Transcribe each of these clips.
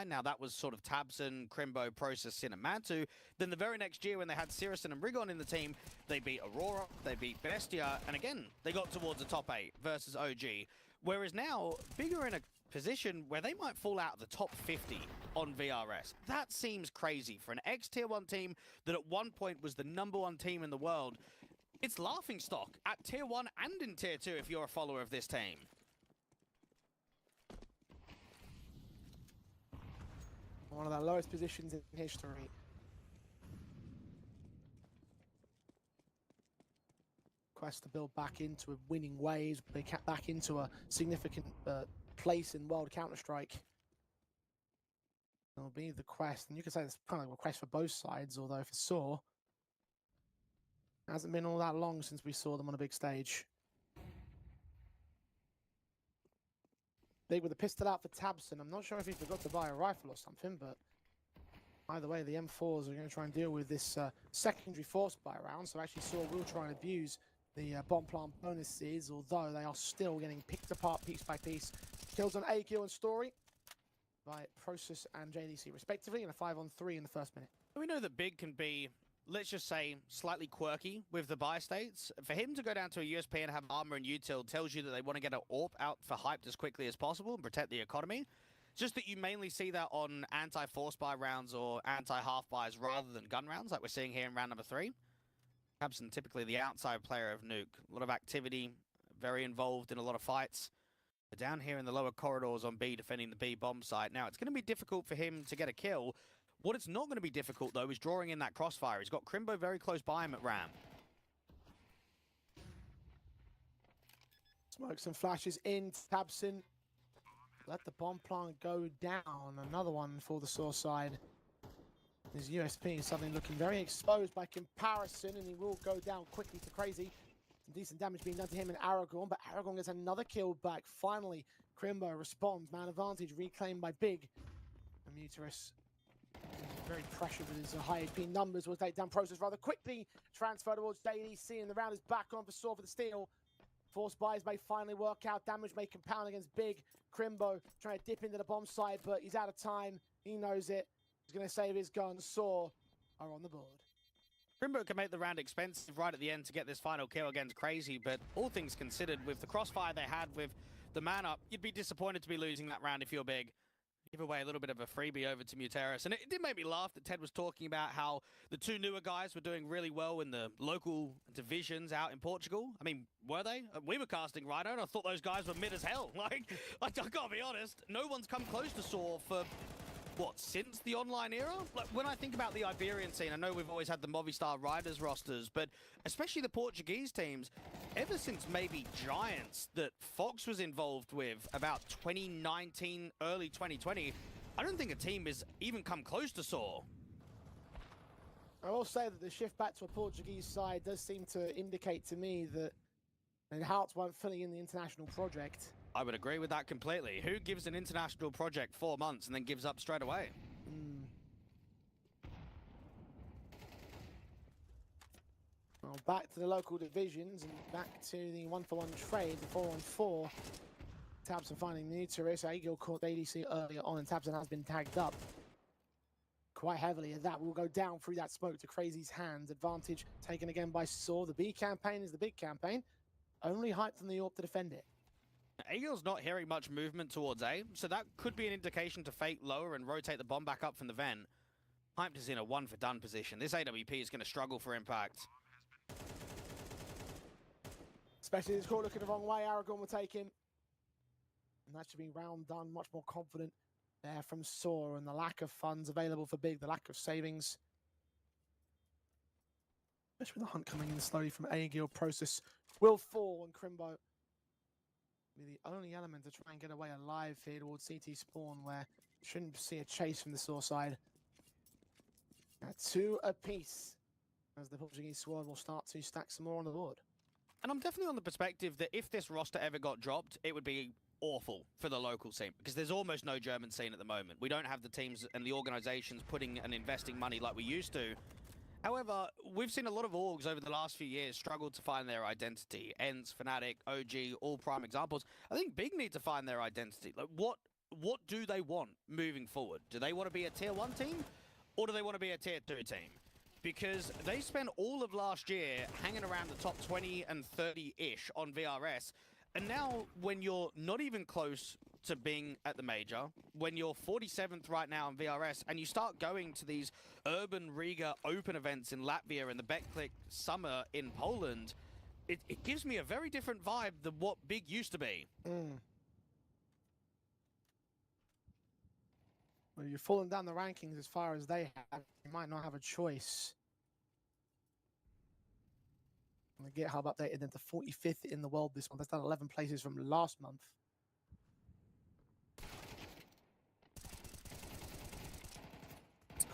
line. Now, that was sort of Tabson, Crimbo, Process, Sin, and Mantu. Then the very next year, when they had Sirison and Rigon in the team, they beat Aurora, they beat Bestia, and again, they got towards the top 8 versus OG. Whereas now, Big are in a position where they might fall out of the top 50 on VRS. That seems crazy for an ex-Tier 1 team that at one point was the #1 team in the world. It's laughingstock at Tier 1 and in Tier 2 if you're a follower of this team. One of the lowest positions in history. Quest to build back into a winning ways, back into a significant place in World Counter-Strike. It'll be the quest, and you could say it's kind of a quest for both sides, although for Saw, it hasn't been all that long since we saw them on a big stage. Big with a pistol out for Tabson. I'm not sure if he forgot to buy a rifle or something, but either way, the M4s are going to try and deal with this secondary force buy round, so actually Saw will try and abuse the bomb plant bonuses, although they are still getting picked apart piece by piece. Kills on Agil and Story by Process and JDC respectively, and a 5-on-3 in the first minute. We know that Big can be, let's just say, slightly quirky with the buy states. For him to go down to a USP and have armor and util tells you that they want to get an AWP out for hyped as quickly as possible and protect the economy. Just that you mainly see that on anti-force buy rounds or anti-half buys rather than gun rounds like we're seeing here in round number 3. Tabson, typically the outside player of Nuke. A lot of activity, very involved in a lot of fights. But down here in the lower corridors on B, defending the B bomb site. Now, it's going to be difficult for him to get a kill. What it's not going to be difficult, though, is drawing in that crossfire. He's got Crimbo very close by him at Ram. Smokes and flashes in. Tabson. Let the bomb plant go down. Another one for the Saw side. His USP is suddenly looking very exposed by comparison, and he will go down quickly to Crazy. Some decent damage being done to him and Aragorn, but Aragorn gets another kill back. Finally, Crimbo responds. Man advantage reclaimed by Big. And Muterus, very pressured with his high HP numbers, will take down Process rather quickly. Transfer towards JDC, and the round is back on for Saw for the steal. Force buys may finally work out. Damage may compound against Big. Crimbo trying to dip into the bomb site, but he's out of time. He knows it. He's going to save his gun. Saw are on the board. Crimbo can make the round expensive right at the end to get this final kill against Crazy, but all things considered, with the crossfire they had with the man up, you'd be disappointed to be losing that round if you're Big. Give away a little bit of a freebie over to Muterus. And it did make me laugh that Ted was talking about how the two newer guys were doing really well in the local divisions out in Portugal. I mean, were they? We were casting Rhino, and I thought those guys were mid as hell. Like, I gotta be honest, no one's come close to Saw for, what, since the online era? Like, when I think about the Iberian scene, I know we've always had the Movistar Riders rosters, but especially the Portuguese teams, ever since maybe Giants that Fox was involved with about 2019, early 2020, I don't think a team has even come close to Saw. I will say that the shift back to a Portuguese side does seem to indicate to me that their hearts weren't filling in the international project. I would agree with that completely. Who gives an international project 4 months and then gives up straight away? Well, back to the local divisions and back to the 1-for-1 trade, the 4-on-4. Tabson finding Muterus. Agil caught ADC earlier on, and Tabson has been tagged up quite heavily, and that will go down through that smoke to Crazy's hands. Advantage taken again by Saw. The B campaign is the big campaign. Only hyped on the AWP to defend it. Agil's not hearing much movement towards A, so that could be an indication to fake lower and rotate the bomb back up from the vent. Hyped is in a 1-for-done position. This AWP is going to struggle for impact. Especially this caught looking the wrong way. Aragorn will take him. And that should be round done. Much more confident there from Saw, and the lack of funds available for Big, the lack of savings. Especially with the hunt coming in slowly from Agil. Process will fall, and Crimbo be the only element to try and get away alive here towards CT spawn, where shouldn't see a chase from the Saw side. 2 apiece as the Portuguese squad will start to stack some more on the board. And I'm definitely on the perspective that if this roster ever got dropped, it would be awful for the local scene, because there's almost no German scene at the moment. We don't have the teams and the organizations putting and investing money like we used to. However, we've seen a lot of orgs over the last few years struggle to find their identity. ENCE, Fnatic, OG, all prime examples. I think Big need to find their identity. Like, what do they want moving forward? Do they want to be a tier 1 team, or do they want to be a tier 2 team? Because they spent all of last year hanging around the top 20 and 30-ish on VRS, and now when you're not even close to being at the major, when you're 47th right now on VRS, and you start going to these Urban Riga Open events in Latvia and the Betclic Summer in Poland, it gives me a very different vibe than what Big used to be. Well, you're falling down the rankings as far as they have. You might not have a choice. The GitHub updated them to 45th in the world this month. That's down 11 places from last month.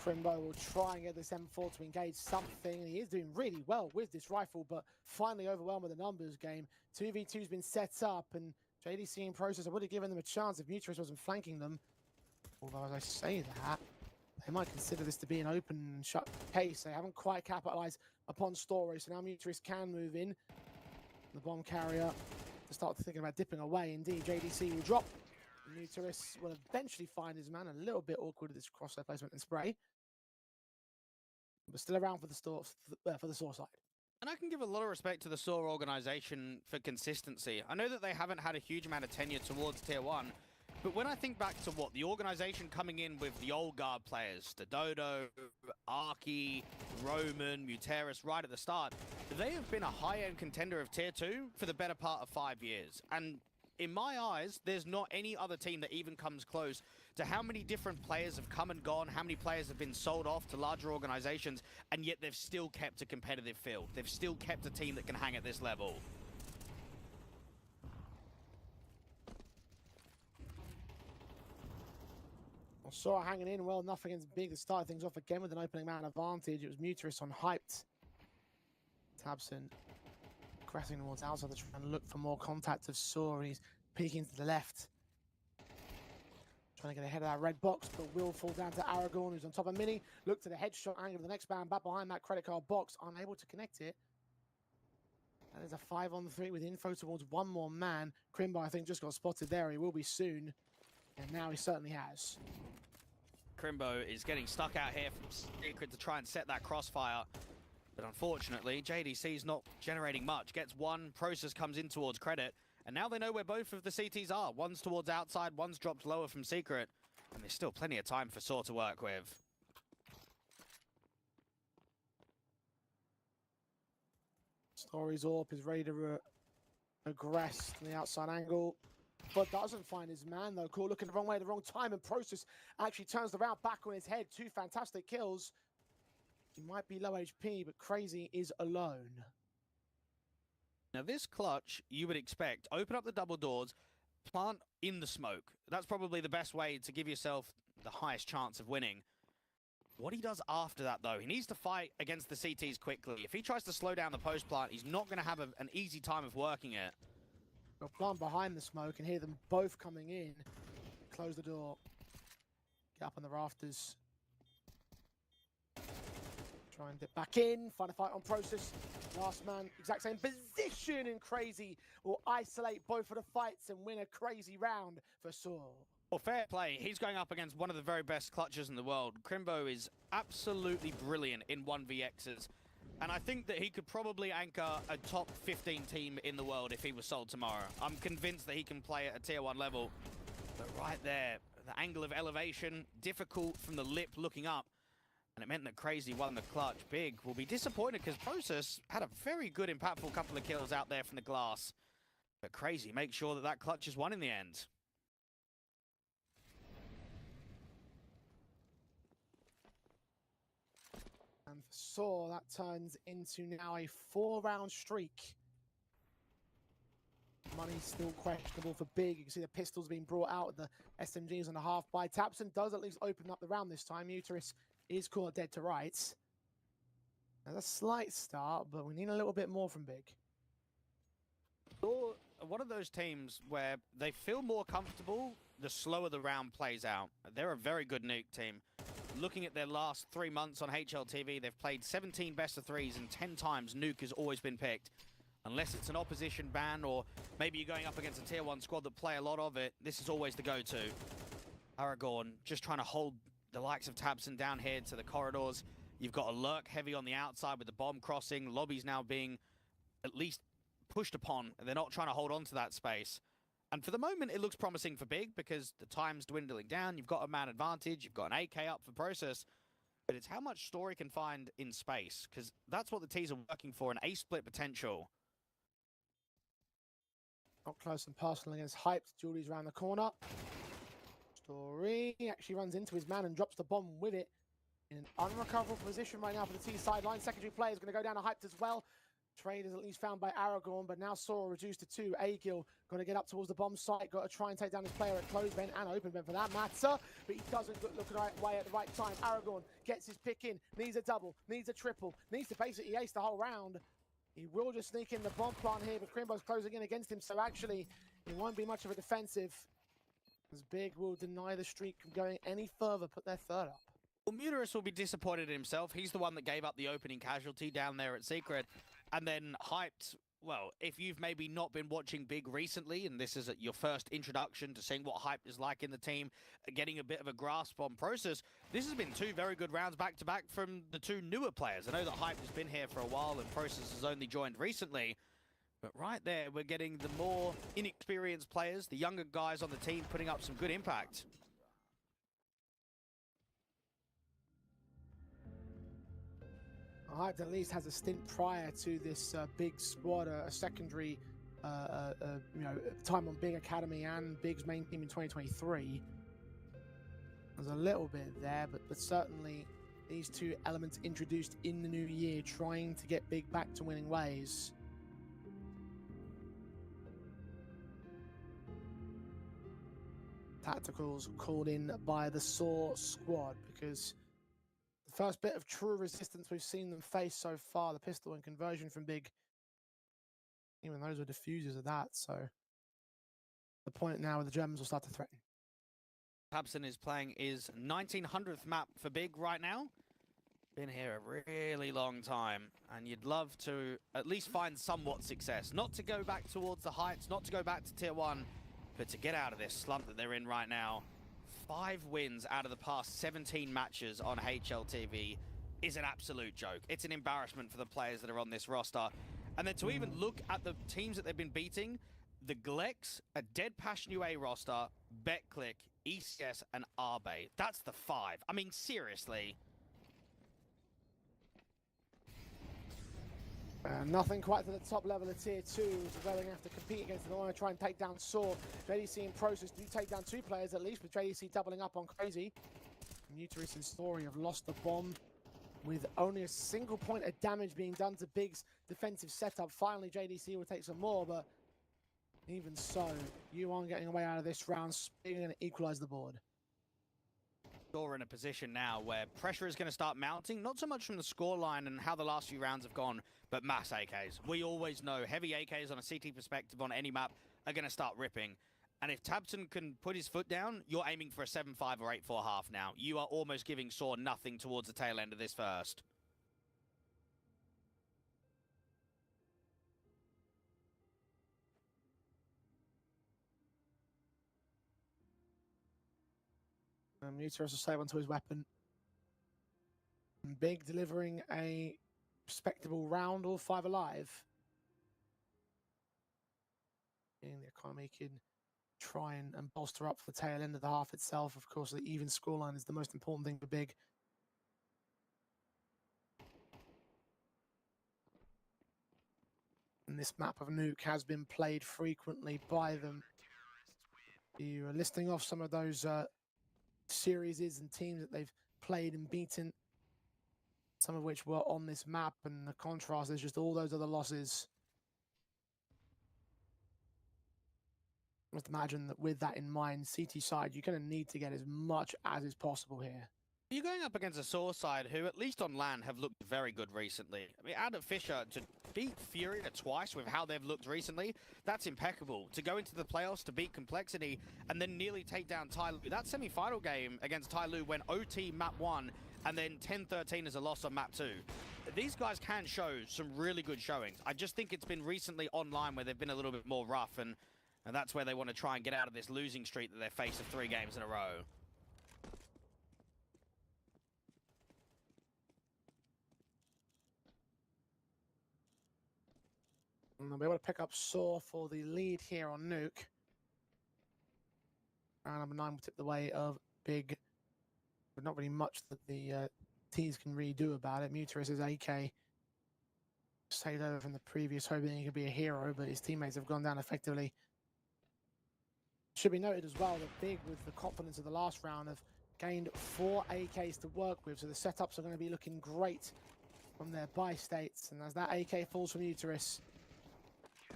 Crimbo will try and get this M4 to engage something. He is doing really well with this rifle, but finally overwhelmed with the numbers game. 2v2's been set up, and JDC in process, I would have given them a chance if Muturis wasn't flanking them. Although, as I say that, they might consider this to be an open and shut case. They haven't quite capitalized upon Story, so now Muturis can move in. The bomb carrier to start thinking about dipping away. Indeed, JDC will drop. Muturis will eventually find his man. A little bit awkward with this crosshair placement and spray, but still around for the Soar side. And I can give a lot of respect to the Soar organization for consistency. I know that they haven't had a huge amount of tenure towards Tier 1, but when I think back to what the organization coming in with the old guard players, the Dodo, Arky, Roman, Muteris, right at the start, they have been a high-end contender of Tier 2 for the better part of 5 years. And in my eyes, there's not any other team that even comes close to how many different players have come and gone, how many players have been sold off to larger organizations, and yet they've still kept a competitive field. They've still kept a team that can hang at this level. Sora hanging in well enough against Big to start things off again with an opening man advantage. It was Muteris on hyped. Tabson pressing towards outside to try and look for more contact of Sora. He's peeking to the left, trying to get ahead of that red box, but will fall down to Aragorn, who's on top of Mini. Look to the headshot angle of the next man back behind that credit card box, unable to connect it. That is a 5-on-3 with info towards one more man. Crimbo, I think, just got spotted there. He will be soon, and now he certainly has. Crimbo is getting stuck out here from Secret to try and set that crossfire. But unfortunately, JDC's not generating much. Gets one, Process comes in towards Credit, and now they know where both of the CTs are. One's towards outside, one's dropped lower from Secret, and there's still plenty of time for Saw to work with. Story's AWP is ready to aggress from the outside angle, but doesn't find his man though. Cool, looking the wrong way, the wrong time, and Process actually turns the round back on his head. 2 fantastic kills. He might be low HP, but Crazy is alone. Now this clutch, you would expect, open up the double doors, plant in the smoke. That's probably the best way to give yourself the highest chance of winning. What he does after that, though, he needs to fight against the CTs quickly. If he tries to slow down the post plant, he's not going to have an easy time of working it. They'll plant behind the smoke and hear them both coming in. Close the door. Get up on the rafters. Try and dip back in. Find a fight on Process. Last man, exact same position, and Crazy will isolate both of the fights and win a crazy round for Saul. Well, fair play. He's going up against one of the very best clutches in the world. Crimbo is absolutely brilliant in 1vx's. And I think that he could probably anchor a top 15 team in the world if he was sold tomorrow. I'm convinced that he can play at a tier 1 level. But right there, the angle of elevation, difficult from the lip looking up. And it meant that Crazy won the clutch. Big will be disappointed because Process had a very good, impactful couple of kills out there from the glass. But Crazy makes sure that that clutch is won in the end. And for Saw, that turns into now a 4-round streak. Money's still questionable for Big. You can see the pistols being brought out of the SMGs on the half by. Tabson does at least open up the round this time. Muteris is caught dead to rights. There's a slight start, but we need a little bit more from Big. Or one of those teams where they feel more comfortable the slower the round plays out. They're a very good Nuke team. Looking at their last 3 months on HLTV, they've played 17 best of 3s and 10 times Nuke has always been picked. Unless it's an opposition ban or maybe you're going up against a tier 1 squad that play a lot of it, this is always the go-to. Aragorn just trying to hold the likes of Tabson down here to the corridors. You've got a lurk heavy on the outside with the bomb crossing. Lobby's now being at least pushed upon, and they're not trying to hold on to that space. And for the moment, it looks promising for Big because the time's dwindling down. You've got a man advantage. You've got an AK up for Process. But it's how much Story can find in space, because that's what the T's are working for, an A-split potential. Not close and personal against Hyped. Julie's around the corner. Story actually runs into his man and drops the bomb with it. In an unrecoverable position right now for the T sideline. Secondary player is going to go down to Hyped as well. Trade is at least found by Aragorn, but now Sora reduced to 2. Agil got to get up towards the bomb site. Got to try and take down his player at closed vent and open vent for that matter. But he doesn't look the right way at the right time. Aragorn gets his pick in. Needs a double. Needs a triple. Needs to basically ace the whole round. He will just sneak in the bomb plant here, but Crimbo's closing in against him. So actually, it won't be much of a defensive. As Big will deny the streak from going any further. Put their third up. Well, Muterus will be disappointed in himself. He's the one that gave up the opening casualty down there at Secret. And then Hyped, well, if you've maybe not been watching Big recently, and this is your first introduction to seeing what Hyped is like in the team, getting a bit of a grasp on Process, this has been 2 very good rounds back-to-back from the 2 newer players. I know that Hyped has been here for a while and Process has only joined recently. But right there, we're getting the more inexperienced players, the younger guys on the team putting up some good impact. Hyped at least has a stint prior to this Big squad, a secondary time on Big Academy and Big's main team in 2023. There's a little bit there, but certainly these 2 elements introduced in the new year, trying to get Big back to winning ways. Tacticals called in by the Saw squad because the first bit of true resistance we've seen them face so far, the pistol and conversion from Big, even those are diffusers of that, so the point now where the Germans will start to threaten. Tabson is playing his 1900th map for Big right now. Been here a really long time, and you'd love to at least find somewhat success. Not to go back towards the heights, not to go back to tier 1, but to get out of this slump that they're in right now. 5 wins out of the past 17 matches on HLTV is an absolute joke. It's an embarrassment for the players that are on this roster. And then to even look at the teams that they've been beating, the Glex, a Dead Passion UA roster, BetClick, ECS, and Arbe. That's the 5. I mean, seriously. Nothing quite to the top level of tier 2, so they're going to have to compete against them. They want to try and take down Saw. JDC and Process do take down 2 players at least, with JDC doubling up on Crazy. Muterus and Story have lost the bomb with only a single point of damage being done to Big's defensive setup. Finally, JDC will take some more, but even so, you aren't getting away out of this round. You're going to equalize the board. We're in a position now where pressure is going to start mounting, not so much from the scoreline and how the last few rounds have gone, but mass AKs. We always know heavy AKs on a CT perspective on any map are going to start ripping. And if Tabson can put his foot down, you're aiming for a 7-5 or 8-4 half now. You are almost giving Saw nothing towards the tail end of this first. Muterus will save onto his weapon. And Big delivering a respectable round, all 5 alive. And the economy can try and bolster up for the tail end of the half itself. Of course, the even scoreline is the most important thing for Big. And this map of Nuke has been played frequently by them. You are listing off some of those series and teams that they've played and beaten, some of which were on this map, and the contrast is just all those other losses. I must imagine that with that in mind, CT side, you're going to need to get as much as is possible here. You're going up against a Saw side who, at least on LAN, have looked very good recently. I mean, Adam Fisher, to beat Fury twice with how they've looked recently, that's impeccable. To go into the playoffs, to beat Complexity, and then nearly take down Tyloo. That semi-final game against Tyloo went OT map 1, and then 10-13 as a loss on map 2. These guys can show some really good showings. I just think it's been recently online where they've been a little bit more rough, and that's where they want to try and get out of this losing streak that they face of 3 games in a row. And they'll be able to pick up Saw for the lead here on Nuke. Round number 9 will tip the way of Big, but not really much that the T's can really do about it. Muterus is AK. Stayed over from the previous, hoping he could be a hero, but his teammates have gone down effectively. Should be noted as well that Big, with the confidence of the last round, have gained 4 AKs to work with, so the setups are going to be looking great from their buy states. And as that AK falls from Uterus,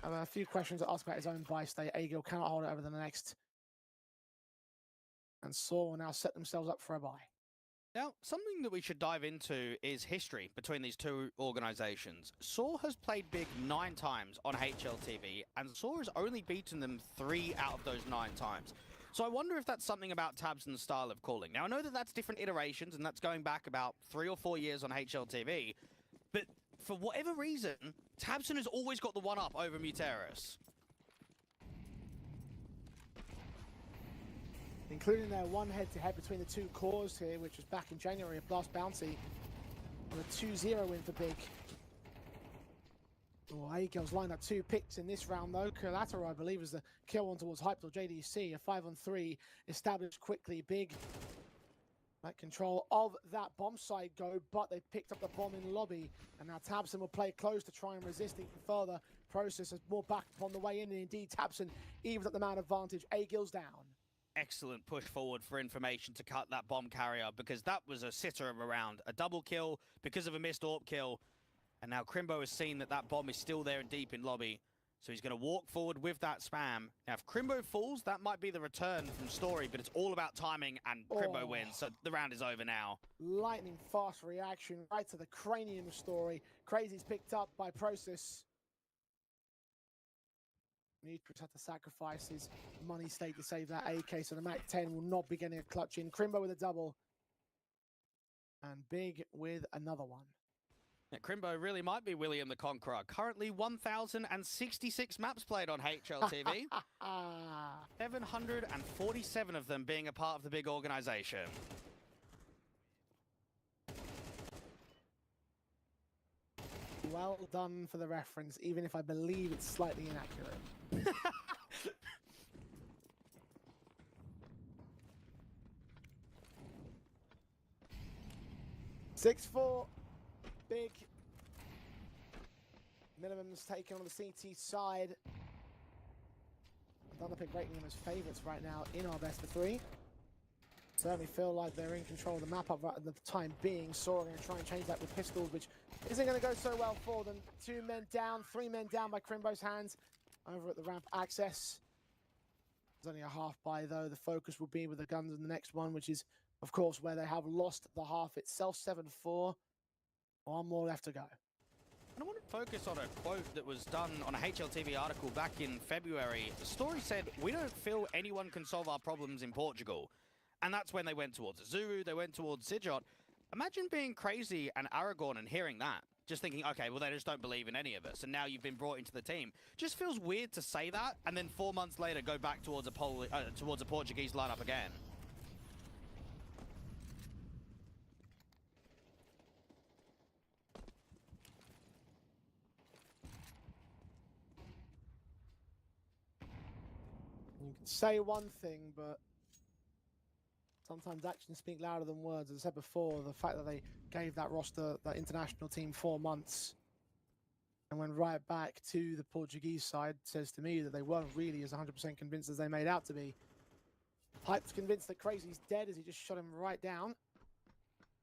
I have a few questions to ask about his own buy state. Agil cannot hold it over the next. And Saw will now set themselves up for a buy. Now, something that we should dive into is history between these two organizations. Saw has played Big 9 times on HLTV, and Saw has only beaten them 3 out of those 9 times. So I wonder if that's something about Tabson's style of calling. Now, I know that that's different iterations, and that's going back about 3 or 4 years on HLTV, but for whatever reason, Tabson has always got the one-up over Muterus. Including their one head-to-head between the two cores here, which was back in January of Blast Bounty. On a 2-0 win for Big. Oh, Agil's lined up 2 picks in this round, though. Collateral, I believe, is the kill on towards Hype or JDC. A 5-on-3 established quickly. Big at control of that bomb site go, but they picked up the bomb in lobby. And now Tabson will play close to try and resist it further. Process has more back on the way in, and indeed Tabson evens up the man advantage. Agil's down. Excellent push forward for information to cut that bomb carrier, because that was a sitter of a round. A double kill because of a missed AWP kill. And now Crimbo has seen that that bomb is still there and deep in lobby. So he's going to walk forward with that spam. Now, if Crimbo falls, that might be the return from Story, but it's all about timing, and Crimbo wins. So the round is over now. Lightning fast reaction right to the cranium of Story. Crazy's picked up by Process. Muterus had to sacrifice his money stake to save that AK, so the MAC-10 will not be getting a clutch in. Crimbo with a double. And Big with another one. Yeah, Crimbo really might be William the Conqueror. Currently 1,066 maps played on HLTV. 747 of them being a part of the Big organization. Well done for the reference, even if I believe it's slightly inaccurate. 6-4. Big. Minimum's taken on the CT side. Thunderpick rating them as favourites right now in our best of 3. Certainly feel like they're in control of the map up right at the time being. Saw are going to try and change that with pistols, which isn't going to go so well for them. 2 men down, 3 men down by Crimbo's hands. Over at the ramp access. There's only a half buy though. The focus will be with the guns in the next one, which is, of course, where they have lost the half itself. 7-4. 1 more left to go. And I want to focus on a quote that was done on a HLTV article back in February. The story said, "We don't feel anyone can solve our problems in Portugal." And that's when they went towards Azuru, they went towards Sidjot. Imagine being Crazy and Aragorn and hearing that. Just thinking, okay, well, they just don't believe in any of us. And now you've been brought into the team. Just feels weird to say that, and then 4 months later go back towards a Portuguese lineup again. You can say one thing, but sometimes actions speak louder than words. As I said before, the fact that they gave that roster, that international team, 4 months and went right back to the Portuguese side says to me that they weren't really as 100% convinced as they made out to be. Hype's convinced that Crazy's dead as he just shot him right down.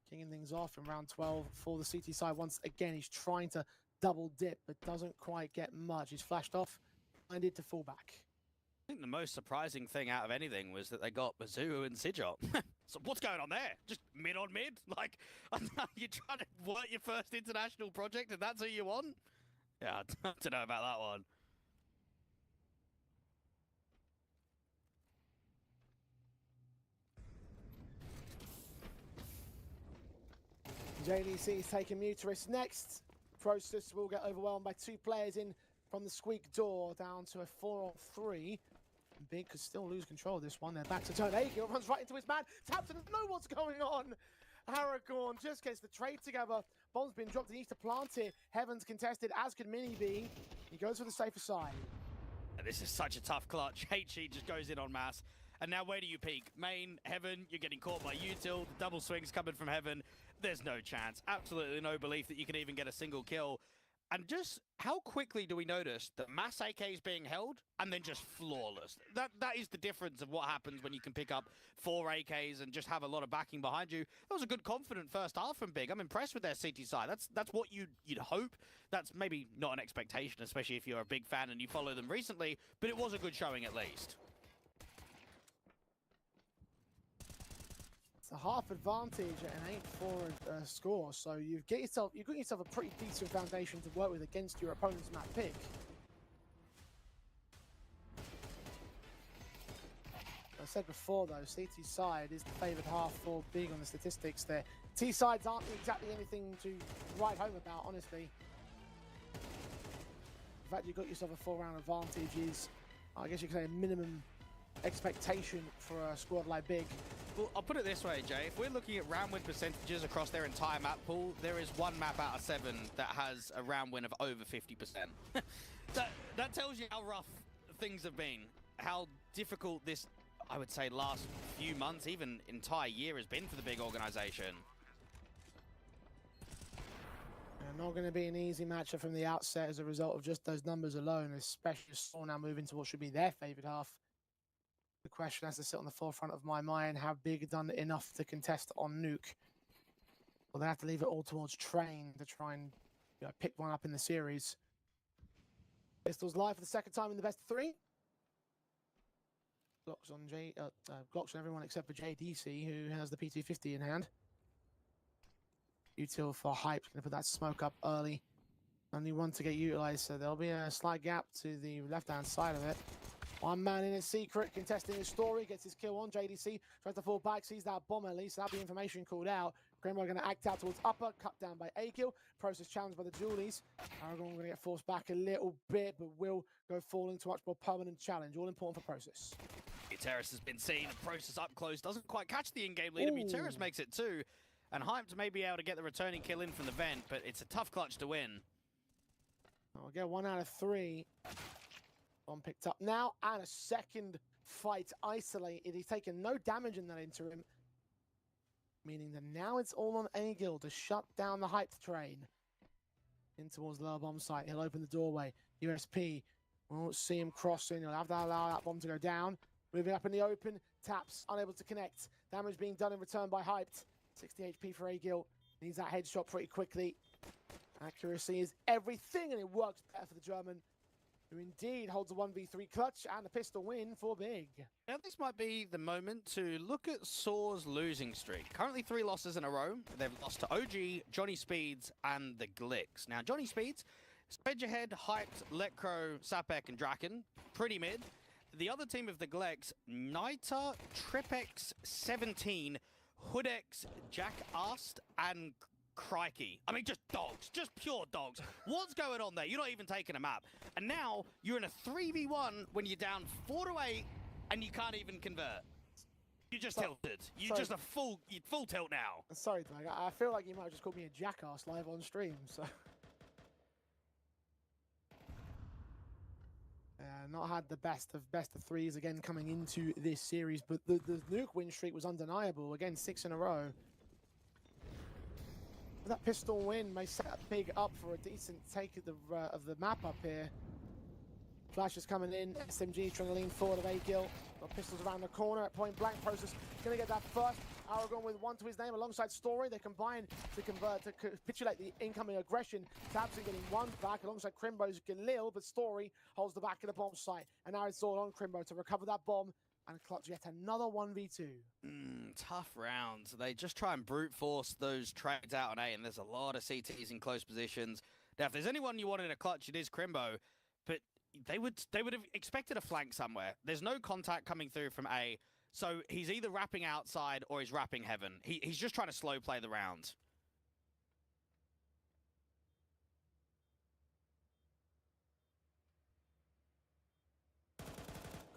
Kicking things off in round 12 for the CT side. Once again, he's trying to double dip, but doesn't quite get much. He's flashed off, blinded to fall back. I think the most surprising thing out of anything was that they got Bazoo and Sidjot. So what's going on there? Just mid on mid? Like, you're trying to work your first international project and that's who you want? Yeah, I don't know about that one. JDC's taking Muterus next. Process will get overwhelmed by 2 players in from the squeak door down to a 4-on-3. Big could still lose control of this one. They're back to turn. Agil runs right into his man. Tabson doesn't know what's going on. Aragorn just gets the trade together. Bomb's been dropped. He needs to plant it. Heaven's contested, as could Mini be. He goes for the safer side. This is such a tough clutch. HE just goes in en masse. And now where do you peak? Main, Heaven, you're getting caught by Util. The double swings coming from Heaven. There's no chance. Absolutely no belief that you can even get a single kill. And just how quickly do we notice that mass AK is being held and then just flawless? That is the difference of what happens when you can pick up 4 AKs and just have a lot of backing behind you. That was a good, confident first half from Big. I'm impressed with their CT side. That's what you'd hope. That's maybe not an expectation, especially if you're a big fan and you follow them recently, but it was a good showing at least. It's a half advantage at an 8-4 score, so you've got yourself a pretty decent foundation to work with against your opponent's map pick. I said before though, CT side is the favoured half for Big on the statistics there. T sides aren't exactly anything to write home about, honestly. The fact you've got yourself a 4-round advantage is, I guess you could say, a minimum expectation for a squad like Big. Well, I'll put it this way, Jay. If we're looking at round win percentages across their entire map pool, there is 1 map out of 7 that has a round win of over 50%. that tells you how rough things have been, how difficult this, I would say, last few months, even entire year has been for the Big organization. Not going to be an easy matchup from the outset as a result of just those numbers alone, especially Saw now moving to what should be their favoured half. The question has to sit on the forefront of my mind: have Big done enough to contest on Nuke? Well, they have to leave it all towards Train to try and pick one up in the series. Pistols live for the second time in the best of 3. Glocks on Glocks on everyone except for JDC, who has the P250 in hand. Util for Hype, going to put that smoke up early. Only one to get utilized, so there'll be a slight gap to the left-hand side of it. One man in his secret, contesting his story, gets his kill on JDC, tries to fall back, sees that bomb at least, that'll be information called out. Grimmer going to act out towards upper, cut down by Agil, process challenged by the Julies. Aragorn going to get forced back a little bit, but will go falling to much more permanent challenge, all important for Process. Muteris has been seen, Process up close, doesn't quite catch the in-game leader. Muteris makes it 2, and Hyped may be able to get the returning kill in from the vent, but it's a tough clutch to win. I'll get 1 out of 3. One picked up now, and a second fight isolated. He's taken no damage in that interim, meaning that now it's all on Agil to shut down the Hyped train. In towards the lower bomb site, he'll open the doorway. USP won't see him crossing. He'll have to allow that bomb to go down. Moving up in the open, taps, unable to connect. Damage being done in return by Hyped. 60 HP for Agil. Needs that headshot pretty quickly. Accuracy is everything, and it works better for the German, who indeed holds a 1v3 clutch and a pistol win for Big. Now this might be the moment to look at Saw's losing streak. Currently 3 losses in a row. They've lost to OG, Johnny Speeds, and the Glicks. Now Johnny Speeds, Spedgehead, Hyped, Letcrow, Sapek, and Draken. Pretty mid. The other team of the Glicks, Nita, Tripex, 17, Hoodex, Jack Ast, and Crikey. I mean, just dogs. Just pure dogs. What's going on there? You're not even taking a map. And now you're in a 3v1 when you're down 4-8 and you can't even convert. You just tilted. You're just a full tilt now. Sorry, Doug. I feel like you might have just called me a jackass live on stream, so... not had the best of 3s again coming into this series, but the Nuke win streak was undeniable. Again, 6 in a row. That pistol win may set Big up for a decent take of the map up here. Flash is coming in. SMG trying to lean forward of Agil. Got pistols around the corner at point blank. Process going to get that first. Aragorn with 1 to his name alongside Story. They combine to capitulate the incoming aggression. Tabson getting 1 back alongside Crimbo's Galil, but Story holds the back of the bomb site. And now it's all on Crimbo to recover that bomb and clutch yet another 1v2. Tough rounds. They just try and brute force those trades out on A, and there's a lot of CTs in close positions. Now, if there's anyone you want in a clutch, it is Crimbo, but they would have expected a flank somewhere. There's no contact coming through from A, so he's either wrapping outside or he's wrapping Heaven. He's just trying to slow play the round.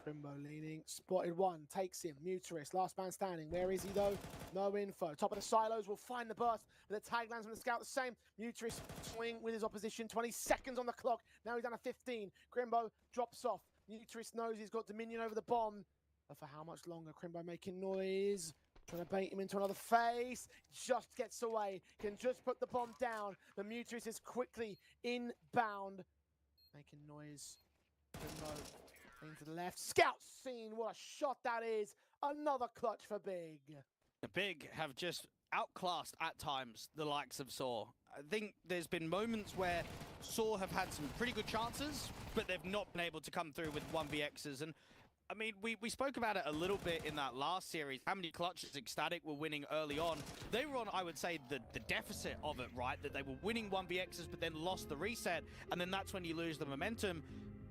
Crimbo leading. Spotted one. Takes him. Mutarist. Last man standing. Where is he though? No info. Top of the silos. Will find the burst. But the tag lands from the scout the same. Mutarist swing with his opposition. 20 seconds on the clock. Now he's down to 15. Crimbo drops off. Mutarist knows he's got dominion over the bomb. But for how much longer? Crimbo making noise. Trying to bait him into another phase. Just gets away. Can just put the bomb down. The Mutarist is quickly inbound. Making noise. Crimbo into the left. Scout scene. What a shot that is. Another clutch for Big. The Big have just outclassed at times the likes of Saw. I think there's been moments where Saw have had some pretty good chances, but they've not been able to come through with 1vx's. And I mean, we spoke about it a little bit in that last series. How many clutches Ecstatic were winning early on? They were on, I would say, the deficit of it, right? That they were winning 1vx's, but then lost the reset, and then that's when you lose the momentum.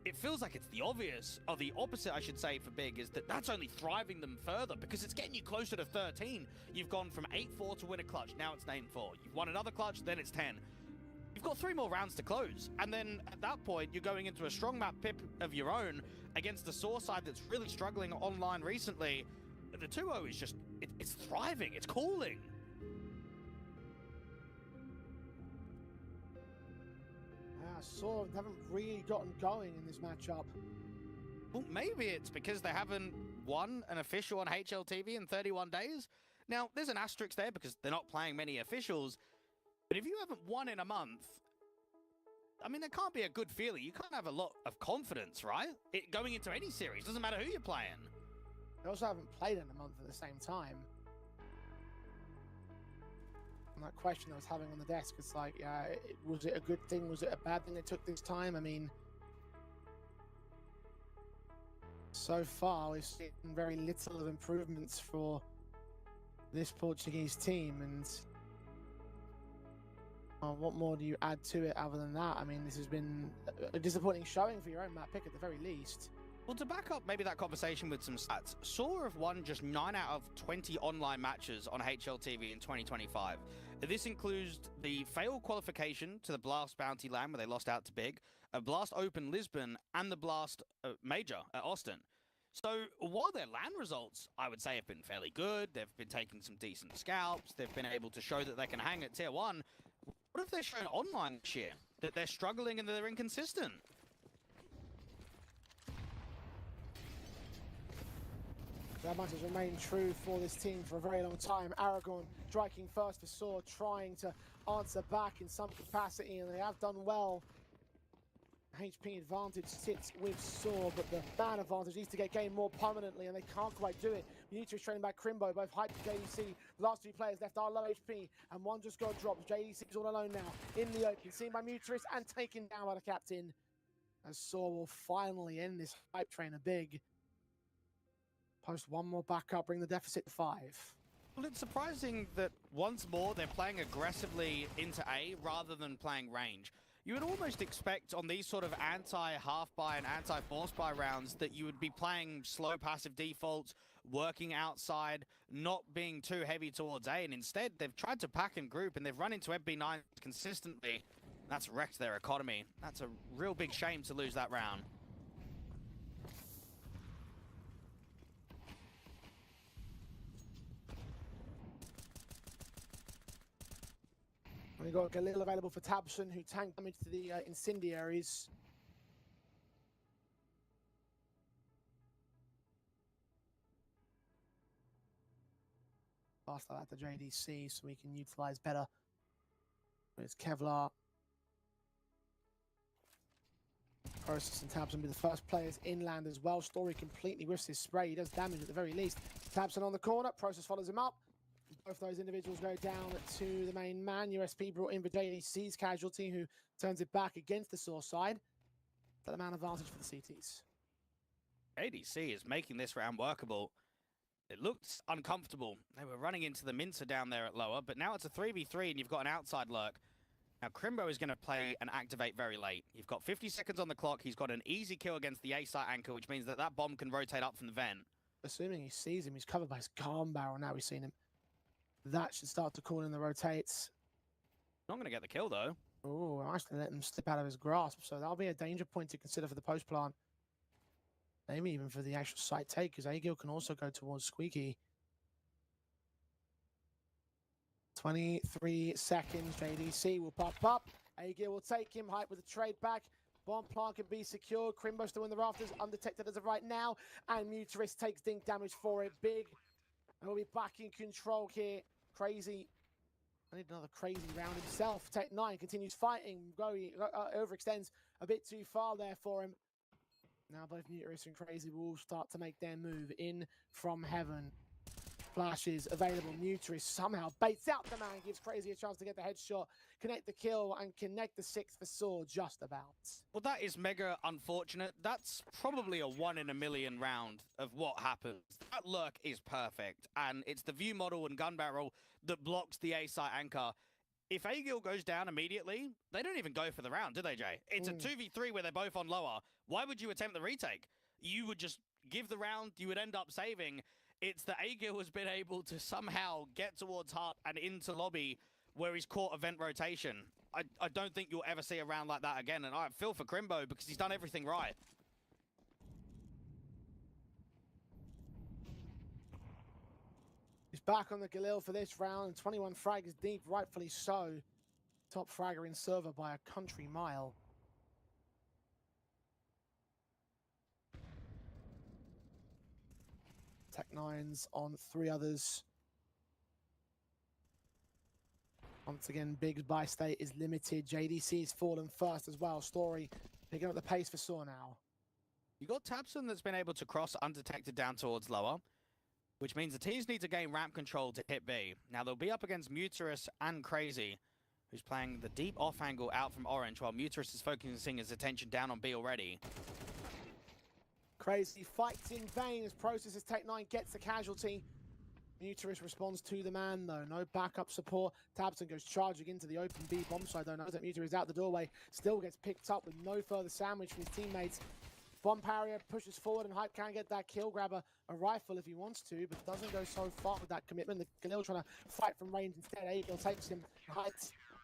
It feels like it's the obvious, or the opposite, I should say, for Big, is that that's only thriving them further, because it's getting you closer to 13. You've gone from 8-4 to win a clutch, now it's 9-4. You've won another clutch, then it's 10. You've got 3 more rounds to close, and then at that point, you're going into a strong map pip of your own against the Saw side that's really struggling online recently. The 2-0 is just, it's thriving, it's cooling. Saw haven't really gotten going in this matchup. Well, maybe it's because they haven't won an official on HLTV in 31 days. Now, there's an asterisk there because they're not playing many officials. But if you haven't won in a month, I mean, that can't be a good feeling. You can't have a lot of confidence, right? Going into any series, doesn't matter who you're playing. They also haven't played in a month at the same time. And that question I was having on the desk, it's like, yeah, was it a good thing? Was it a bad thing they took this time? I mean, so far we've seen very little of improvements for this Portuguese team, and what more do you add to it other than that? I mean, this has been a disappointing showing for your own map pick at the very least. Well, to back up maybe that conversation with some stats, Saw have won just 9 out of 20 online matches on HLTV in 2025. This includes the failed qualification to the Blast Bounty LAN where they lost out to Big, a Blast Open Lisbon, and the Blast Major at Austin. So while their LAN results, I would say, have been fairly good, they've been taking some decent scalps, they've been able to show that they can hang at Tier 1, what if they're showing online this year? That they're struggling and that they're inconsistent? That much has remained true for this team for a very long time. Aragon striking first for Saw, trying to answer back in some capacity, and they have done well. HP advantage sits with Saw, but the man advantage needs to get gained more permanently, and they can't quite do it. Mutarist training back Crimbo, both hyped to JDC. The last 2 players left are low HP, and one just got dropped. JDC is all alone now in the open, seen by Mutarist and taken down by the captain. As Saw will finally end this hype train a Big. Post one more backup, bring the deficit to 5. Well, it's surprising that once more they're playing aggressively into A rather than playing range. You would almost expect on these sort of anti-half-buy and anti-force-buy rounds that you would be playing slow passive defaults, working outside, not being too heavy towards A, and instead they've tried to pack and group and they've run into FB9 consistently. That's wrecked their economy. That's a real big shame to lose that round. We got Galil available for Tabson, who tanked damage to the incendiaries. Pass that out to JDC so we can utilize better. It's Kevlar. Process and Tabson be the first players inland as well. Story completely whiffs his spray. He does damage at the very least. Tabson on the corner. Process follows him up. Both those individuals go down to the main man. USP brought in for JDC's casualty, who turns it back against the Saw side. But the man advantage for the CTs. ADC is making this round workable. It looked uncomfortable. They were running into the mincer down there at lower, but now it's a 3v3 and you've got an outside lurk. Now, Crimbo is going to play and activate very late. You've got 50 seconds on the clock. He's got an easy kill against the A-site anchor, which means that that bomb can rotate up from the vent. Assuming he sees him, he's covered by his calm barrel. Now we've seen him. That should start to call in the rotates. Not going to get the kill, though. Oh, I'm actually letting him slip out of his grasp, so that'll be a danger point to consider for the post plant. maybe even for the actual site take, because Agil can also go towards Squeaky. 23 seconds, JDC will pop up. Agil will take him, Hype with a trade back. Bomb plant can be secured. Crimbo still in the rafters, undetected as of right now. And Mutarist takes dink damage for it. Big. And we'll be back in control here. Crazy. I need another crazy round himself. Tech9 continues fighting. Going overextends a bit too far there for him. Now both Mutarist and Crazy will start to make their move in from heaven. Flashes available. Mutarist somehow baits out the man, gives Crazy a chance to get the headshot, connect the kill, and connect the sixth for Saw just about. Well, that is mega unfortunate. That's probably a 1 in a million round of what happens. That lurk is perfect, and it's the view model and gun barrel that blocks the A-site anchor. If Agil goes down immediately, they don't even go for the round, do they, Jay? It's a 2v3 where they're both on lower. Why would you attempt the retake? You would just give the round, you would end up saving. It's that Agil has been able to somehow get towards Hut and into lobby where he's caught event rotation. I don't think you'll ever see a round like that again, and I feel for Crimbo because he's done everything right. He's back on the Galil for this round. 21 frags deep, rightfully so. Top fragger in server by a country mile. Tech9's on 3 others. Once again, Big's buy state is limited. JDC's fallen first as well. Story picking up the pace for Saw now. You got Tabson that's been able to cross undetected down towards lower, which means the teams need to gain ramp control to hit B. Now they'll be up against Mutarist and Crazy, who's playing the deep off angle out from orange, while Mutarist is focusing his attention down on B already. Crazy fights in vain as Process as Tech9 gets the casualty. Mutarist responds to the man though. No backup support. Tabson goes charging into the open B bomb side though. Knows that Mutarist is out the doorway. Still gets picked up with no further sandwich from his teammates. Bomb barrier pushes forward and Hype can get that kill, grab a rifle if he wants to, but doesn't go so far with that commitment. The Galil trying to fight from range instead. Agil takes him. Hype,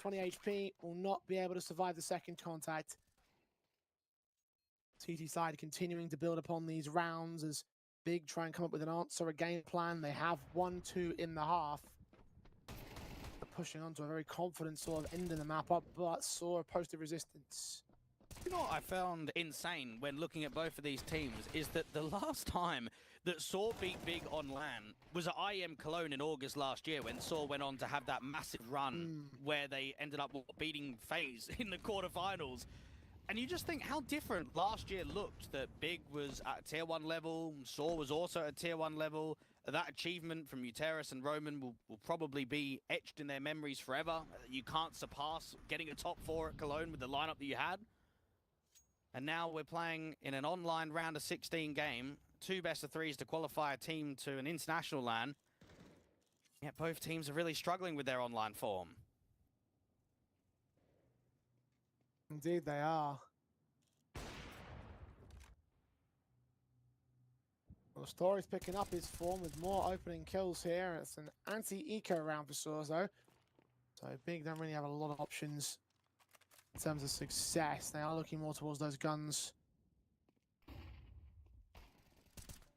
20 HP, will not be able to survive the second contact. TT side continuing to build upon these rounds as Big try and come up with an answer, a game plan. They have 1-2 in the half. They're pushing on to a very confident sort of ending the map up, but saw a posted resistance. You know what I found insane when looking at both of these teams is that the last time that Saw beat Big on LAN was at IEM Cologne in August last year when Saw went on to have that massive run where they ended up beating FaZe in the quarterfinals. And you just think how different last year looked, that Big was at tier 1 level, Saw was also at tier 1 level. That achievement from Muteris and Roman will probably be etched in their memories forever. You can't surpass getting a top 4 at Cologne with the lineup that you had. And now we're playing in an online round of 16 game, 2 best of 3s to qualify a team to an international LAN. Yet both teams are really struggling with their online form. Indeed they are. Well, Story's picking up his form with more opening kills here. It's an anti-eco round for Saws though. So Big don't really have a lot of options in terms of success. They are looking more towards those guns.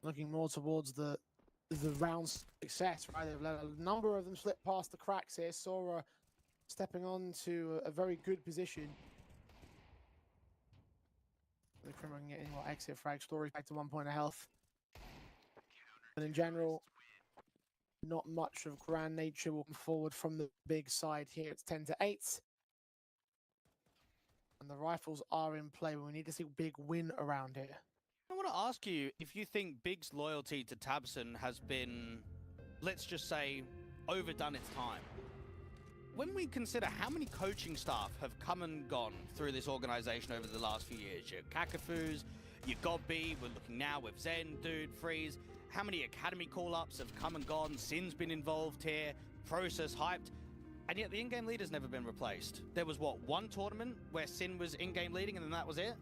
Looking more towards the round's success, right? They've let a number of them slip past the cracks here. Sora stepping on to a very good position. The Crimbo can get any more exit frag. Story back to 1 point of health. But in general, not much of grand nature walking forward from the Big side here. It's 10-8. And the rifles are in play, but we need to see Big win around here. I want to ask you if you think Big's loyalty to Tabson has been, let's just say, overdone its time. When we consider how many coaching staff have come and gone through this organization over the last few years, your Kakafus, your Godby, we're looking now with Zen, Dude, Freeze, how many academy call-ups have come and gone, Sin's been involved here, Process hyped, and yet the in-game leader's never been replaced. There was, what, 1 tournament where Sin was in-game leading and then that was it?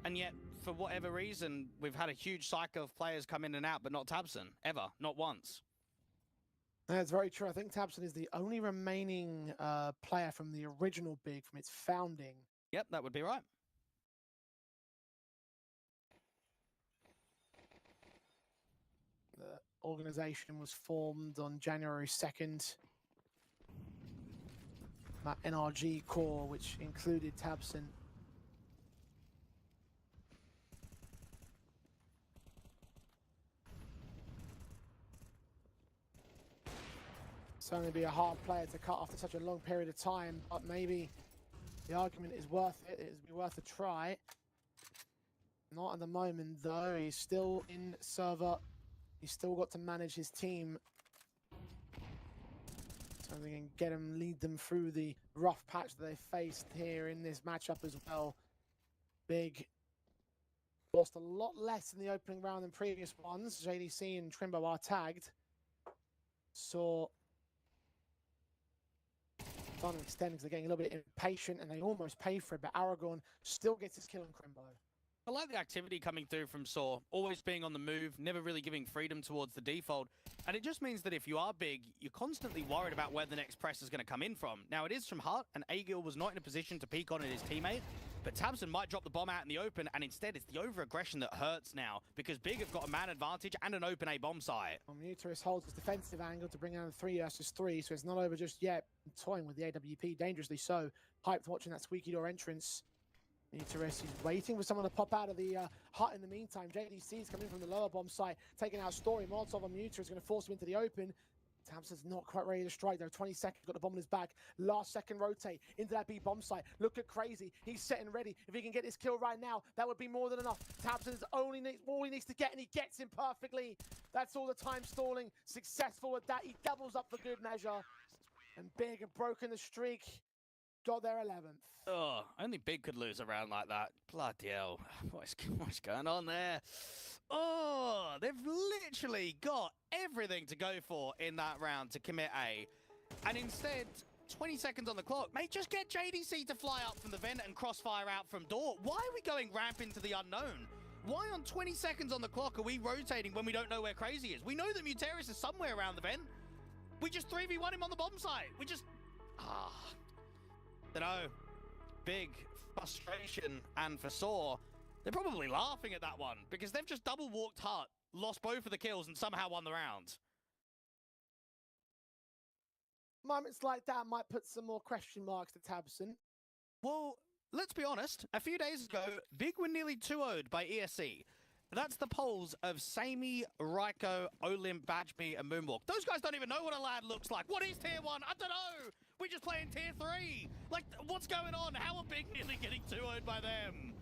And yet, for whatever reason, we've had a huge cycle of players come in and out, but not Tabson, ever, not once. That's very true. I think Tabson is the only remaining player from the original Big, from its founding. Yep, that would be right. organization was formed on January 2nd. That NRG core, which included Tabson. Certainly be a hard player to cut after such a long period of time, but maybe the argument is worth it. It would be worth a try. Not at the moment, though. He's still in server. He's still got to manage his team. So they can get him, lead them through the rough patch that they faced here in this matchup as well. Big lost a lot less in the opening round than previous ones. JDC and Trimbo are tagged. Saw trying to extend because they're getting a little bit impatient and they almost pay for it, but Aragorn still gets his kill on Crimbo. I like the activity coming through from Saw, always being on the move, never really giving freedom towards the default. And it just means that if you are big, you're constantly worried about where the next press is going to come in from. Now, it is from Hut, and Agil was not in a position to peek on his teammate, but Tabson might drop the bomb out in the open, and instead it's the over-aggression that hurts now, because Big have got a man advantage and an open A bomb site. Well, Muteris holds his defensive angle to bring down 3 versus 3, so it's not over just yet. Toying with the AWP, dangerously so. Hyped watching that squeaky door entrance. Muteris is waiting for someone to pop out of the hut in the meantime. JDC is coming from the lower bomb site, taking out Story. Molotov on Muteris is going to force him into the open. Tabson's not quite ready to strike though. 20 seconds, got the bomb in his back. Last second rotate into that B bomb site. Look at Crazy. He's setting ready. If he can get this kill right now, that would be more than enough. Tabson's all he needs to get, and he gets him perfectly. That's all the time stalling. Successful with that. He doubles up for good measure. And Big have broken the streak. Got their 11th. Oh, only Big could lose a round like that. Bloody hell. What's going on there? Oh, they've literally got everything to go for in that round to commit A. And instead, 20 seconds on the clock. Mate, just get JDC to fly up from the vent and crossfire out from door. Why are we going ramp into the unknown? Why on 20 seconds on the clock are we rotating when we don't know where Crazy is? We know that Muteris is somewhere around the vent. We just 3v1 him on the bomb site. We just... Dunno. Big frustration, and for Saw, they're probably laughing at that one because they've just double walked Hut, lost both of the kills, and somehow won the round. Moments like that might put some more question marks to Tabson. Well, let's be honest. A few days ago, Big were nearly 2-0'd by ESC. That's the polls of Samey, Raiko, Olymp, Badgeby, and Moonwalk. Those guys don't even know what a lad looks like. What is tier 1? I don't know. We just play in tier 3. Like, what's going on? How are Big nearly getting 2-0'd by them?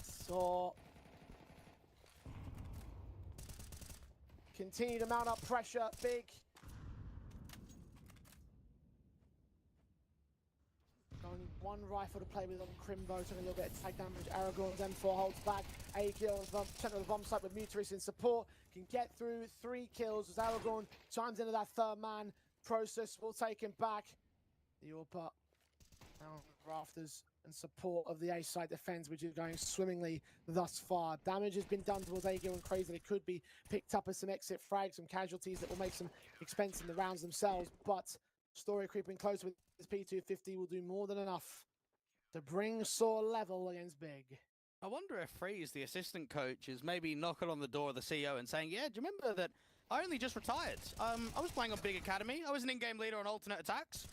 So, continue to mount up pressure. Big. Only one rifle to play with on Crimbo, taking a little bit of tag damage. Aragorn's M4 holds back. A kill on the center of the bomb site with Muteris in support. Can get through 3 kills as Aragorn chimes into that third man. Process will take him back. The Orpa down rafters in support of the A site defense, which is going swimmingly thus far. Damage has been done towards Agil and Crazy. They could be picked up as some exit frags, some casualties that will make some expense in the rounds themselves, but Story creeping closer with his P250 will do more than enough to bring Saw level against Big. I wonder if Freeze, the assistant coach, is maybe knocking on the door of the CEO and saying, yeah, do you remember that I only just retired? I was playing on Big Academy. I was an in-game leader on alternate attacks.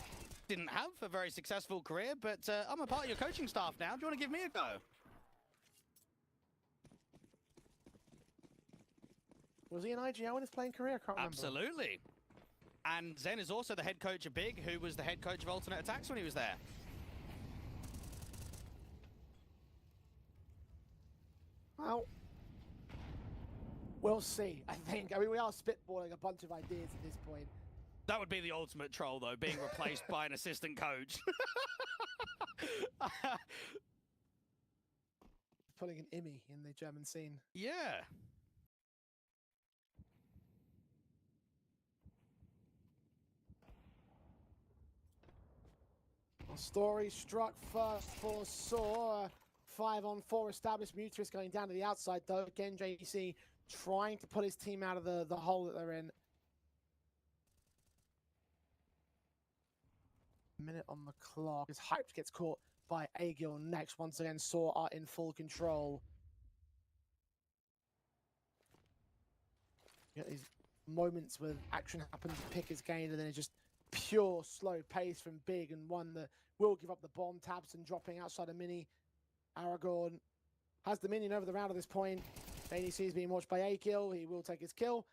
Didn't have a very successful career, but I'm a part of your coaching staff now. Do you want to give me a go? Was he an IGL in his playing career? I can't remember. Absolutely. And Zen is also the head coach of Big, who was the head coach of alternate attacks when he was there. Well, we'll see, I think. I mean, we are spitballing a bunch of ideas at this point. That would be the ultimate troll, though, being replaced by an assistant coach. Pulling an Immy in the German scene. Yeah. Story struck first for Saw. 5-on-4 established. Muteris going down to the outside, though. Again, JDC trying to pull his team out of the hole that they're in. Minute on the clock. As Hyped gets caught by Agil next. Once again, Saw are in full control. You get these moments where action happens, the pick is gained, and then it's just pure slow pace from Big, and one that will give up the bomb. Tabson dropping outside a mini. Aragorn has the minion over the round at this point. ADC is being watched by A-Kill. He will take his kill.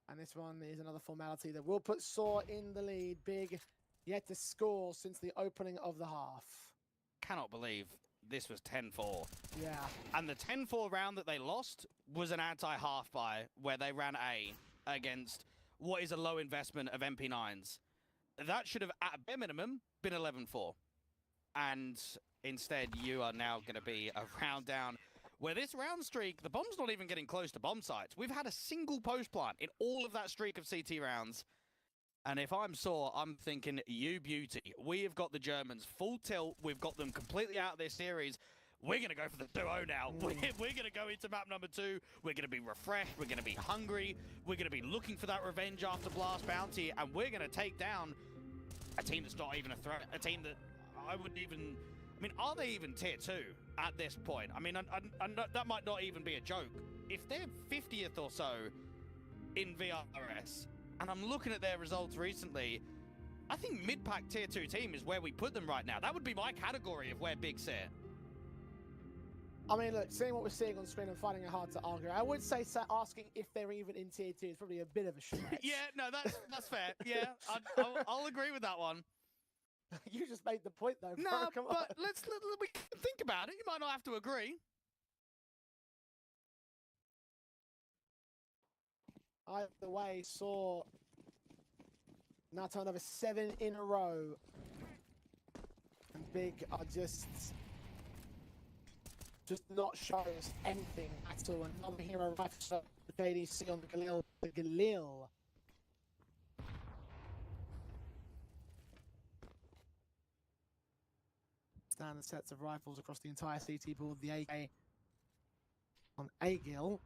And this one is another formality that will put Saw in the lead. Big yet to score since the opening of the half. Cannot believe this was 10-4. Yeah. And the 10-4 round that they lost was an anti-half buy where they ran A against what is a low investment of MP9s. That should have, at a bare minimum, been 11-4. And instead, you are now going to be a round down. Where this round streak, the bomb's not even getting close to bomb sites. We've had a single post plant in all of that streak of CT rounds. And if I'm Saw, I'm thinking, you beauty. We have got the Germans full tilt. We've got them completely out of this series. We're going to go for the duo now. We're going to go into map number 2. We're going to be refreshed. We're going to be hungry. We're going to be looking for that revenge after Blast Bounty. And we're going to take down a team that's not even a threat. A team that I wouldn't even... I mean, are they even tier 2 at this point? I mean, that might not even be a joke. If they're 50th or so in VRS, and I'm looking at their results recently, I think mid-pack tier 2 team is where we put them right now. That would be my category of where Big sit. I mean, look, seeing what we're seeing on screen and finding it hard to argue, I would say asking if they're even in tier 2 is probably a bit of a stretch. Yeah, no, that's fair. Yeah, I'll agree with that one. You just made the point, though, bro. No, Come but on. we can think about it. You might not have to agree. Either way, Saw now to another 7 in a row. And Big are just not showing us anything at all. Another hero rifles up the JDC on the Galil. The Galil. Standard sets of rifles across the entire CT board. The AK on Agil.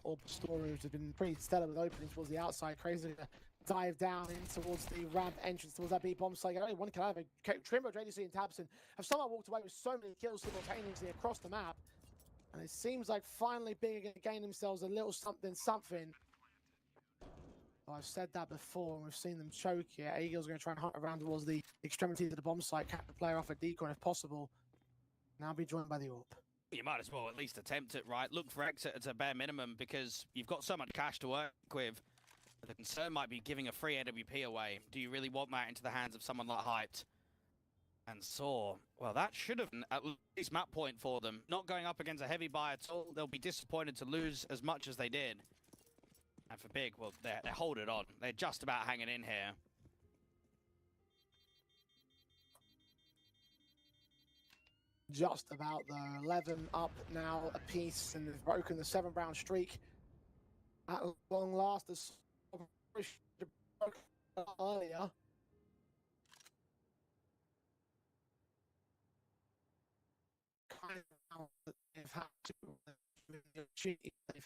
All storage has been pretty stellar with opening towards the outside. Crazy to dive down in towards the ramp entrance towards that B bomb site. Only one can have it. Trimbo, JDC, and Tabson have somehow walked away with so many kills simultaneously across the map. And it seems like finally Big are going to gain themselves a little something. Well, I've said that before, and we've seen them choke here. Eagle's going to try and hunt around towards the extremity of the bomb site, catch the player off a decoy if possible. Now be joined by the AWP. You might as well at least attempt it, right? Look for exit at a bare minimum because you've got so much cash to work with. The concern might be giving a free AWP away. Do you really want that into the hands of someone like Hyped? And Saw, well, that should have been at least map point for them. Not going up against a heavy buy at all. They'll be disappointed to lose as much as they did. And for Big, well, they're holding on. They're just about hanging in here. Just about though. 11 up now apiece, and they've broken the 7-round streak at long last. As earlier. Kind of now that they've had to cheat. They've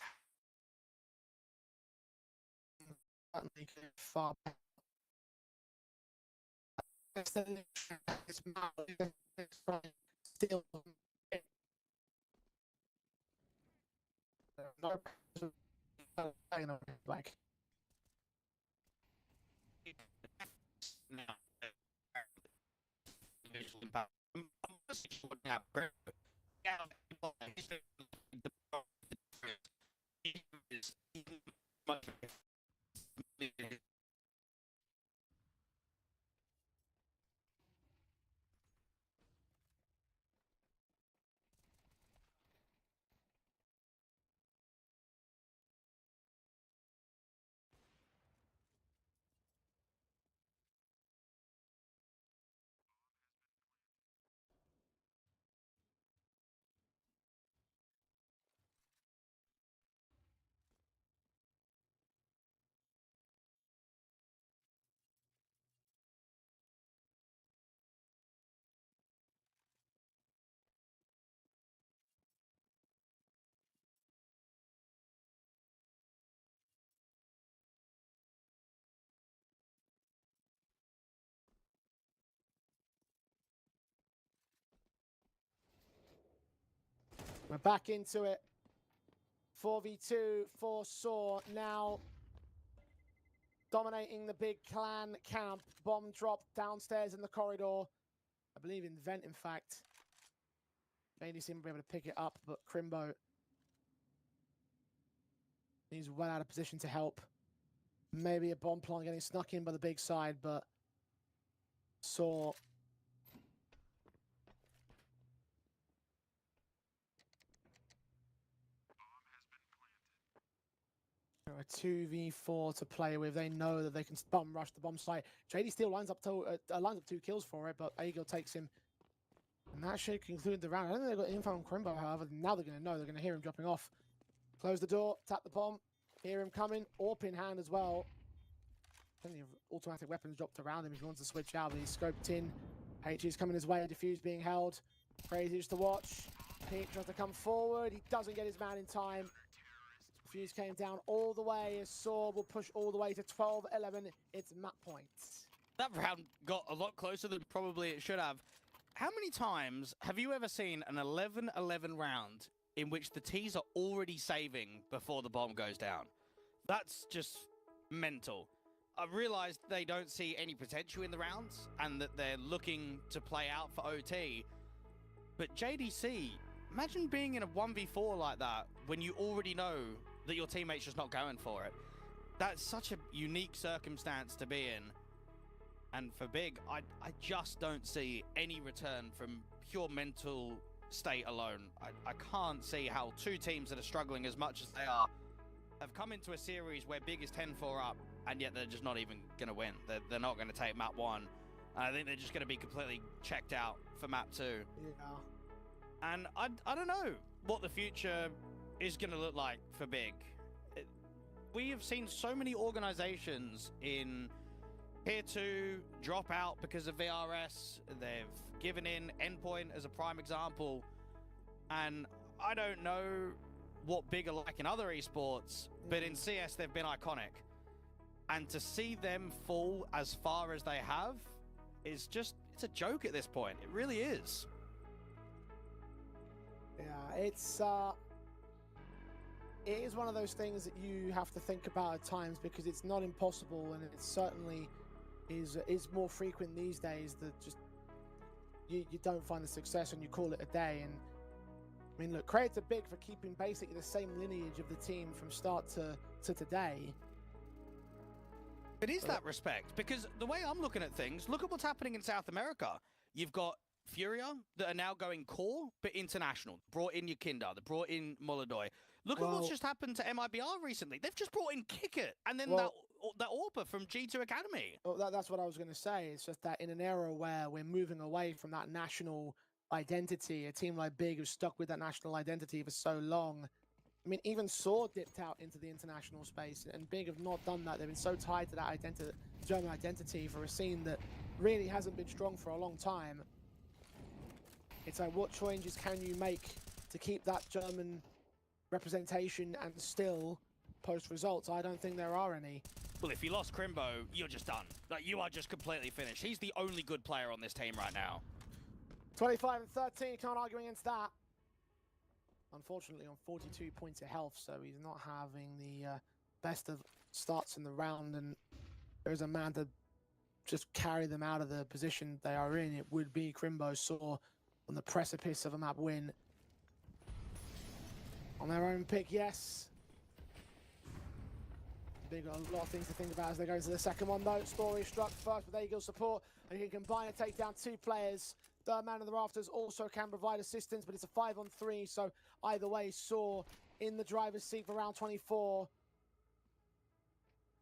certainly far better. It's still no like we're back into it. 4v2 for Saw now. Dominating the big clan camp. Bomb dropped downstairs in the corridor. I believe in vent, in fact. Maybe seem to be able to pick it up, but Crimbo, he's well out of position to help. Maybe a bomb plant getting snuck in by the big side, but Saw. A 2v4 to play with. They know that they can bum rush the bomb site. JD still lines up 2 kills for it, but Eagle takes him. And that should conclude the round. I don't think they've got info on Crimbo, however. Now they're going to know. They're going to hear him dropping off. Close the door, tap the bomb, hear him coming. AWP in hand as well. Plenty of automatic weapons dropped around him if he wants to switch out, but he's scoped in. H is coming his way, Diffuse being held. Crazy just to watch. Pete tries to come forward. He doesn't get his man in time. Fuse came down all the way as Saw will push all the way to 12-11. It's map points. That round got a lot closer than probably it should have. How many times have you ever seen an 11-11 round in which the T's are already saving before the bomb goes down? That's just mental. I realized they don't see any potential in the rounds and that they're looking to play out for OT. But JDC, imagine being in a 1v4 like that when you already know that your teammate's just not going for it. That's such a unique circumstance to be in. And for Big, I just don't see any return from pure mental state alone. I can't see how 2 teams that are struggling as much as they are have come into a series where Big is 10-4 up, and yet they're just not even going to win. They're not going to take map 1. And I think they're just going to be completely checked out for map 2. Yeah. And I don't know what the future is going to look like for Big. We have seen so many organizations in Tier 2 drop out because of VRS. They've given in Endpoint as a prime example. And I don't know what Big are like in other esports, but in CS they've been iconic. And to see them fall as far as they have is just, it's a joke at this point. It really is. Yeah, it is one of those things that you have to think about at times, because it's not impossible, and it certainly is more frequent these days that just you don't find the success and you call it a day. And I mean, look, credit to Big for keeping basically the same lineage of the team from start to today. It is that respect, because the way I'm looking at things, look at what's happening in South America. You've got Furia that are now going core, but international. Brought in Yakinda, they brought in Molodoy. Look at what's just happened to MIBR recently. They've just brought in Kick It, and then that AWPA from G2 Academy. Well, that's what I was going to say. It's just that in an era where we're moving away from that national identity, a team like Big who's stuck with that national identity for so long. I mean, even Saw dipped out into the international space, and Big have not done that. They've been so tied to that German identity for a scene that really hasn't been strong for a long time. It's like, what changes can you make to keep that German representation and still post results? I don't think there are any. Well, if you lost Crimbo, you're just done. Like, you are just completely finished. He's the only good player on this team right now. 25 and 13, can't argue against that. Unfortunately, on 42 points of health, so he's not having the best of starts in the round, and there's a man to just carry them out of the position they are in. It would be Crimbo. Saw on the precipice of a map win. On their own pick, yes. Big got a lot of things to think about as they go into the second one, though. Story struck first with Eagle support, and he can combine and take down 2 players. Third man in the rafters also can provide assistance, but it's a 5-on-3, so either way, Saw in the driver's seat for round 24.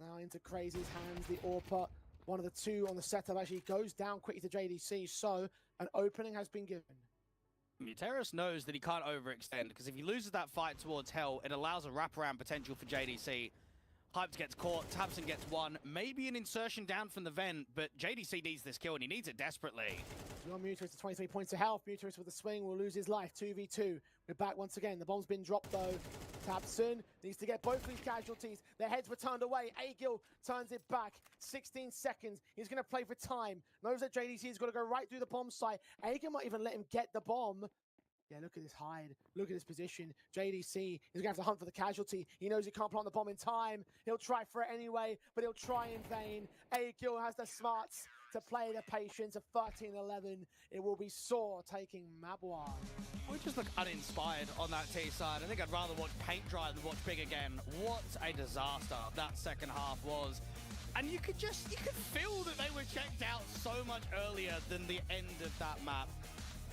Now into Crazy's hands, the AWPA. One of the 2 on the setup actually goes down quickly to JDC, so an opening has been given. Muteris knows that he can't overextend, because if he loses that fight towards Hell, it allows a wraparound potential for JDC. Hyped gets caught, Tabson gets 1, maybe an insertion down from the vent, but JDC needs this kill, and he needs it desperately. Beyond Muteris to 23 points of health. Muteris with a swing will lose his life. 2v2. We're back once again. The bomb's been dropped, though. Tabson needs to get both of these casualties. Their heads were turned away. Agil turns it back. 16 seconds. He's going to play for time. Knows that JDC has got to go right through the bomb site. Agil might even let him get the bomb. Yeah, look at this hide. Look at this position. JDC is going to have to hunt for the casualty. He knows he can't plant the bomb in time. He'll try for it anyway, but he'll try in vain. Agil has the smarts to play the patience of 13-11. It will be Saw taking map 1. We just look uninspired on that T side. I think I'd rather watch paint dry than watch big again. What a disaster that second half was. And you could feel that they were checked out so much earlier than the end of that map.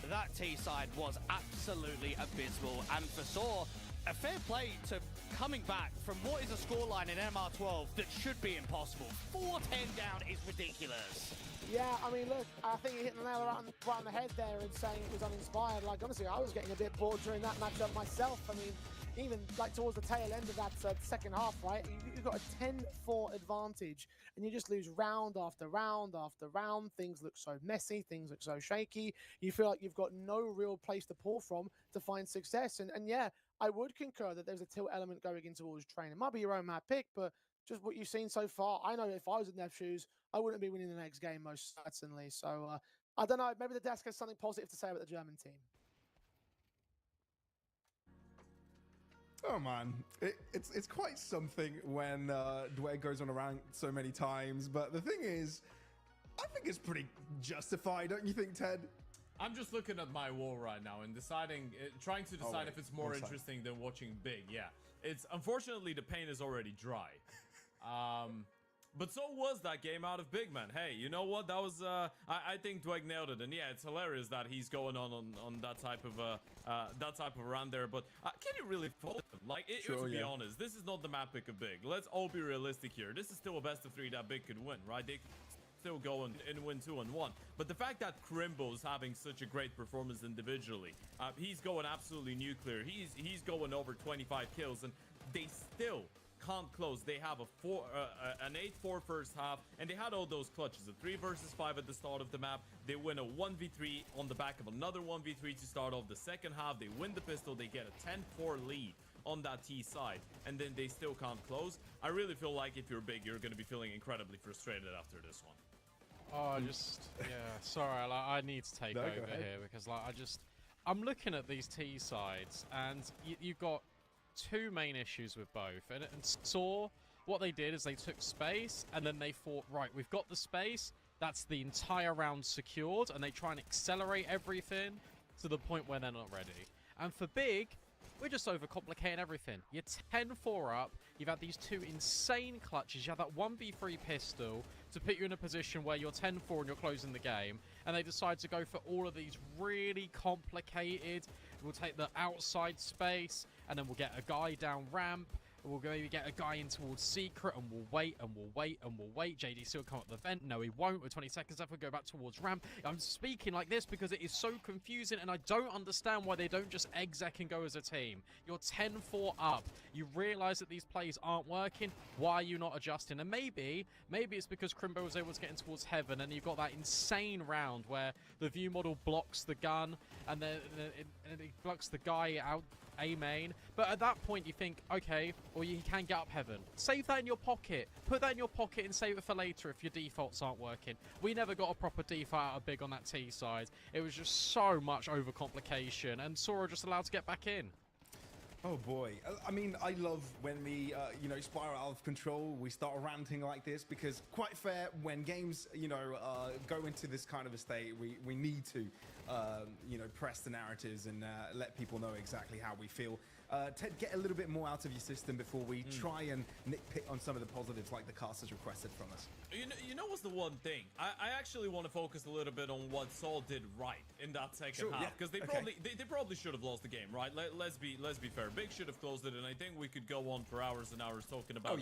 That T side was absolutely abysmal. And for Saw, a fair play to coming back from what is a scoreline in MR12 that should be impossible. 4-10 down is ridiculous. Yeah, I mean, look, I think he hit the nail right on the head there in saying it was uninspired. Like, honestly, I was getting a bit bored during that matchup myself. I mean, even like towards the tail end of that second half, right? You've got a 10-4 advantage, and you just lose round after round after round. Things look so messy, things look so shaky. You feel like you've got no real place to pull from to find success. And yeah, I would concur that there's a tilt element going into towards training. It might be your own map pick, but just what you've seen so far, I know if I was in their shoes, I wouldn't be winning the next game most certainly. So I don't know, maybe the desk has something positive to say about the German team. Oh man, it's quite something when Dwayne goes on a rant so many times, but the thing is, I think it's pretty justified, don't you think, Ted? I'm just looking at my wall right now and trying to decide if it's more interesting than watching Big. Yeah, it's unfortunately the paint is already dry. But so was that game out of Big Man. Hey, you know what? That was I think Dwayne nailed it, and yeah, it's hilarious that he's going on that type of run there. But can you really fault him? Like, to be honest, this is not the map pick of Big. Let's all be realistic here. This is still a best of 3 that Big could win, right? They still go and win 2-1. But the fact that Crimbo's having such a great performance individually, he's going absolutely nuclear. He's going over 25 kills, and they still can't close. They have an 8-4 first half, and they had all those clutches, a 3 versus 5 at the start of the map. They win a 1v3 on the back of another 1v3 to start off the second half. They win the pistol. They get a 10-4 lead on that T side, and then they still can't close. I really feel like if you're Big, you're going to be feeling incredibly frustrated after this one. Oh, yeah, sorry, I need to take over here because I'm looking at these T sides, and you've got 2 main issues with both. And Saw, what they did is they took space, and then they thought, right, we've got the space, that's the entire round secured, and they try and accelerate everything to the point where they're not ready. And for Big, we're just overcomplicating everything. You're 10-4 up, you've had these 2 insane clutches, you have that 1v3 pistol to put you in a position where you're 10-4 and you're closing the game, and they decide to go for all of these really complicated, we'll take the outside space, and then we'll get a guy down ramp, we'll maybe get a guy in towards secret, and we'll wait, and we'll wait, and we'll wait. JDC will come up the vent. No, he won't. With 20 seconds left, we'll go back towards ramp. I'm speaking like this because it is so confusing, and I don't understand why they don't just exec and go as a team. You're 10-4 up. You realize that these plays aren't working. Why are you not adjusting? And maybe it's because Crimbo was able to get in towards heaven, and you've got that insane round where the view model blocks the gun, and then it blocks the guy out A main. But at that point, you think, okay, or you can get up heaven. Save that in your pocket. Put that in your pocket and save it for later if your defaults aren't working. We never got a proper default out of Big on that T side. It was just so much overcomplication, and Sora just allowed to get back in. Oh boy, I mean, I love when we, spiral out of control, we start ranting like this, because quite fair, when games, go into this kind of a state, we need to, press the narratives and let people know exactly how we feel. Ted, get a little bit more out of your system before we try and nitpick on some of the positives like the casters requested from us. You know what's the one thing? I actually want to focus a little bit on what Saul did right in that second half, because they probably should have lost the game, right? Let's be fair. Big should have closed it, and I think we could go on for hours and hours talking about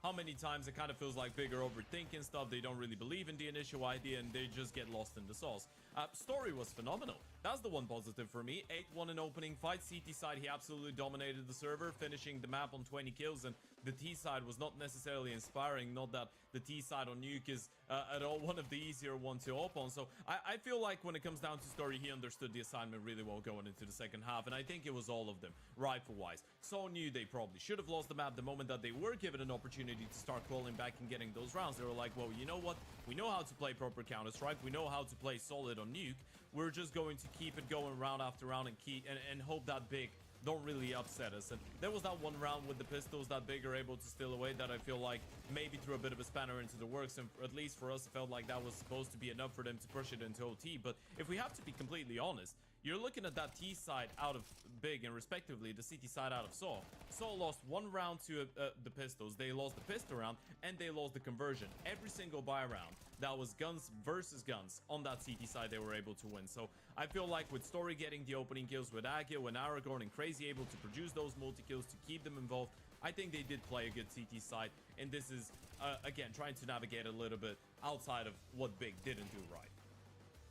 how many times it kind of feels like Big are overthinking stuff. They don't really believe in the initial idea, and they just get lost in the sauce. Story was phenomenal. That's the one positive for me. 8-1 in opening fight. CT side, he absolutely dominated the server, finishing the map on 20 kills, and the T side was not necessarily inspiring. Not that the T side on Nuke is at all one of the easier ones to op on. So I feel like when it comes down to Story, he understood the assignment really well going into the second half, and I think it was all of them, rifle-wise. So knew they probably should have lost the map the moment that they were given an opportunity to start crawling back and getting those rounds. They were like, well, you know what? We know how to play proper Counter-Strike. We know how to play solid on Nuke. we're just going to keep it going round after round and hope that big don't really upset us. And there was that one round with the pistols that big are able to steal away that I feel like maybe threw a bit of a spanner into the works, and at least for us it felt like that was supposed to be enough for them to push it into OT. But if we have to be completely honest, you're looking at that T side out of big and respectively the CT side out of Saw. Saw lost one round to the pistols, they lost the pistol round, and they lost the conversion. Every single buy round that was guns versus guns on that CT side they were able to win. So I feel like with Story getting the opening kills, with Agil and Aragorn and Crazy able to produce those multi-kills to keep them involved, I think they did play a good CT side, and this is again trying to navigate a little bit outside of what big didn't do right.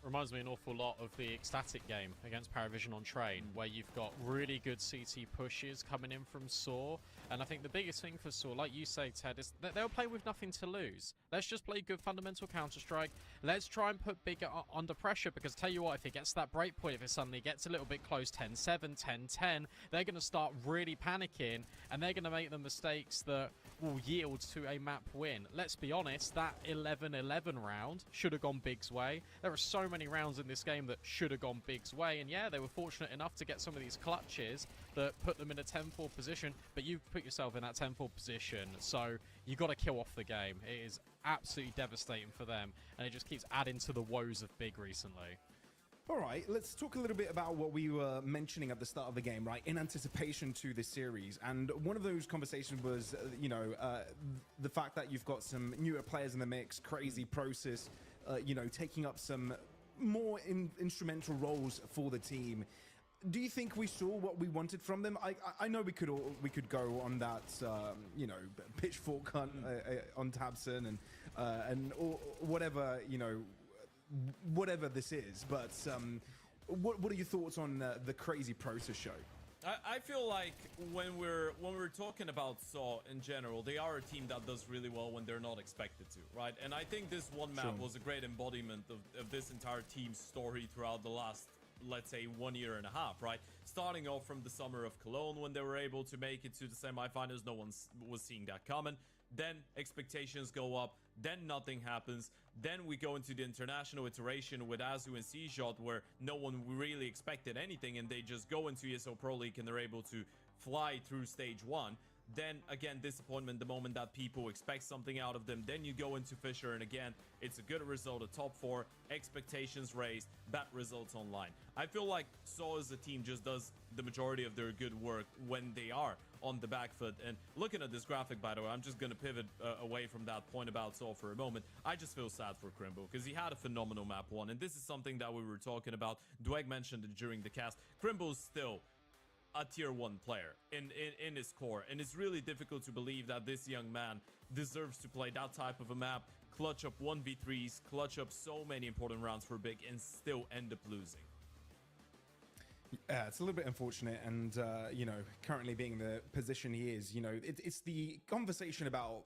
Reminds me an awful lot of the Ecstatic game against Paravision on Train, where you've got really good CT pushes coming in from Saw. And I think the biggest thing for Saw, like you say, Ted, is that they were playing with nothing to lose. Let's just play good fundamental Counter-Strike. Let's try and put Big under pressure, because tell you what, if it gets to that break point, if it suddenly gets a little bit close, 10-7, 10-10, they're going to start really panicking, and they're going to make the mistakes that will yield to a map win. Let's be honest, that 11-11 round should have gone Big's way. There are so many rounds in this game that should have gone Big's way, and yeah, they were fortunate enough to get some of these clutches that put them in a 10-4 position, but you put yourself in that 10-4 position, so you got to kill off the game. It is absolutely devastating for them, and it just keeps adding to the woes of Big recently. All right, let's talk a little bit about what we were mentioning at the start of the game, right? In anticipation to this series. And one of those conversations was, the fact that you've got some newer players in the mix, Crazy Process, taking up some more instrumental roles for the team. Do you think we saw what we wanted from them? I know we could go on that pitchfork hunt on Tabson and or whatever whatever this is, but what are your thoughts on the Crazy Process show? I feel like when we're talking about Saw in general, they are a team that does really well when they're not expected to, right? And I think this one map was a great embodiment of this entire team's story throughout the last, let's say, 1.5 years, right? Starting off from the summer of Cologne when they were able to make it to the semifinals, no one was seeing that coming. Then expectations go up, then nothing happens. Then we go into the international iteration with Azu and C-Shot, where no one really expected anything, and they just go into ESL Pro League and they're able to fly through stage 1. Then again, disappointment the moment that people expect something out of them. Then you go into Fisher, and again, it's a good result, a top 4, expectations raised, bad results online. I feel like Saw as a team just does the majority of their good work when they are on the back foot. And looking at this graphic, by the way, I'm just going to pivot away from that point about Saw for a moment. I just feel sad for Crimbo, because he had a phenomenal map 1, and this is something that we were talking about. Dweg mentioned it during the cast. Crimbo's still a tier 1 player in his core, and it's really difficult to believe that this young man deserves to play that type of a map, clutch up 1v3s, clutch up so many important rounds for Big, and still end up losing. Yeah, it's a little bit unfortunate, and currently being in the position he is, it's the conversation about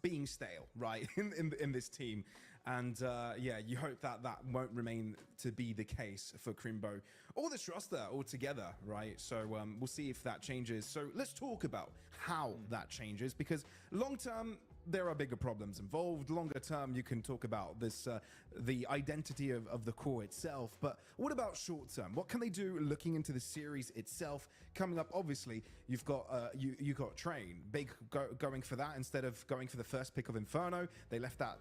being stale, right, in this team. And you hope that won't remain to be the case for Crimbo or this roster altogether, right? So we'll see if that changes. So let's talk about how that changes, because long term, there are bigger problems involved. Longer term, you can talk about this, the identity of the core itself. But what about short term? What can they do looking into the series itself? Coming up, obviously, you've got you got Train. Big going for that instead of going for the first pick of Inferno. They left that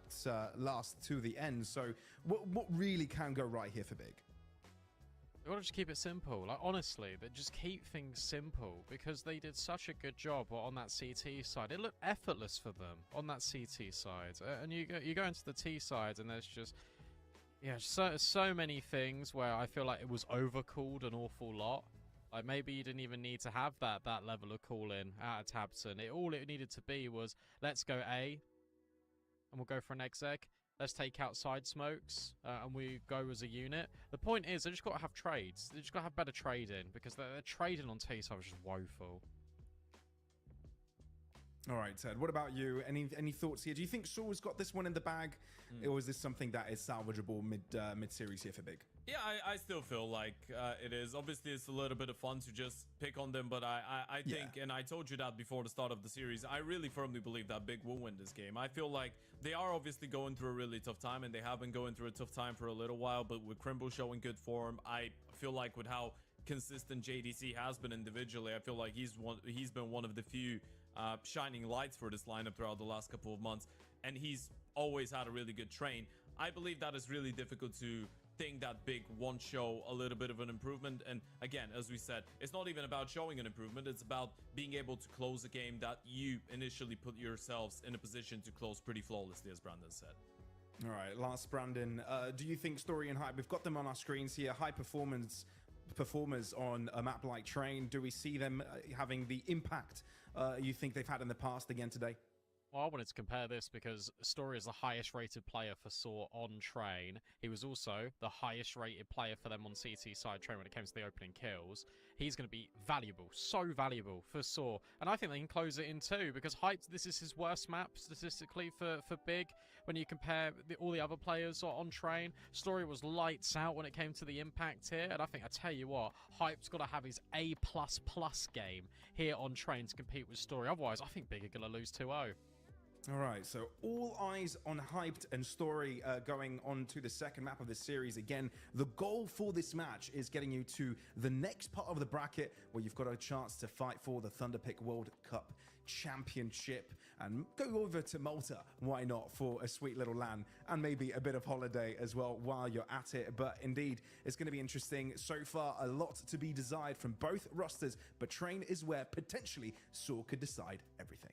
last to the end. So what really can go right here for Big? They want to just keep it simple. Like, honestly, they just keep things simple, because they did such a good job on that CT side. It looked effortless for them on that CT side. And you go into the T side, and there's just, so many things where I feel like it was overcalled an awful lot. Like, maybe you didn't even need to have that level of call-in out of Tabson. All it needed to be was, let's go A, and we'll go for an exec. Let's take out side smokes, and we go as a unit. The point is, they just got to have trades. They just got to have better trading, because their trading on T-side was just woeful. All right, Ted, what about you? Any thoughts here? Do you think Saul's got this one in the bag? Or is this something that is salvageable mid-series here for Big? Yeah, I still feel like it is. Obviously, it's a little bit of fun to just pick on them, but I think, and I told you that before the start of the series, I really firmly believe that Big will win this game. I feel like they are obviously going through a really tough time, and they have been going through a tough time for a little while, but with Crimble showing good form, I feel like with how consistent JDC has been individually, I feel like he's been one of the few shining lights for this lineup throughout the last couple of months, and he's always had a really good train. I believe that is really difficult to think that Big won't show a little bit of an improvement. And again, as we said, it's not even about showing an improvement, it's about being able to close a game that you initially put yourselves in a position to close pretty flawlessly, as Brandon said. All right, last, Brandon, do you think Story and Hype, we've got them on our screens here, high performers on a map like Train, do we see them having the impact you think they've had in the past again today? Well, I wanted to compare this because Story is the highest rated player for Saw on Train. He was also the highest rated player for them on CT side Train when it came to the opening kills. He's going to be valuable, so valuable for Saw. And I think they can close it in too, because Hyped, this is his worst map statistically for Big. When you compare all the other players on Train, Story was lights out when it came to the impact here. And I think, I tell you what, Hype's got to have his A++ game here on Train to compete with Story. Otherwise, I think Big are going to lose 2-0. All right, so all eyes on Hyped and Story going on to the second map of this series. Again, the goal for this match is getting you to the next part of the bracket where you've got a chance to fight for the Thunderpick World Cup Championship and go over to Malta, why not, for a sweet little LAN and maybe a bit of holiday as well while you're at it. But indeed, it's going to be interesting. So far, a lot to be desired from both rosters, but Train is where potentially Saw could decide everything.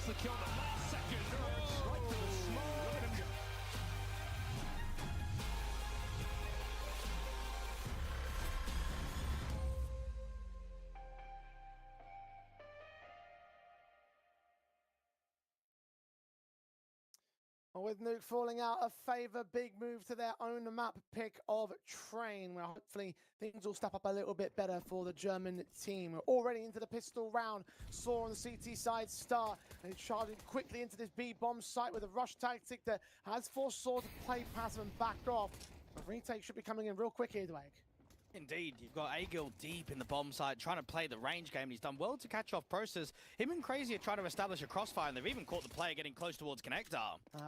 Wants to kill the last second. Right to the smoke. Look at him go. Well, with Nuke falling out of favour, big move to their own map pick of Train, where hopefully things will step up a little bit better for the German team. We're already into the pistol round. Saw on the CT side start, and he's charging quickly into this B-bomb site with a rush tactic that has forced Saw to play passive and back off. The retake should be coming in real quick here, Dwayne. Indeed, you've got Agil deep in the bomb site, trying to play the range game, and he's done well to catch off Process. Him and Crazy are trying to establish a crossfire, and they've even caught the player getting close towards Connector.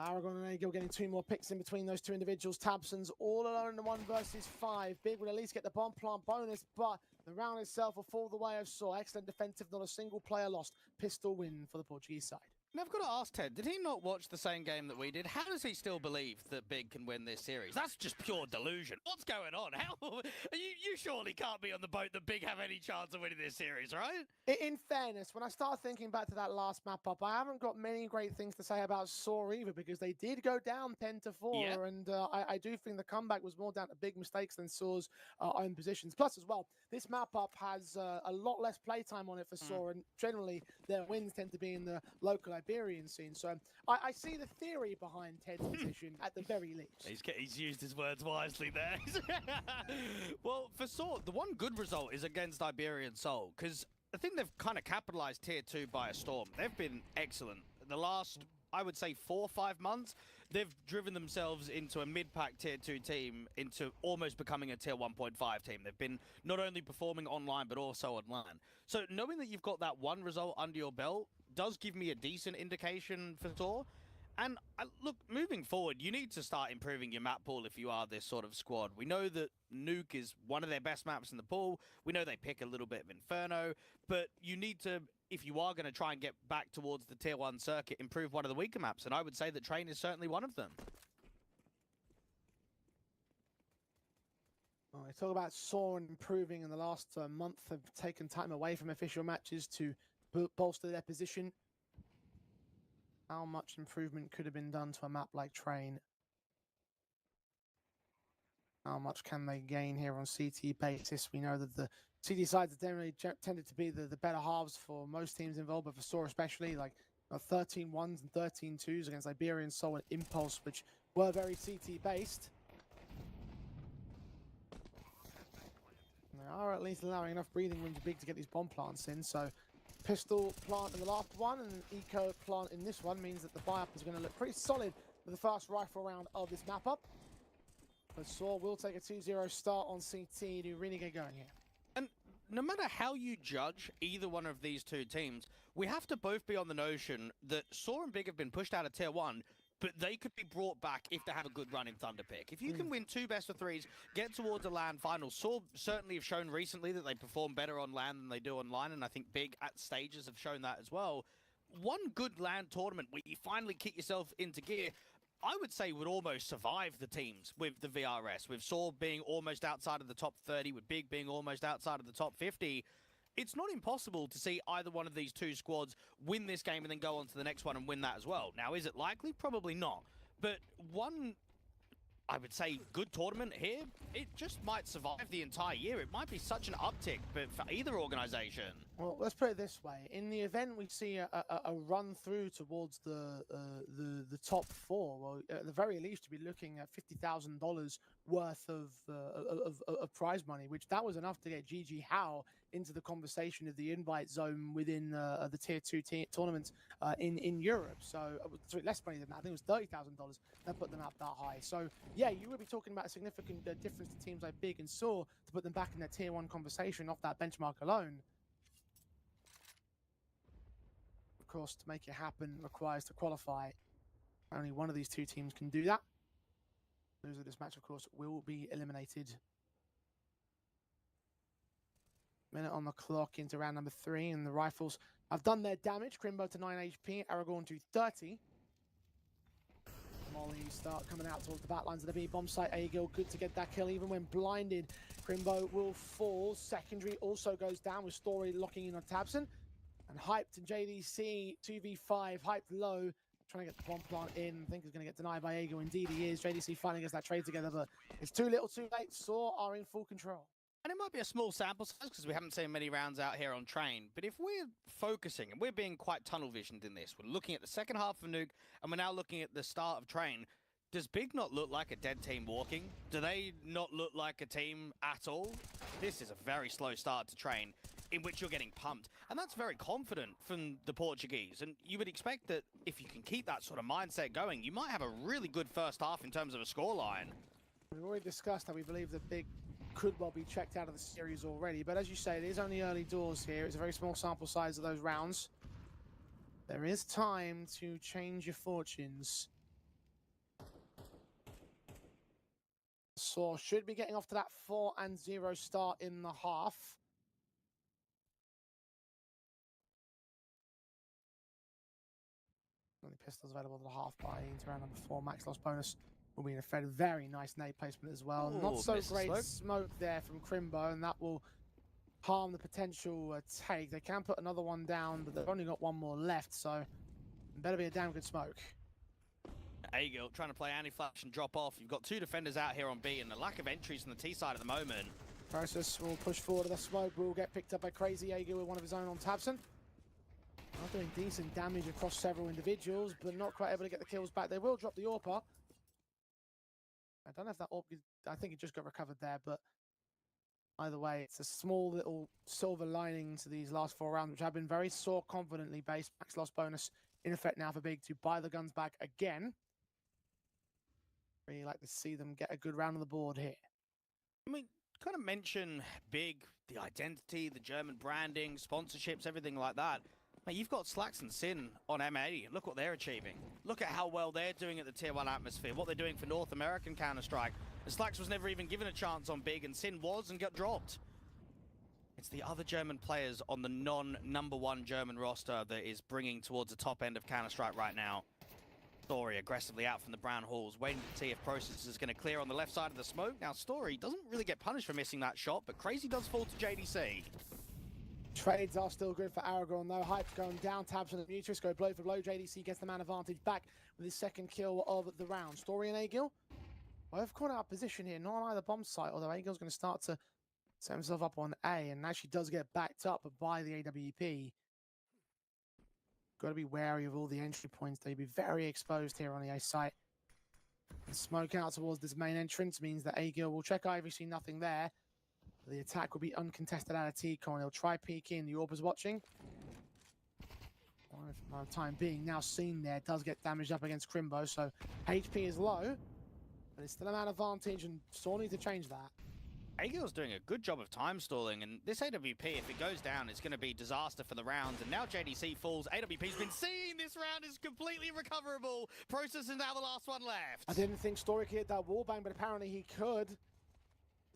Aragon and Agil getting 2 more picks in between those 2 individuals. Tabson's all alone in the 1 versus 5. Big will at least get the bomb plant bonus, but the round itself will fall the way of Saw. Excellent defensive, not a single player lost. Pistol win for the Portuguese side. Now, I've got to ask Ted, did he not watch the same game that we did? How does he still believe that Big can win this series? That's just pure delusion. What's going on? How you surely can't be on the boat that Big have any chance of winning this series, right? In fairness, when I start thinking back to that last map up, I haven't got many great things to say about Saw either, because they did go down 10-4, Yep. and I do think the comeback was more down to big mistakes than Saw's own positions. Plus, as well, this map up has a lot less playtime on it for Saw, and generally their wins tend to be in the local Iberian scene. So I see the theory behind Ted's position at the very least. He's used his words wisely there. Well, for Saw, the one good result is against Iberian Soul, because I think they've kind of capitalized Tier 2 by a storm. They've been excellent. The last, I would say, 4 or 5 months, they've driven themselves into a mid-pack Tier 2 team into almost becoming a Tier 1.5 team. They've been not only performing online, but also online. So knowing that you've got that one result under your belt does give me a decent indication for Saw. And look, moving forward, you need to start improving your map pool if you are this sort of squad. We know that Nuke is one of their best maps in the pool. We know they pick a little bit of Inferno, but you need to, if you are going to try and get back towards the Tier 1 circuit, improve one of the weaker maps, and I would say that Train is certainly one of them. Well, we talk about Saw improving in the last month, have taken time away from official matches to bolster their position. How much improvement could have been done to a map like Train? How much can they gain here on CT basis? We know that the CT sides have generally tended to be the better halves for most teams involved, but for Saw especially, like 13 1s and 13 2s against Iberian Soul and Impulse, which were very CT based. They are at least allowing enough breathing room to Big to get these bomb plants in, so pistol plant in the last one and an eco plant in this one means that the buy-up is going to look pretty solid for the first rifle round of this map up. But Saw will take a 2-0 start on CT to really get going here. And no matter how you judge either one of these two teams, we have to both be on the notion that Saw and Big have been pushed out of Tier 1, but they could be brought back if they have a good run in Thunderpick. If you can win 2 best-of-3s, get towards a LAN final, Saw certainly have shown recently that they perform better on LAN than they do online, and I think Big at stages have shown that as well. One good LAN tournament where you finally kick yourself into gear, I would say would almost survive the teams with the VRS, with Saw being almost outside of the top 30, with Big being almost outside of the top 50. It's not impossible to see either one of these two squads win this game and then go on to the next one and win that as well. Now, is it likely? Probably not. But one, I would say, good tournament here, it just might survive the entire year. It might be such an uptick but for either organization. Well, let's put it this way. In the event we see a run through towards the top 4, well, at the very least, you'd be looking at $50,000 worth of prize money, which that was enough to get GG How into the conversation of the invite zone within the Tier 2 tournaments in Europe. So, sorry, less money than that. I think it was $30,000 that put them up that high. So, yeah, you would be talking about a significant difference to teams like Big and Saw to put them back in that Tier 1 conversation off that benchmark alone. Of course, to make it happen requires to qualify. Only one of these two teams can do that. Loser of this match, of course, will be eliminated. Minute on the clock into round number 3, and the rifles have done their damage. Crimbo to 9 HP, Aragorn to 30. Molly start coming out towards the back lines of the B bomb site. Agil good to get that kill even when blinded. Crimbo will fall. Secondary also goes down with Story locking in on Tabson. And hyped and JDC 2v5, hyped low, trying to get the bomb plant in. I think he's going to get denied by Aegil. Indeed he is. JDC finally gets that trade together, but it's too little too late. Saw are in full control. And it might be a small sample size because we haven't seen many rounds out here on Train. But if we're focusing, and we're being quite tunnel visioned in this, we're looking at the second half of Nuke, and we're now looking at the start of Train. Does Big not look like a dead team walking? Do they not look like a team at all? This is a very slow start to Train, in which you're getting pumped. And that's very confident from the Portuguese. And you would expect that if you can keep that sort of mindset going, you might have a really good first half in terms of a scoreline. We've already discussed that we believe that Big could well be checked out of the series already, but as you say, it is only early doors here. It's a very small sample size of those rounds. There is time to change your fortunes. Saw should be getting off to that 4-0 start in the half. Only pistols available to the half by into round number 4. Max loss bonus will be in effect. Very nice nade placement as well. Ooh, not so great smoke. smoke there from Crimbo, and that will harm the potential take. They can put another one down, but they've only got one more left, so it better be a damn good smoke. Aegil trying to play anti-flash and drop off. You've got 2 defenders out here on B, and the lack of entries from the T side at the moment. Process will push forward to the smoke. Will get picked up by Crazy Aegil with one of his own on Tabson. Not doing decent damage across several individuals, but not quite able to get the kills back. They will drop the AWP. I don't know if that AWP, I think it just got recovered there, but either way, it's a small little silver lining to these last 4 rounds, which have been very Saw confidently based. Max loss bonus in effect now for Big to buy the guns back again. Really like to see them get a good round on the board here. I mean, kind of mention Big, the identity, the German branding, sponsorships, everything like that. Mate, you've got Slacks and Sin on MA. Look what they're achieving. Look at how well they're doing at the Tier 1 atmosphere, what they're doing for North American Counter-Strike. And Slacks was never even given a chance on Big, and Sin was and got dropped. It's the other German players on the non-number 1 German roster that is bringing towards the top end of Counter-Strike right now. Story aggressively out from the brown halls, waiting to see if Process is going to clear on the left side of the smoke. Now, Story doesn't really get punished for missing that shot, but Crazy does fall to JDC. Trades are still good for Aragorn, though. Hype going down. Tabson and Mutrix go blow for blow. JDC gets the man advantage back with his second kill of the round. Story and Aegil both caught out of position here, not on either bomb site, although Aegil's going to start to set himself up on A, and actually does get backed up by the AWP. Got to be wary of all the entry points. They'd be very exposed here on the A site. The smoke out towards this main entrance means that Aegil will check Ivy, see nothing there. The attack will be uncontested out of T-Con. He'll try peek in. The AWP is watching. For the time being, now seen there, does get damaged up against Crimbo, so HP is low, but it's still a man advantage, and still need to change that. Aegil's doing a good job of time stalling, and this AWP, if it goes down, it's going to be disaster for the round. And now JDC falls. AWP's been seen. This round is completely recoverable. Process is now the last one left. I didn't think Story could hit that wallbang, but apparently he could.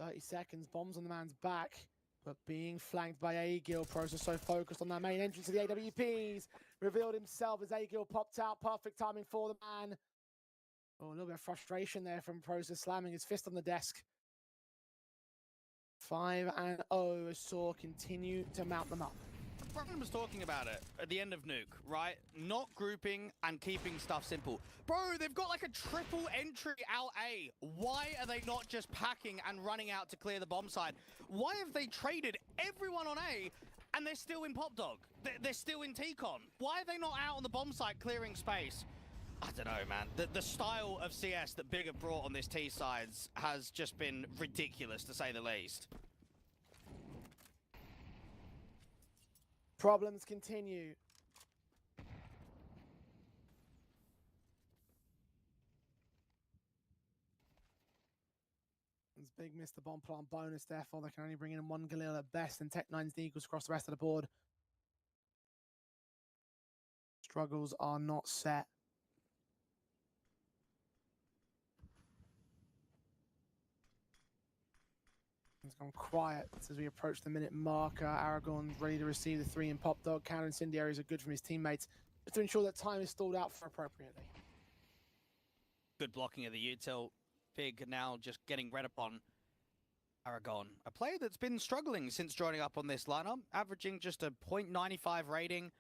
30 seconds, bombs on the man's back, but being flanked by Aegil. Process so focused on that main entrance of the AWPs. Revealed himself as Aegil popped out. Perfect timing for the man. Oh, a little bit of frustration there from Process, slamming his fist on the desk. 5-0 as Saw continue to mount them up. Brian was talking about it at the end of Nuke, right? Not grouping and keeping stuff simple. Bro, they've got like a triple entry out A. Why are they not just packing and running out to clear the bomb side? Why have they traded everyone on A and they're still in Pop Dog? They're still in T-Con. Why are they not out on the bomb site clearing space? I don't know, man. The style of CS that Big have brought on this T sides has just been ridiculous, to say the least. Problems continue. As Big missed the bomb plant bonus, therefore they can only bring in 1 Galil at best, and Tech9's the Eagles across the rest of the board. Struggles are not set. It's gone quiet as we approach the minute marker. Aragorn ready to receive the 3 in Pop Dog. Counter incendiaries are good from his teammates, just to ensure that time is stalled out for appropriately. Good blocking of the util. Big now just getting read upon. Aragon, a player that's been struggling since joining up on this lineup, averaging just a .95 rating.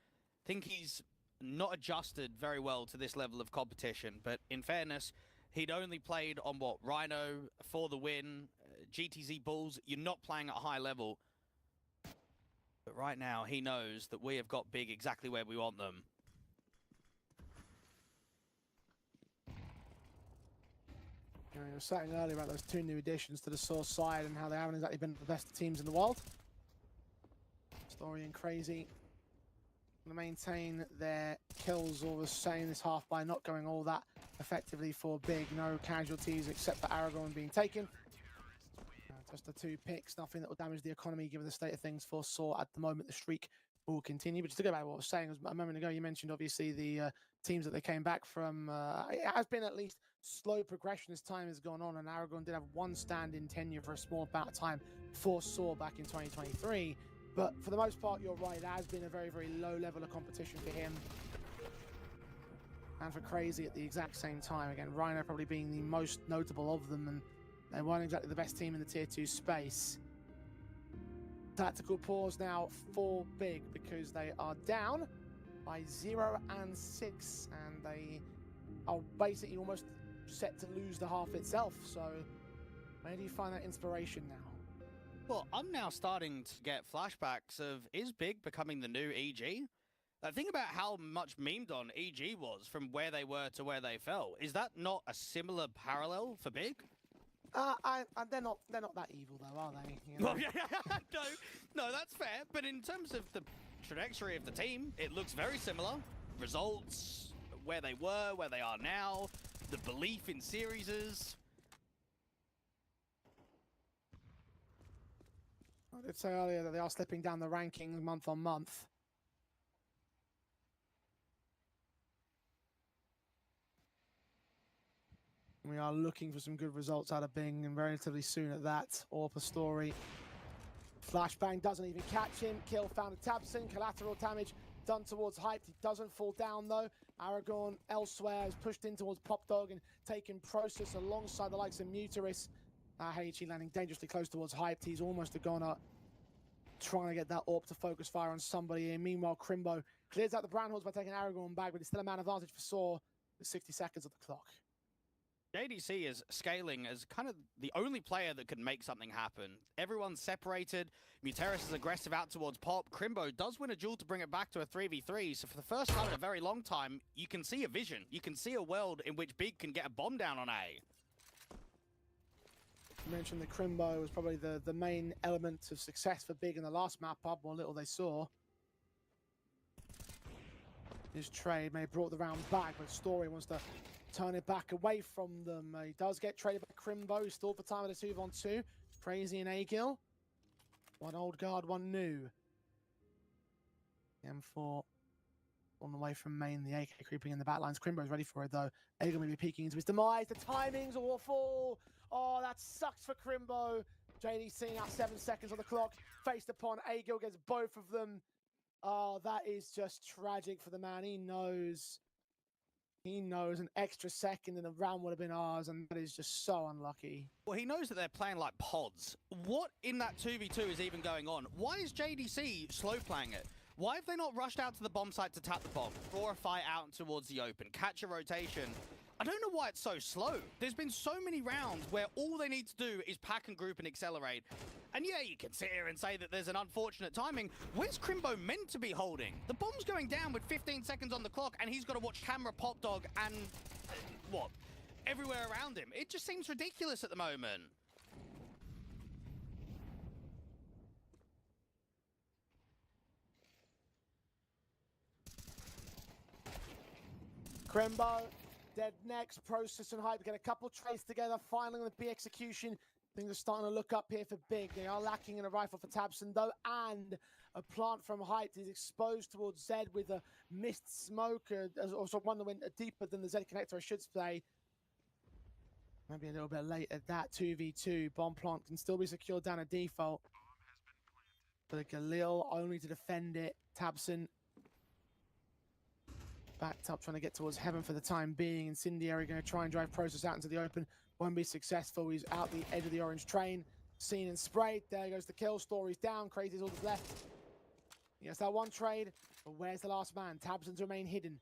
Think he's not adjusted very well to this level of competition, but in fairness, he'd only played on what, Rhino for the win, GTZ Bulls. You're not playing at a high level. But right now, he knows that we have got big exactly where we want them. You were saying earlier about those 2 new additions to the Source side and how they haven't exactly been the best teams in the world. Story and Crazy to maintain their kills all the same this half by not going all that effectively for big. No casualties except for Aragon being taken. Just the 2 picks, nothing that will damage the economy given the state of things for Saw at the moment. The streak will continue. But just to go back to what I was saying a moment ago, you mentioned obviously the teams that they came back from. It has been at least slow progression as time has gone on, and Aragon did have 1 stand-in tenure for a small amount of time for Saw back in 2023. But for the most part, you're right, it has been a very, very low level of competition for him. And for Crazy at the exact same time. Again, Rhino probably being the most notable of them, and they weren't exactly the best team in the tier 2 space. Tactical pause now for Big because they are down by 0 and 6, and they are basically almost set to lose the half itself. So where do you find that inspiration now? Well, I'm now starting to get flashbacks of, is Big becoming the new EG? Think about how much memed on EG was from where they were to where they fell. Is that not a similar parallel for Big? They're not that evil though, are they? You know? Well, yeah, no, that's fair. But in terms of the trajectory of the team, it looks very similar. Results, where they were, where they are now, the belief in series. I did say earlier that they are slipping down the rankings month on month. We are looking for some good results out of Bing, and relatively soon at that. Orpa story. Flashbang doesn't even catch him. Kill found a Tabson. Collateral damage done towards Hyped. He doesn't fall down though. Aragon elsewhere is pushed in towards Pop Dog and taken Process alongside the likes of Muteris. Heiichi landing dangerously close towards Hyped. He's almost a goner. Trying to get that AWP to focus fire on somebody. And meanwhile, Crimbo clears out the Brown Horns by taking Aragon back, but it's still a man advantage for Saw with 60 seconds of the clock. JDC is scaling as kind of the only player that could make something happen. Everyone's separated. Muteris is aggressive out towards Pop. Crimbo does win a duel to bring it back to a 3v3. So for the first time in a very long time, you can see a vision. You can see a world in which Big can get a bomb down on A. You mentioned that Crimbo was probably the main element of success for Big in the last map up, or little they saw. His trade may have brought the round back, but Story wants to turn it back away from them. He does get traded by Crimbo. He's stalled for time at a 2v2. Crazy and Agil. 1 old guard, 1 new. M4 on the way from main. The AK creeping in the back lines. Crimbo's ready for it though. Agil may be peeking into his demise. The timing's awful. Oh, that sucks for Crimbo. JDC now 7 seconds on the clock. Faced upon Agil, gets both of them. Oh, that is just tragic for the man. He knows an extra second and the round would have been ours, and that is just so unlucky. Well, he knows that they're playing like pods. What in that 2v2 is even going on? Why is JDC slow playing it? Why have they not rushed out to the bomb site to tap the bomb? Draw a fight out towards the open, catch a rotation? I don't know why it's so slow. There's been so many rounds where all they need to do is pack and group and accelerate. And yeah, you can sit here and say that there's an unfortunate timing. Where's Crimbo meant to be holding? The bomb's going down with 15 seconds on the clock, and he's got to watch camera, Pop Dog, and what? Everywhere around him. It just seems ridiculous at the moment. Crimbo, dead next. Process and Hype get a couple trades together. Finally, with B execution, things are starting to look up here for Big. They are lacking in a rifle for Tabson though, and a plant from Hype is exposed towards Zed with a missed smoke. Also one that went deeper than the Zed connector, I should say. Maybe a little bit late at that 2v2. Bomb plant can still be secured down at default. But Galil only to defend it. Tabson backed up, trying to get towards heaven for the time being. Incendiary going to try and drive Process out into the open. Won't be successful. He's out the edge of the orange train. Seen and sprayed. There goes the kill. Story's down. Crazy's all that's left. Yes, that one trade. But where's the last man? Tabson's remain hidden.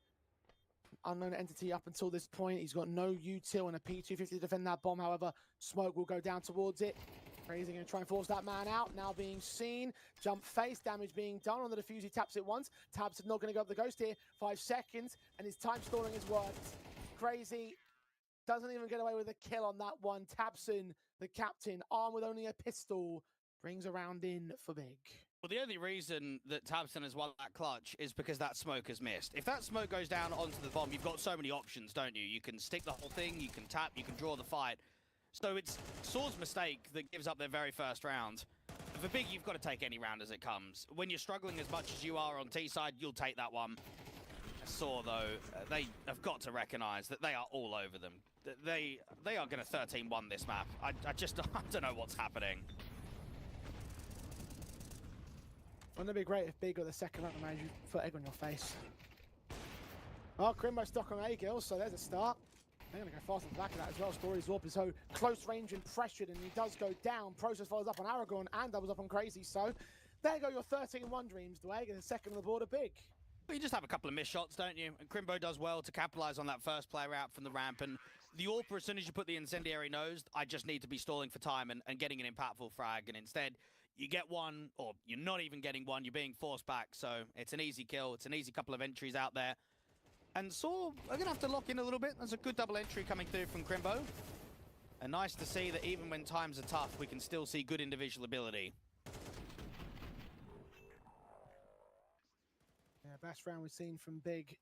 Unknown entity up until this point. He's got no util and a P250 to defend that bomb. However, smoke will go down towards it. Crazy going to try and force that man out. Now being seen. Jump face. Damage being done on the defuse. He taps it once. Tabson not going to go up the ghost here. 5 seconds. And his time stalling has worked. Crazy doesn't even get away with a kill on that one. Tabson, the captain, armed with only a pistol, brings a round in for Big. Well, the only reason that Tabson has won that clutch is because that smoke has missed. If that smoke goes down onto the bomb, you've got so many options, don't you? You can stick the whole thing, you can tap, you can draw the fight. So it's Saw's mistake that gives up their very first round. For Big, you've got to take any round as it comes. When you're struggling as much as you are on T side, you'll take that one. Saw, though, they have got to recognize that they are all over them. They are going to 13-1 this map. I just I don't know what's happening. Wouldn't it be great if Big got the second round and made you put egg on your face? Oh, Crimbo stuck on A-Gill, so there's a start. They're going to go fast on the back of that as well. Story's Warp is so close range and pressured, and he does go down. Process follows up on Aragorn and doubles up on Crazy, so there go your 13-1 dreams, Dwayne, and the second on the board of Big. Well, you just have a couple of missed shots, don't you? And Crimbo does well to capitalize on that first player out from the ramp. And the AWP, as soon as you put the incendiary nose, I just need to be stalling for time and getting an impactful frag. And instead, you get one, or you're not even getting one. You're being forced back. So it's an easy kill. It's an easy couple of entries out there. And Saw are going to have to lock in a little bit. There's a good double entry coming through from Crimbo. And nice to see that even when times are tough, we can still see good individual ability. Yeah, best round we've seen from Big.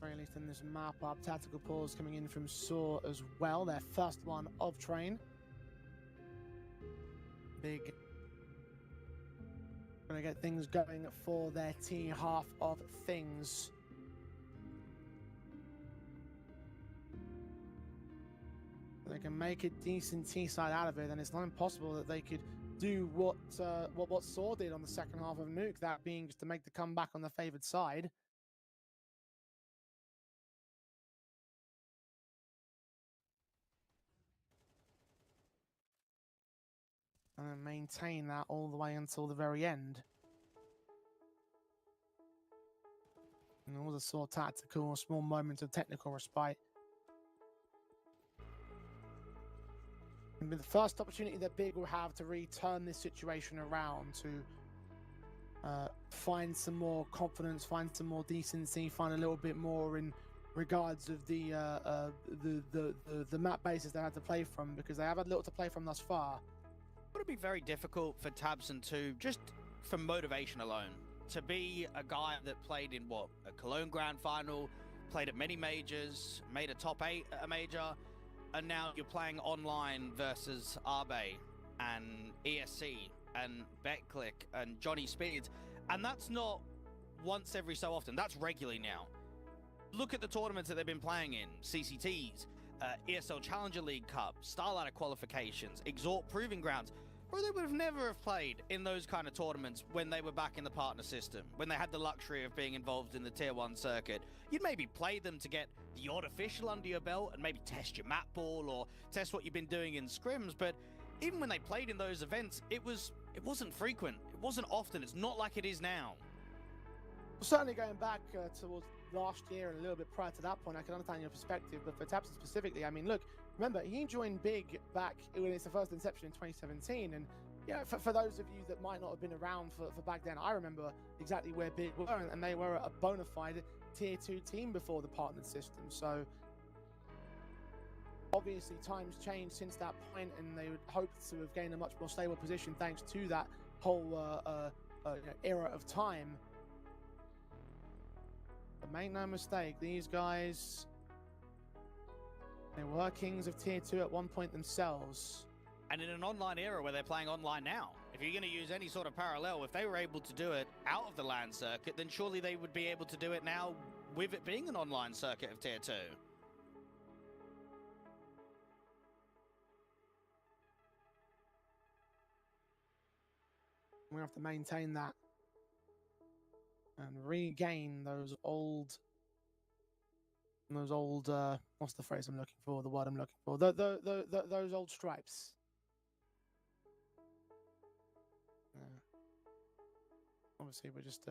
Very least in this map up. Tactical pause coming in from Saw as well. Their first one of Train. Big gonna get things going for their T half of things. If they can make a decent T side out of it, then it's not impossible that they could do what Saw did on the second half of Nuke, that being just to make the comeback on the favored side. And maintain that all the way until the very end. And all the Saw tactical, small moments of technical respite. It'll be the first opportunity that Big will have to return this situation around, to find some more confidence, find some more decency, find a little bit more in regards of the map bases they had to play from, because they have had little to play from thus far. It would be very difficult for Tabson to, just from motivation alone, to be a guy that played in what, a Cologne Grand Final, played at many majors, made a top 8 at a major, and now you're playing online versus Arbe and ESC and BetClick and Johnny Speeds, and that's not once every so often, that's regularly now. Look at the tournaments that they've been playing in, CCTs, ESL Challenger League Cup, Starlighter Qualifications, Exhort Proving Grounds. Bro, they would have never have played in those kind of tournaments when they were back in the partner system, when they had the luxury of being involved in the Tier 1 circuit. You'd maybe play them to get the odd official under your belt and maybe test your map ball or test what you've been doing in scrims, but even when they played in those events, it wasn't frequent. It wasn't often. It's not like it is now. Certainly going back towards last year and a little bit prior to that point, I can understand your perspective, but for Tabson specifically, I mean, look, remember, he joined Big back when it's the first inception in 2017, and yeah, for those of you that might not have been around for back then, I remember exactly where Big were, and they were a bona fide Tier 2 team before the partnered system, so obviously times changed since that point, and they would hope to have gained a much more stable position thanks to that whole era of time. But make no mistake, these guys, they were kings of Tier 2 at one point themselves. And in an online era where they're playing online now, if you're going to use any sort of parallel, if they were able to do it out of the LAN circuit, then surely they would be able to do it now with it being an online circuit of Tier 2. We have to maintain that and regain those old Those old, what's the phrase I'm looking for? The word I'm looking for. Those old stripes. Obviously, we're just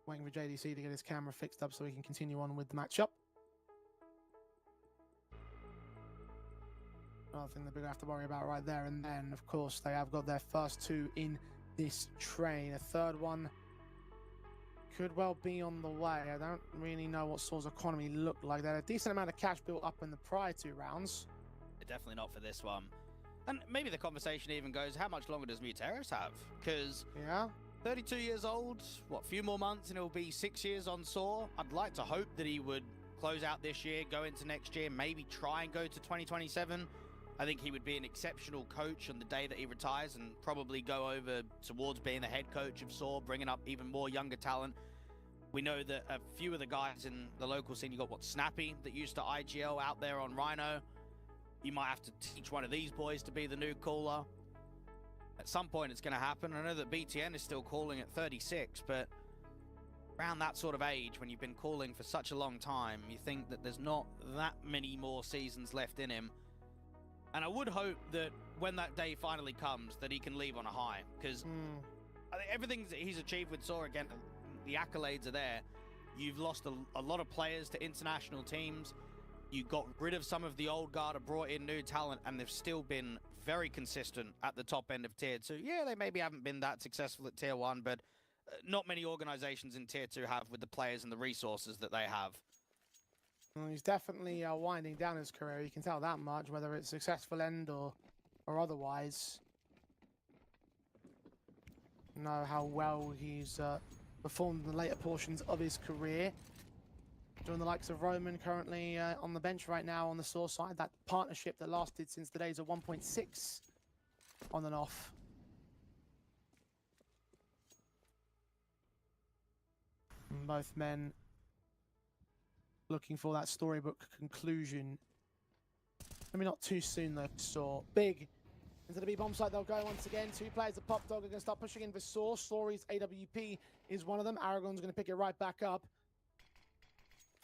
waiting for JDC to get his camera fixed up so we can continue on with the matchup. Another thing that we're going to have to worry about right there and then, of course, they have got their first two in this train. A third one could well be on the way. I don't really know what Soar's economy looked like. They had a decent amount of cash built up in the prior two rounds. Definitely not for this one. And maybe the conversation even goes, how much longer does Muteros have? Because 32 years old, what, a few more months and it'll be 6 years on Soar. I'd like to hope that he would close out this year, go into next year, maybe try and go to 2027. I think he would be an exceptional coach on the day that he retires and probably go over towards being the head coach of Soar, bringing up even more younger talent. We know that a few of the guys in the local scene, you got Snappy that used to IGL out there on Rhino. You might have to teach one of these boys to be the new caller. At some point it's going to happen. I know that BTN is still calling at 36, but around that sort of age, when you've been calling for such a long time, you think that there's not that many more seasons left in him. And I would hope that when that day finally comes, that he can leave on a high. Because I think everything that he's achieved with Soar, again, the accolades are there. You've lost a lot of players to international teams. You got rid of some of the old guard and brought in new talent, and they've still been very consistent at the top end of Tier 2. Yeah, they maybe haven't been that successful at Tier 1, but not many organizations in Tier 2 have with the players and the resources that they have. Well, he's definitely winding down his career. You can tell that much, whether it's successful end or otherwise. You know how well he's performed in the later portions of his career. Join the likes of Roman currently on the bench right now on the Soar side. That partnership that lasted since the days of 1.6 on and off. And both men looking for that storybook conclusion. Maybe not too soon though. Soar big into the B bomb site. They'll go once again. Two players. The Pop Dog are going to start pushing in for Soar. Story's AWP is one of them. Aragon's going to pick it right back up.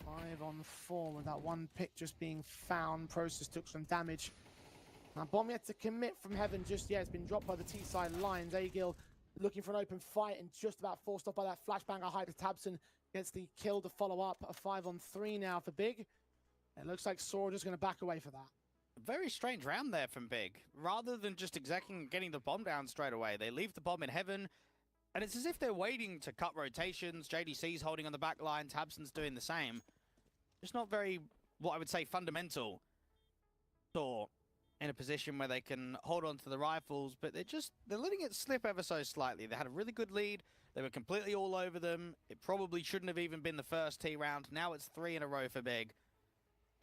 5 on 4 with that one pick just being found. Process took some damage. Now bomb yet to commit from heaven just yet. It's been dropped by the T side lines. Agil looking for an open fight and just about forced off by that flashbang. A high to Tabson gets the kill to follow up. A 5 on 3 now for Big. It looks like Soar just going to back away for that. Very strange round there from Big. Rather than just executing getting the bomb down straight away, they leave the bomb in heaven. And it's as if they're waiting to cut rotations. JDC's holding on the back line. Tabson's doing the same. Just not very, what I would say, fundamental. Or in a position where they can hold on to the rifles, but they're letting it slip ever so slightly. They had a really good lead. They were completely all over them. It probably shouldn't have even been the first T round. Now it's 3 in a row for Big.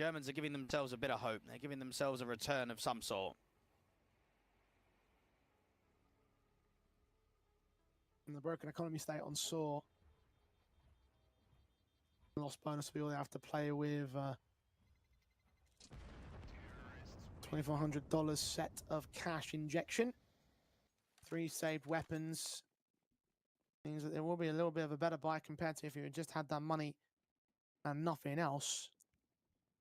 Germans are giving themselves a bit of hope. They're giving themselves a return of some sort. And the broken economy state on Soar. Lost bonus we all have to play with. $2,400 set of cash injection. 3 saved weapons. Means that there will be a little bit of a better buy compared to if you had just had that money and nothing else.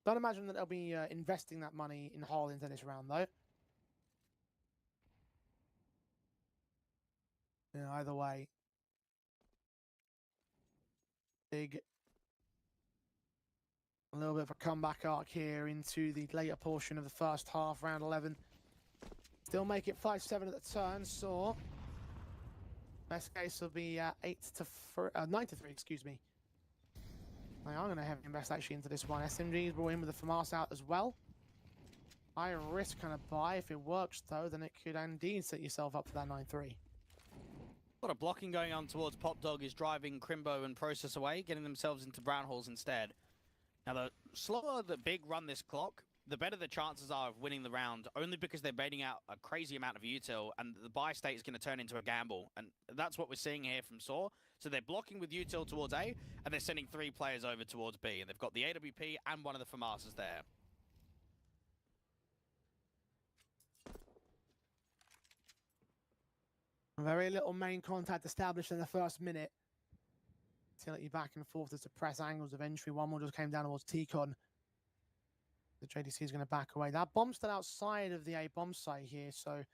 Don't imagine that they'll be investing that money in whole into this round though. Yeah, either way. Big. A little bit of a comeback arc here into the later portion of the first half, round 11. Still make it 5-7 at the turn, so best case will be 9-3, excuse me. They are going to have invest actually into this one. SMG's brought in with the FAMAS out as well. High risk kind of buy. If it works though, then it could indeed set yourself up for that 9-3. A lot of blocking going on towards Pop Dog is driving Crimbo and Process away, getting themselves into brown holes instead. Now, the slower the Big run this clock, the better the chances are of winning the round, only because they're baiting out a crazy amount of util, and the buy state is going to turn into a gamble. And that's what we're seeing here from Soar. So they're blocking with util towards A, and they're sending 3 players over towards B. And they've got the AWP and one of the FAMASs there. Very little main contact established in the first minute. Till you back and forth to suppress angles of entry. One more just came down towards T-Con. The JDC is going to back away. That bomb's still outside of the A bomb site here, so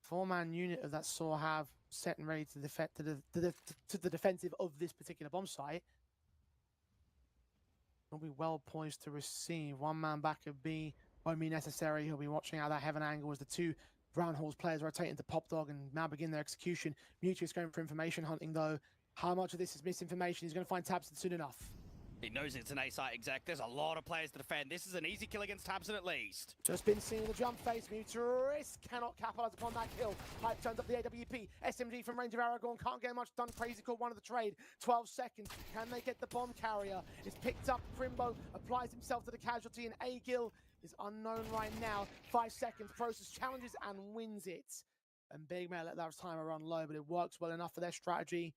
4-man unit of that SAW have set and ready to defend to the defensive of this particular bomb site. He'll be well poised to receive. 1-man back of B won't be necessary. He'll be watching out that heaven angle as the two Brown Halls players rotate into Pop Dog and now begin their execution. Mutuus going for information hunting though. How much of this is misinformation? He's going to find Tabson soon enough. He knows it's an A-site exec. There's a lot of players to defend. This is an easy kill against Tabson at least. Just been seen in the jump phase. Mutuus cannot capitalize upon that kill. Hype turns up the AWP. SMG from range of Aragorn can't get much done. Crazy called one of the trade. 12 seconds. Can they get the bomb carrier? It's picked up. Crimbo applies himself to the casualty, and A-Gill is unknown right now. 5 seconds. Process challenges and wins it. And Big Man let that timer run low, but it works well enough for their strategy.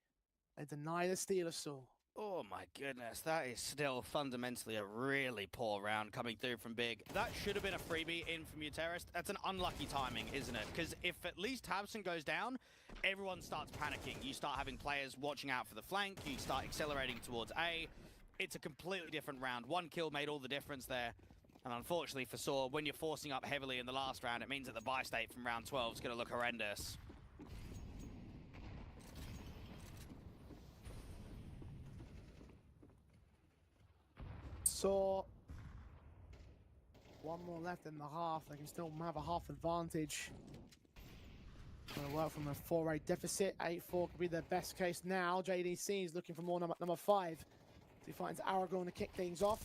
They deny the steal of Saul. Oh my goodness, that is still fundamentally a really poor round coming through from Big. That should have been a freebie in from Muteris. That's an unlucky timing, isn't it? Because if at least Tabson goes down, everyone starts panicking. You start having players watching out for the flank, you start accelerating towards A. It's a completely different round. One kill made all the difference there. And unfortunately for Saw, when you're forcing up heavily in the last round, it means that the buy state from round 12 is going to look horrendous. Saw one more left in the half. They can still have a half advantage. Going to work from a 4-8 deficit. 8-4 could be their best case now. JDC is looking for more number 5. He finds Aragorn to kick things off.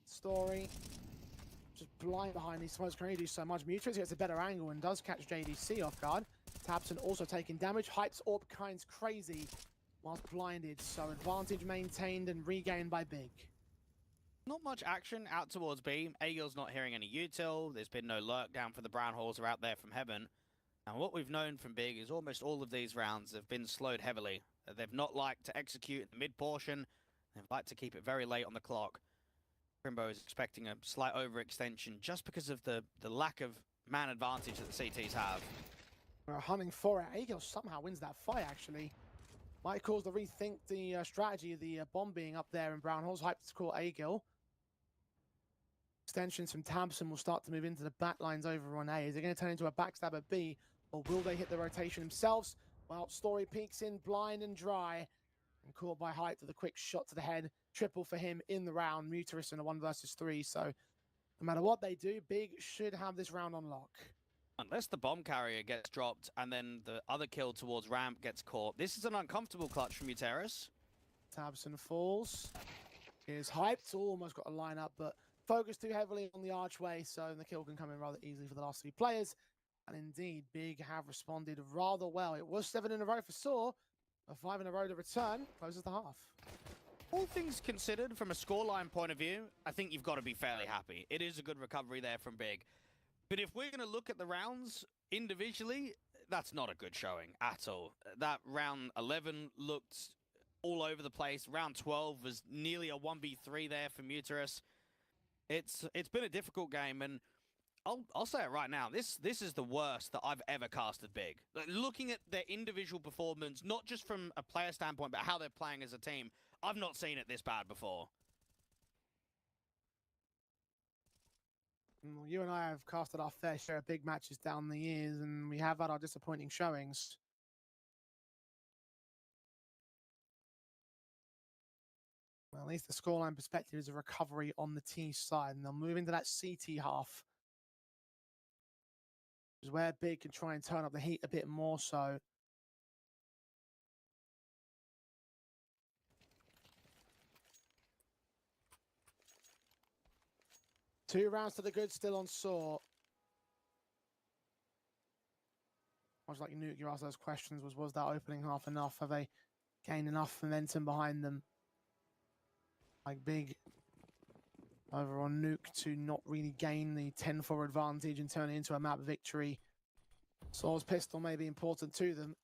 Story just blind behind these smokes. Can only do so much. Mutuus gets a better angle and does catch JDC off guard. Tabson also taking damage. Hype's Orb Kind's crazy whilst blinded. So advantage maintained and regained by Big. Not much action out towards B. A-Gill's not hearing any util. There's been no lurk down for the Brown Halls are out there from heaven. And what we've known from Big is almost all of these rounds have been slowed heavily. They've not liked to execute in the mid portion. They've liked to keep it very late on the clock. Crimbo is expecting a slight overextension just because of the lack of man advantage that the CTs have. We're hunting for it. A-Gill somehow wins that fight actually. Might cause the rethink the strategy of the bomb being up there in Brown Halls. Hype to call A-Gill. Extensions from Tabson will start to move into the back lines over on A. Is it going to turn into a backstab at B, or will they hit the rotation themselves? Well, Story peeks in blind and dry, and caught by Hype with a quick shot to the head. Triple for him in the round. Muteris in a 1 versus 3. So no matter what they do, Big should have this round on lock. Unless the bomb carrier gets dropped and then the other kill towards ramp gets caught, this is an uncomfortable clutch from Muteris. Tabson falls. Here's Hyped. Almost got a line up, but focused too heavily on the archway, so the kill can come in rather easily for the last 3 players. And indeed, Big have responded rather well. It was 7 in a row for Saw, a 5 in a row to return, closes the half. All things considered, from a scoreline point of view, I think you've got to be fairly happy. It is a good recovery there from Big. But if we're going to look at the rounds individually, that's not a good showing at all. That round 11 looked all over the place. Round 12 was nearly a 1v3 there for Muteris. It's been a difficult game, and I'll say it right now. This is the worst that I've ever casted Big. Like, looking at their individual performance, not just from a player standpoint, but how they're playing as a team, I've not seen it this bad before. You and I have casted our fair share of big matches down the years, and we have had our disappointing showings. Well, at least the scoreline perspective is a recovery on the T side, and they'll move into that CT half. Which is where Big can try and turn up the heat a bit more so. Two rounds to the good, still on Saw. Much like Nuke, you asked those questions, was that opening half enough? Have they gained enough momentum behind them? Like Big over on Nuke to not really gain the 10-4 advantage and turn it into a map victory. Saw's pistol may be important to them.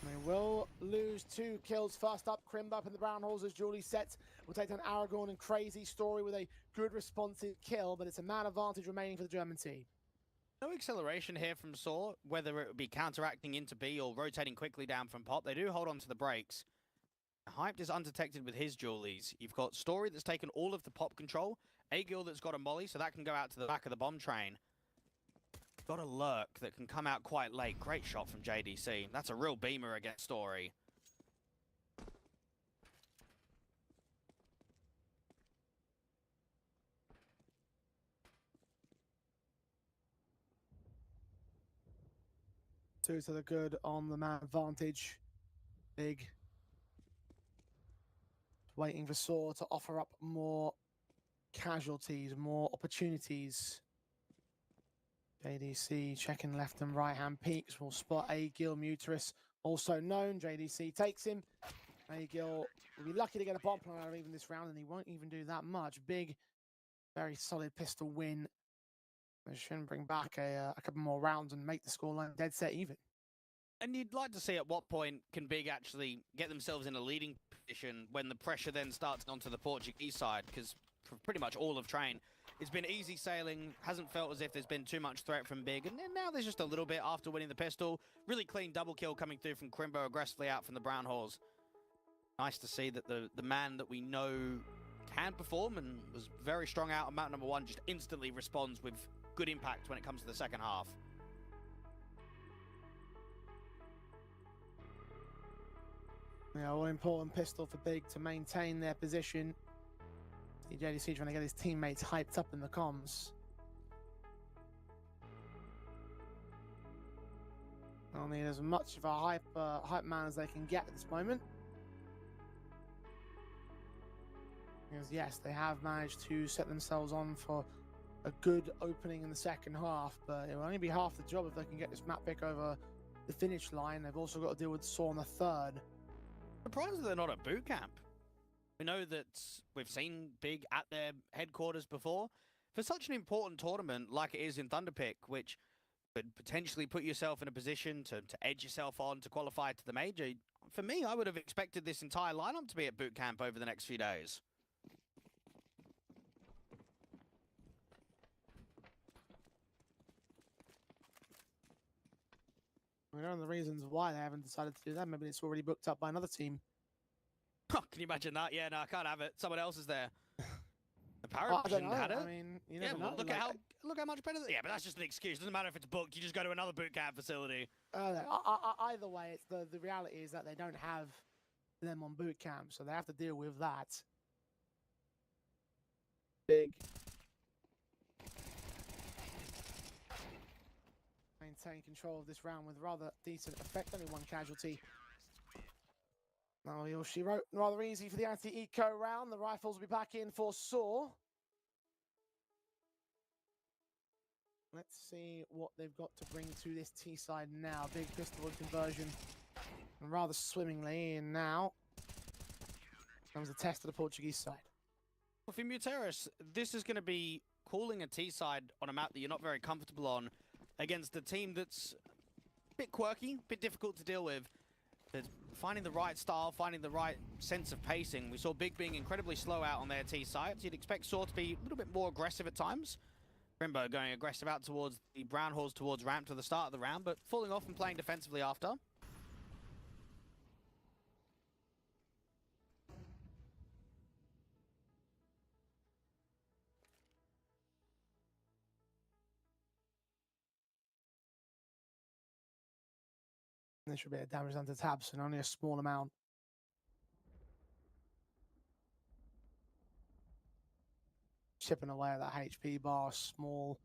They will lose 2 kills. First up, Crimbo up in the Brown Halls as Julie sets. Will take down Aragorn and Crazy Story with a good responsive kill, but it's a man advantage remaining for the German team. No acceleration here from Saw, whether it would be counteracting into B or rotating quickly down from Pop. They do hold on to the brakes. Hyped is undetected with his dualies. You've got Story that's taken all of the pop control. Agil that's got a molly, so that can go out to the back of the bomb train. Got a lurk that can come out quite late. Great shot from JDC. That's a real beamer against Story. Two to the good on the man advantage. Big. Waiting for Saw to offer up more casualties, more opportunities. JDC checking left and right hand peaks. Will spot Agil Muterus, also known. JDC takes him. Agil will be lucky to get a bomb plan out of even this round, and he won't even do that much. Big, very solid pistol win. They shouldn't bring back a couple more rounds and make the scoreline dead set even. And you'd like to see at what point can Big actually get themselves in a leading position when the pressure then starts onto the Portuguese side, because for pretty much all of train, it's been easy sailing, hasn't felt as if there's been too much threat from Big, and then now there's just a little bit after winning the pistol. Really clean double kill coming through from Crimbo, aggressively out from the Brown Halls. Nice to see that the man that we know can perform and was very strong out on map number 1 just instantly responds with good impact when it comes to the second half. Yeah, all important pistol for Big to maintain their position. JDC trying to get his teammates hyped up in the comms. They'll need as much of a hype man as they can get at this moment. Because yes, they have managed to set themselves on for a good opening in the second half, but it will only be half the job if they can get this map pick over the finish line. They've also got to deal with Saw in the third. Surprised that they're not at boot camp. We know that we've seen Big at their headquarters before. For such an important tournament like it is in Thunderpick, which could potentially put yourself in a position to edge yourself on to qualify to the major, for me, I would have expected this entire lineup to be at boot camp over the next few days. We don't know the reasons why they haven't decided to do that. Maybe it's already booked up by another team. Can you imagine that? Yeah, no, I can't have it. Someone else is there. The I Parrot don't know. had it. I mean, you Yeah, never well, know. look how much better. Yeah, but that's just an excuse. Doesn't matter if it's booked. You just go to another boot camp facility. Either way, it's the reality is that they don't have them on boot camp, so they have to deal with that. Big. Maintain control of this round with rather decent effect. Only one casualty. Now Yoshi wrote rather easy for the anti-eco round. The rifles will be back in for Saw. Let's see what they've got to bring to this T side now. Big pistol conversion, and rather swimmingly. And now comes the test of the Portuguese side. Well, for Muterus, this is going to be calling a T side on a map that you're not very comfortable on against a team that's a bit quirky, a bit difficult to deal with. But finding the right style, finding the right sense of pacing. We saw Big being incredibly slow out on their T sides. You'd expect Saw to be a little bit more aggressive at times. Crimbo going aggressive out towards the Brown Halls towards ramp to the start of the round, but falling off and playing defensively after. There should be a damage done to Tabson, only a small amount. Chipping away at that HP bar, small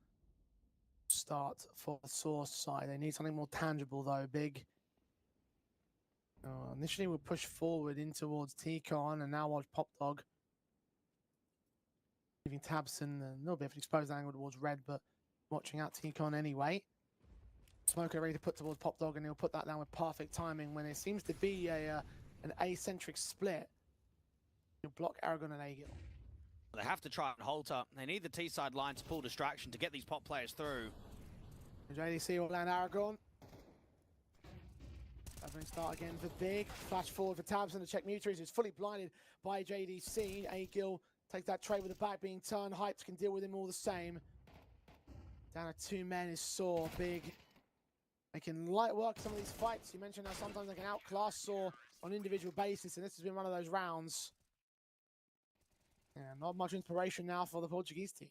start for the Source side. They need something more tangible though, Big. Initially we'll push forward in towards T-Con, and now watch Pop Dog. Leaving Tabson a little bit of an exposed angle towards Red, but watching out T-Con anyway. Smoker ready to put towards Pop Dog, and he'll put that down with perfect timing when it seems to be an asymmetric split. He'll block Aragon and Agil. They have to try and halt up. They need the T-side line to pull distraction to get these pop players through. JDC will land Aragon. Opening start again for Big. Flash forward for Tabson to check Muterus, who's fully blinded by JDC. Agil takes that trade with the back being turned. Hypes can deal with him all the same. Down to 2 men is Saw. Big. They can light work some of these fights. You mentioned how sometimes they can outclass Saw on individual basis, and this has been one of those rounds. Yeah, not much inspiration now for the Portuguese team.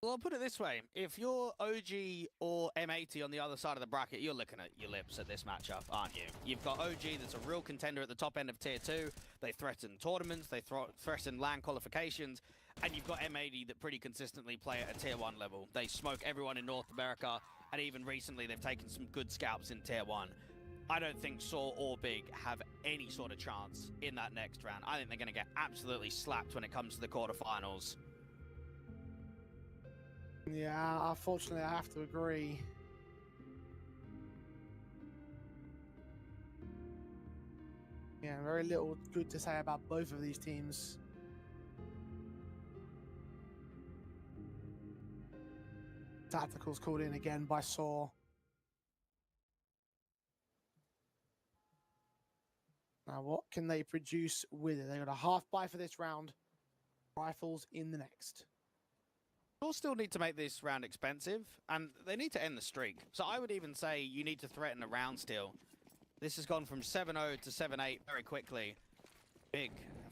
Well, I'll put it this way. If you're OG or M80 on the other side of the bracket, you're looking at your lips at this matchup, aren't you? You've got OG that's a real contender at the top end of Tier 2. They threaten tournaments, they threaten LAN qualifications, and you've got M80 that pretty consistently play at a Tier 1 level. They smoke everyone in North America, and even recently they've taken some good scalps in Tier 1. I don't think Saw or Big have any sort of chance in that next round. I think they're going to get absolutely slapped when it comes to the quarterfinals. Yeah, unfortunately, I have to agree. Yeah, very little good to say about both of these teams. Tacticals called in again by Saw. Now, what can they produce with it? They got a half buy for this round. Rifles in the next. They'll still need to make this round expensive, and they need to end the streak. So I would even say you need to threaten a round steal. This has gone from 7-0 to 7-8 very quickly. Big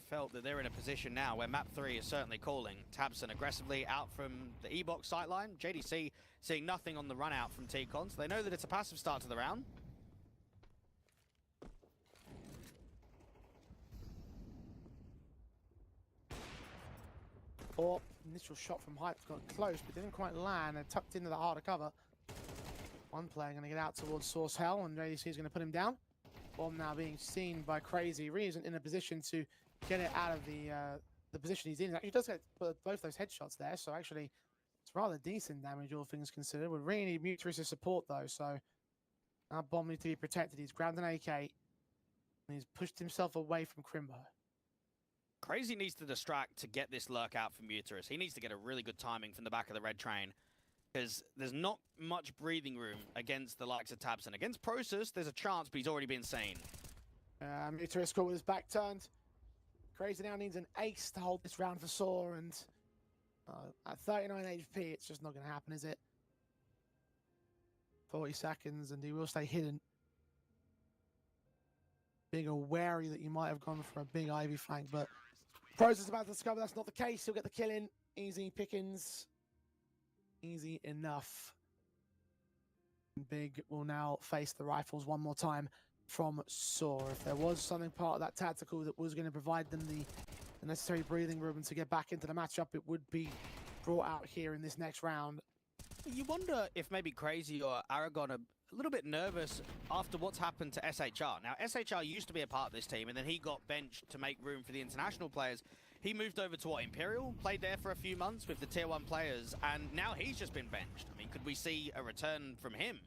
felt that they're in a position now where map 3 is certainly calling. Tabson aggressively out from the E-box sightline. JDC seeing nothing on the run out from T-Con, so they know that it's a passive start to the round. Oh, initial shot from height got close, but didn't quite land and tucked into the harder cover. One player going to get out towards Source Hell, and JDC is going to put him down. Bomb now being seen by Crazy. Really isn't in a position to get it out of the position he's in. He does get both those headshots there, so actually it's rather decent damage, all things considered. We really need Muterus' support, though, so our Bomb needs to be protected. He's grabbed an AK, and he's pushed himself away from Crimbo. Crazy needs to distract to get this lurk out from Muterus. He needs to get a really good timing from the back of the red train, because there's not much breathing room against the likes of Tabson. Against Prosus, there's a chance, but he's already been seen. Muterus caught with his back turned. Crazy now needs an ace to hold this round for Saw, and at 39 HP, it's just not going to happen, is it? 40 seconds, and he will stay hidden. Being wary that you might have gone for a big Ivy flank, but Prosus is about to discover that's not the case. He'll get the kill in. Easy pickings. Easy enough. Big will now face the rifles one more time from Saw. If there was something part of that tactical that was going to provide them the necessary breathing room to get back into the matchup, it would be brought out here in this next round. You wonder if maybe Crazy or Aragon are a little bit nervous after what's happened to SHR. Now, SHR used to be a part of this team, and then he got benched to make room for the international players. He moved over to what, Imperial? Played there for a few months with the Tier 1 players, and now he's just been benched. I mean, could we see a return from him?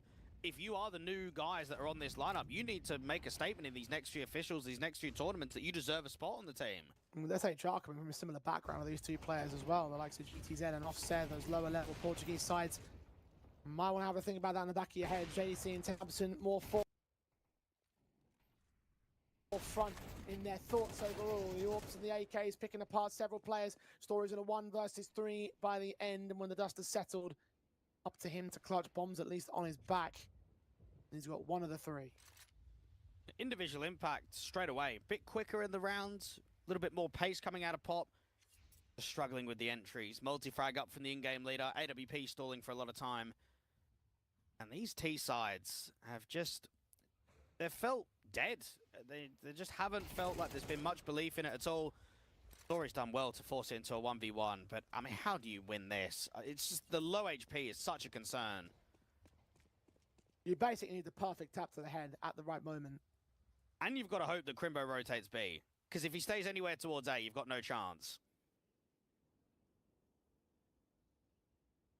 If you are the new guys that are on this lineup, you need to make a statement in these next few officials, these next few tournaments, that you deserve a spot on the team. With SHR coming from a similar background of these two players as well, the likes of GTZ and Offset, those lower level Portuguese sides. Might want to have a think about that in the back of your head. JDC and Tabson more front in their thoughts overall. The Orps and the AKs picking apart several players. Stories in a 1 versus 3 by the end, and when the dust has settled, up to him to clutch bombs at least on his back. And he's got one of the 3. Individual impact straight away. A bit quicker in the rounds, a little bit more pace coming out of Pop. Just struggling with the entries. Multi-frag up from the in-game leader. AWP stalling for a lot of time. And these T sides have just, they've felt dead. They just haven't felt like there's been much belief in it at all. Story's done well to force it into a 1v1, but I mean, how do you win this? It's just the low HP is such a concern. You basically need the perfect tap to the head at the right moment. And you've got to hope that Crimbo rotates B, because if he stays anywhere towards A, you've got no chance.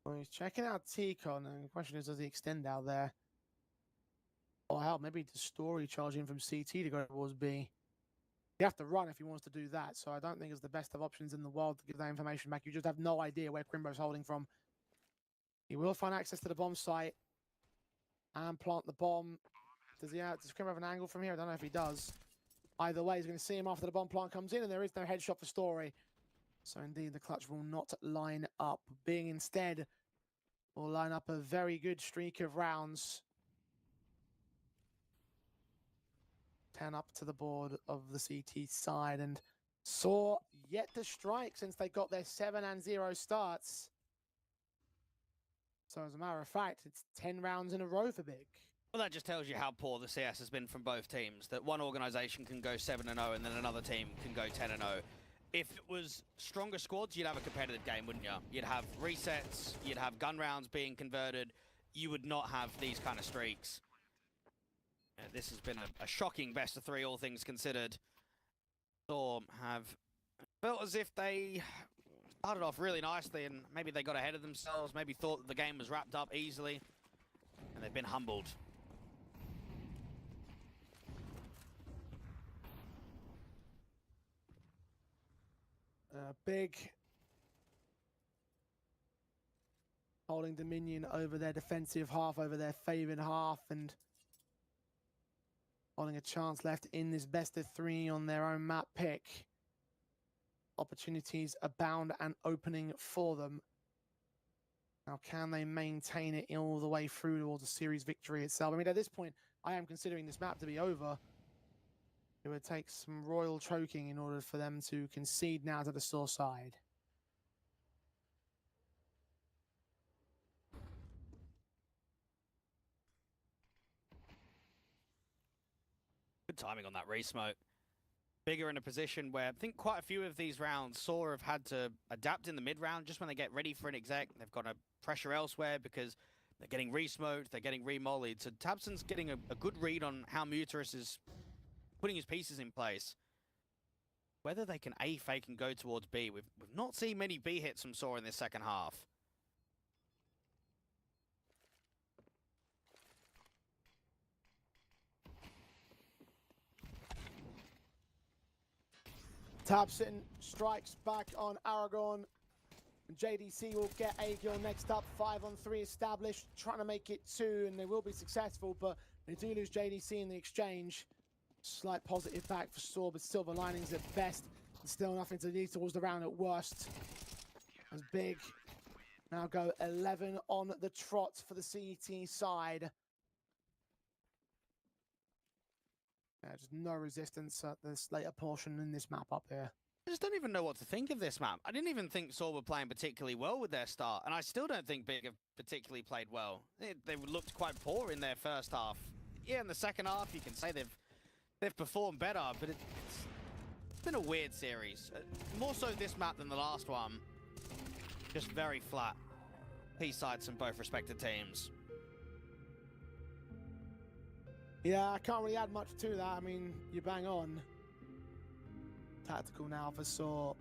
Well, he's checking out T-Con, and the question is, does he extend out there? Or hell, maybe the Story charging from CT to go towards B. You have to run if he wants to do that, so I don't think it's the best of options in the world to give that information back. You just have no idea where Crimbo's holding from. He will find access to the bomb site and plant the bomb. Does Crimbo have an angle from here? I don't know if he does. Either way, he's going to see him after the bomb plant comes in, and there is no headshot for Story. So indeed, the clutch will not line up. Being instead will line up a very good streak of rounds. 10 up to the board of the CT side, and Saw yet to strike since they got their 7-0 starts. So as a matter of fact, it's 10 rounds in a row for Big. Well, that just tells you how poor the CS has been from both teams. That one organization can go 7-0 and then another team can go 10-0. If it was stronger squads, you'd have a competitive game, wouldn't you? You'd have resets, you'd have gun rounds being converted. You would not have these kind of streaks. This has been a shocking best of 3, all things considered. Storm have felt as if they started off really nicely and maybe they got ahead of themselves, maybe thought that the game was wrapped up easily, and they've been humbled. Big holding dominion over their defensive half, over their favored half, and holding a chance left in this best of 3 on their own map pick. Opportunities abound and opening for them. Now, can they maintain it all the way through towards a series victory itself? I mean, at this point, I am considering this map to be over. It would take some royal choking in order for them to concede now to the Source side. Good timing on that re-smoke. Bigger in a position where I think quite a few of these rounds Saw have had to adapt in the mid-round just when they get ready for an exec. They've got to pressure elsewhere because they're getting re-smoked, they're getting re-mollied. So Tabson's getting a good read on how Muterus is putting his pieces in place. Whether they can A fake and go towards B. We've not seen many B hits from Saw in this second half. Tabson strikes back on Aragon. JDC will get Aegil next up. 5-on-3 established, trying to make it 2, and they will be successful, but they do lose JDC in the exchange. Slight positive back for Saw, but silver linings at best. And still nothing to lead towards the round at worst. As Big now go 11 on the trot for the CET side. Yeah, just no resistance at this later portion in this map up here. I just don't even know what to think of this map. I didn't even think Saw were playing particularly well with their start, and I still don't think Big have particularly played well. They looked quite poor in their first half. Yeah, in the second half, you can say they've performed better, but it's been a weird series. More so this map than the last one. Just very flat. P-sides from both respective teams. Yeah, I can't really add much to that. I mean, you bang on. Tactical now for Saw.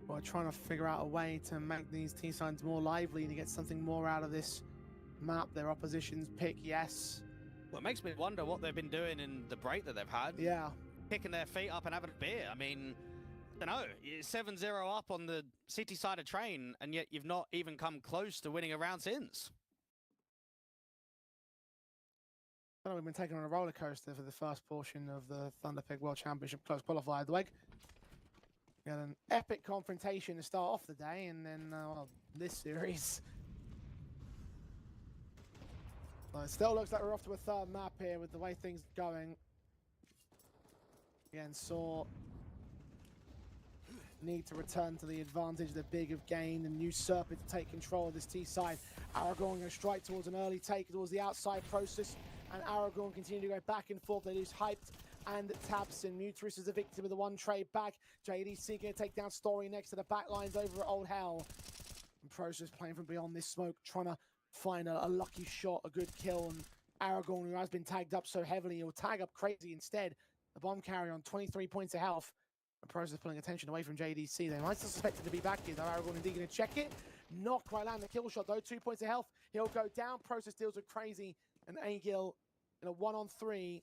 Well, trying to figure out a way to make these T-sides more lively to get something more out of this map. Their opposition's pick, yes. Well, it makes me wonder what they've been doing in the break that they've had. Yeah. Picking their feet up and having a beer. I mean, I don't know. You're 7-0 up on the city side of train, and yet you've not even come close to winning a round since. I know we've been taken on a roller coaster for the first portion of the Thunderpick World Championship Closed Qualifier. We had an epic confrontation to start off the day, and then well, this series. So it still looks like we're off to a third map here with the way things are going. Again, Saw need to return to the advantage that Big have gained and usurp it to take control of this T side. Aragon going to strike towards an early take towards the outside Process, and Aragon continue to go back and forth. They lose Hyped and Tabson. Muterus is a victim of the one trade back. JDC going to take down Story next to the back lines over at Old Hell. And Process playing from beyond this smoke, trying to find a lucky shot, a good kill, and Aragon, who has been tagged up so heavily, he'll tag up Crazy instead. The bomb carrier on 23 points of health. The Process pulling attention away from JDC. They might suspect it to be back here, though. Aragon indeed going to check it. Not quite land the kill shot, though. 2 points of health. He'll go down. Process deals with Crazy, and Aegil in a 1-on-3.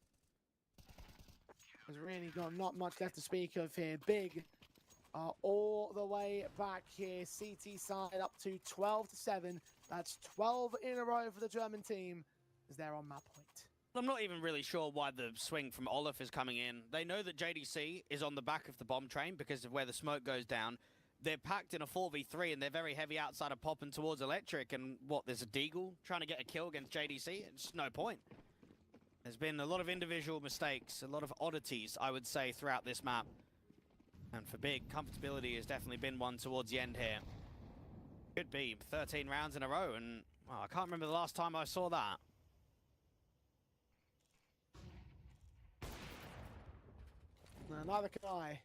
There's really got not much left to speak of here. Big all the way back here. CT side up to 12-7. That's 12 in a row for the German team as they're on map point. I'm not even really sure why the swing from Olaf is coming in. They know that JDC is on the back of the bomb train because of where the smoke goes down. They're packed in a 4v3 and they're very heavy outside of popping towards Electric. And what, there's a Deagle trying to get a kill against JDC? It's no point. There's been a lot of individual mistakes, a lot of oddities, I would say, throughout this map. And for Big, comfortability has definitely been one towards the end here. Could be 13 rounds in a row, and well, I can't remember the last time I saw that. No, neither can I.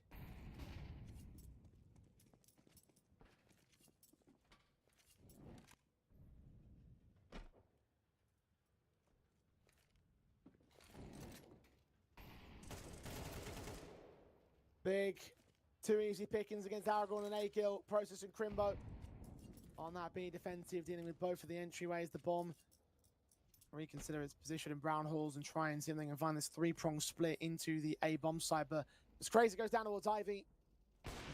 Big, two easy pickings against Aragorn and Agil, Process and Crimbo. On that being defensive, dealing with both of the entryways, the bomb. Reconsider its position in brown halls and try and see if they can find this three-prong split into the A bomb side. But as Crazy goes down towards Ivy,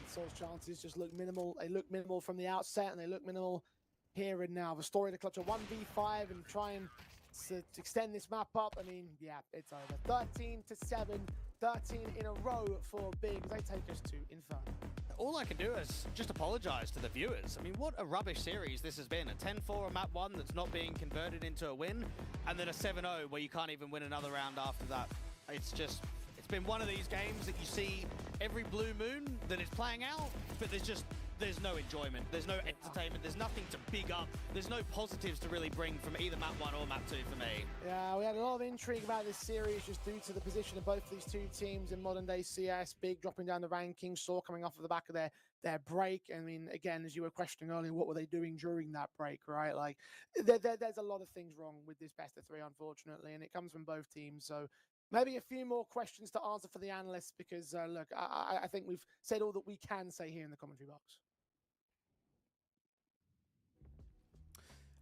Soul's chances just look minimal. They look minimal from the outset, and they look minimal here and now. The story to clutch a 1v5 and try and to extend this map up. I mean, yeah, it's over. 13-7, 13 in a row for Big. They take us to Inferno. All I can do is just apologize to the viewers. I mean, what a rubbish series this has been. A 10-4 on map 1 that's not being converted into a win, and then a 7-0 where you can't even win another round after that. It's been one of these games that you see every blue moon that it's playing out, but there's no enjoyment, there's no entertainment, there's nothing to big up, there's no positives to really bring from either map 1 or map 2 for me. Yeah, we had a lot of intrigue about this series just due to the position of both these two teams in modern day CS. Big dropping down the rankings, Saw coming off of the back of their break. I mean, again, as you were questioning earlier, what were they doing during that break, right? Like, there's a lot of things wrong with this best of 3, unfortunately, and it comes from both teams. So maybe a few more questions to answer for the analysts, because look, I think we've said all that we can say here in the commentary box.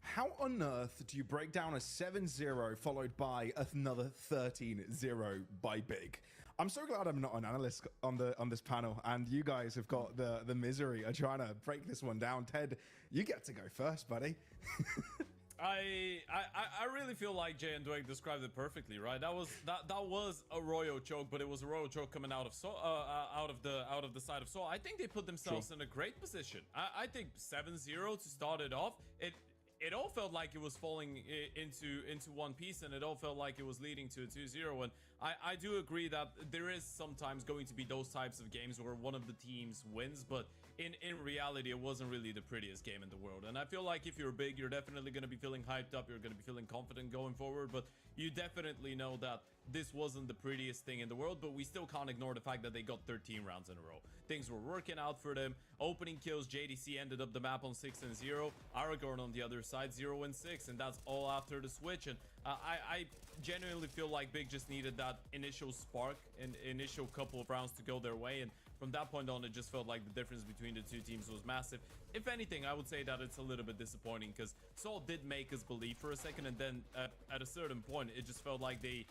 How on earth do you break down a 7-0 followed by another 13-0 by Big? I'm so glad I'm not an analyst on this panel, and you guys have got the misery of trying to break this one down. Ted, you get to go first, buddy. I really feel like Jay and Dwayne described it perfectly, right? That was a royal choke, but it was a royal choke coming out of out of the side of Saw. I think they put themselves in a great position. I think 7-0 to start it off. It all felt like it was falling into one piece, and it all felt like it was leading to a 2-0. And I do agree that there is sometimes going to be those types of games where one of the teams wins, but in reality, it wasn't really the prettiest game in the world. And I feel like if you're Big, you're definitely going to be feeling hyped up, you're going to be feeling confident going forward, but you definitely know that this wasn't the prettiest thing in the world. But we still can't ignore the fact that they got 13 rounds in a row. Things were working out for them. Opening kills, JDC ended up the map on 6-0, Aragorn on the other side 0-6, and that's all after the switch. And I genuinely feel like Big just needed that initial spark and initial couple of rounds to go their way, and from that point on, it just felt like the difference between the two teams was massive. If anything, I would say that it's a little bit disappointing, because Saul did make us believe for a second, and then at a certain point, it just felt like they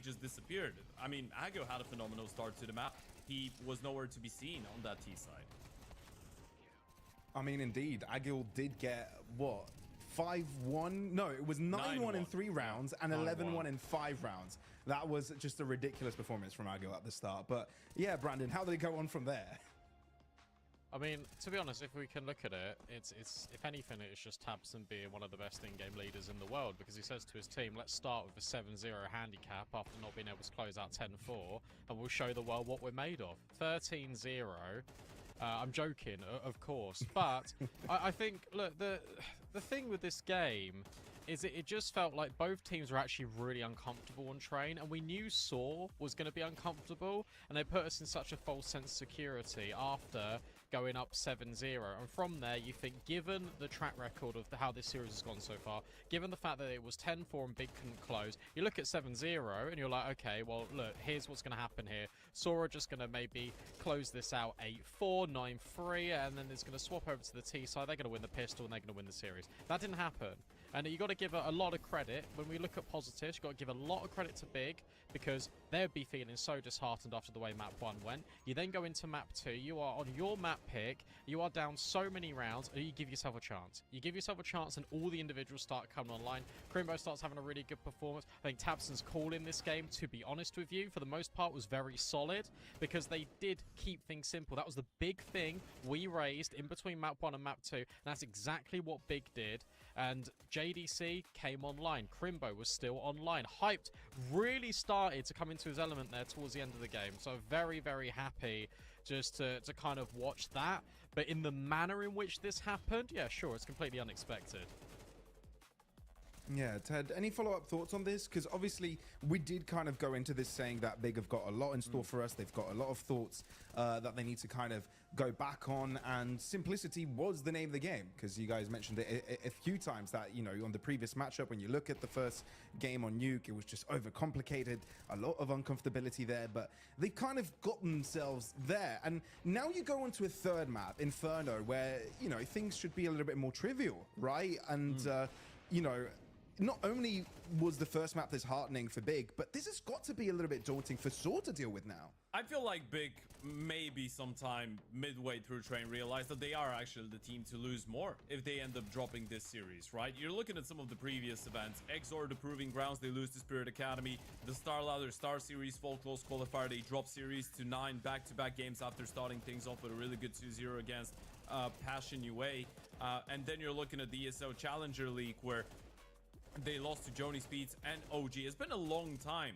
just disappeared. I mean, Agio had a phenomenal start to the map. He was nowhere to be seen on that T side. I mean, indeed, Agil did get, what, 5-1? No, it was 9-1 in 3 rounds and 11-1 in 5 rounds. That was just a ridiculous performance from Agil at the start. But yeah, Brandon, how did it go on from there? I mean, to be honest, if we can look at it, it's if anything, it's just Tabson being one of the best in-game leaders in the world, because he says to his team, let's start with a 7-0 handicap after not being able to close out 10-4, and we'll show the world what we're made of. 13-0. I'm joking, of course, but I think, look, the thing with this game is it just felt like both teams were actually really uncomfortable on train, and we knew Saw was going to be uncomfortable, and they put us in such a false sense of security after going up 7-0. And from there, you think, given the track record of how this series has gone so far, given the fact that it was 10-4 and Big couldn't close, you look at 7-0 and you're like, okay, well, look, here's what's going to happen here. Saw are just going to maybe close this out 8-4, 9-3, and then it's going to swap over to the T side. They're going to win the pistol and they're going to win the series. That didn't happen. And you got to give a lot of credit. When we look at positives, you got to give a lot of credit to Big, because they'd be feeling so disheartened after the way map 1 went. You then go into map 2, you are on your map pick, you are down so many rounds, and you give yourself a chance. You give yourself a chance, and all the individuals start coming online. Crimbo starts having a really good performance. I think Tabson's call in this game, to be honest with you, for the most part, was very solid. solid because they did keep things simple. That was the big thing we raised in between map 1 and map 2. And that's exactly what Big did. And JDC came online. Crimbo was still online. Hyped really started to come into his element there towards the end of the game. So very, very happy just to kind of watch that. But in the manner in which this happened, yeah, sure, it's completely unexpected. Yeah, Ted, any follow-up thoughts on this? Because obviously we did kind of go into this saying that Big have got a lot in store for us. They've got a lot of thoughts that they need to kind of go back on, and simplicity was the name of the game, because you guys mentioned it a few times that, you know, on the previous matchup, when you look at the first game on Nuke, it was just overcomplicated, a lot of uncomfortability there, but they've kind of got themselves there. And now you go onto a third map, Inferno, where, you know, things should be a little bit more trivial, right? And, you know, not only was the first map disheartening for Big, but this has got to be a little bit daunting for Saw to deal with now. I feel like Big maybe sometime midway through train realized that they are actually the team to lose more if they end up dropping this series, right? You're looking at some of the previous events. Exor, the Proving Grounds, they lose to Spirit Academy. The Star Ladder Star Series, Fall Close Qualifier, they drop series to 9 back-to-back games after starting things off with a really good 2-0 against Passion UA. And then you're looking at the ESO Challenger League, where they lost to Joni Speeds and OG. It's been a long time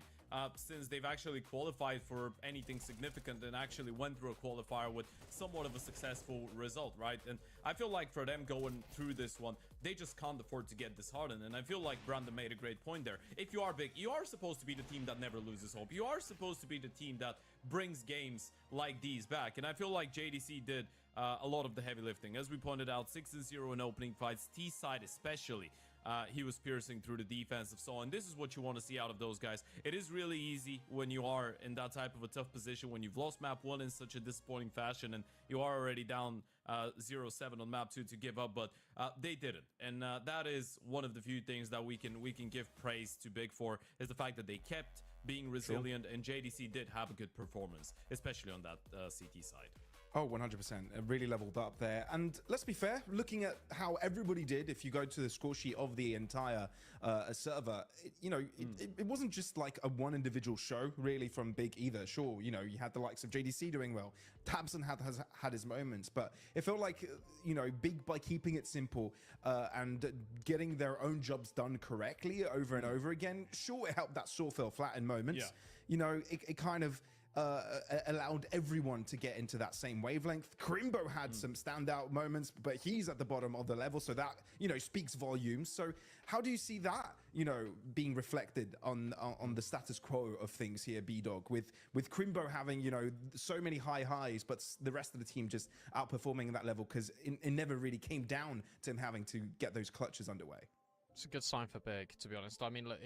since they've actually qualified for anything significant and actually went through a qualifier with somewhat of a successful result, right? And I feel like for them going through this one, they just can't afford to get disheartened. And I feel like Brandon made a great point there. If you are Big, you are supposed to be the team that never loses hope. You are supposed to be the team that brings games like these back. And I feel like JDC did a lot of the heavy lifting. As we pointed out, 6-0 in opening fights, T-side especially. He was piercing through the defensive saw, and this is what you want to see out of those guys. It is really easy when you are in that type of a tough position, when you've lost map 1 in such a disappointing fashion and you are already down 0-7 on map 2 to give up, but they didn't. And that is one of the few things that we can give praise to Big for, is the fact that they kept being resilient. Sure. And JDC did have a good performance, especially on that CT side. Oh, 100%. It really leveled up there. And let's be fair, looking at how everybody did, if you go to the score sheet of the entire server, it wasn't just like a one individual show, really, from Big either. Sure, you know, you had the likes of JDC doing well. Tabson has had his moments, but it felt like, you know, Big, by keeping it simple and getting their own jobs done correctly over and over again, sure, it helped that Saw fell flat in moments. Yeah. You know, it kind of allowed everyone to get into that same wavelength. Crimbo had some standout moments, but he's at the bottom of the level, so that, you know, speaks volumes. So how do you see that, you know, being reflected on the status quo of things here, B-Dog, with Crimbo having, you know, so many high highs, but the rest of the team just outperforming that level, because it never really came down to him having to get those clutches underway? It's a good sign for Big, to be honest. I mean, look,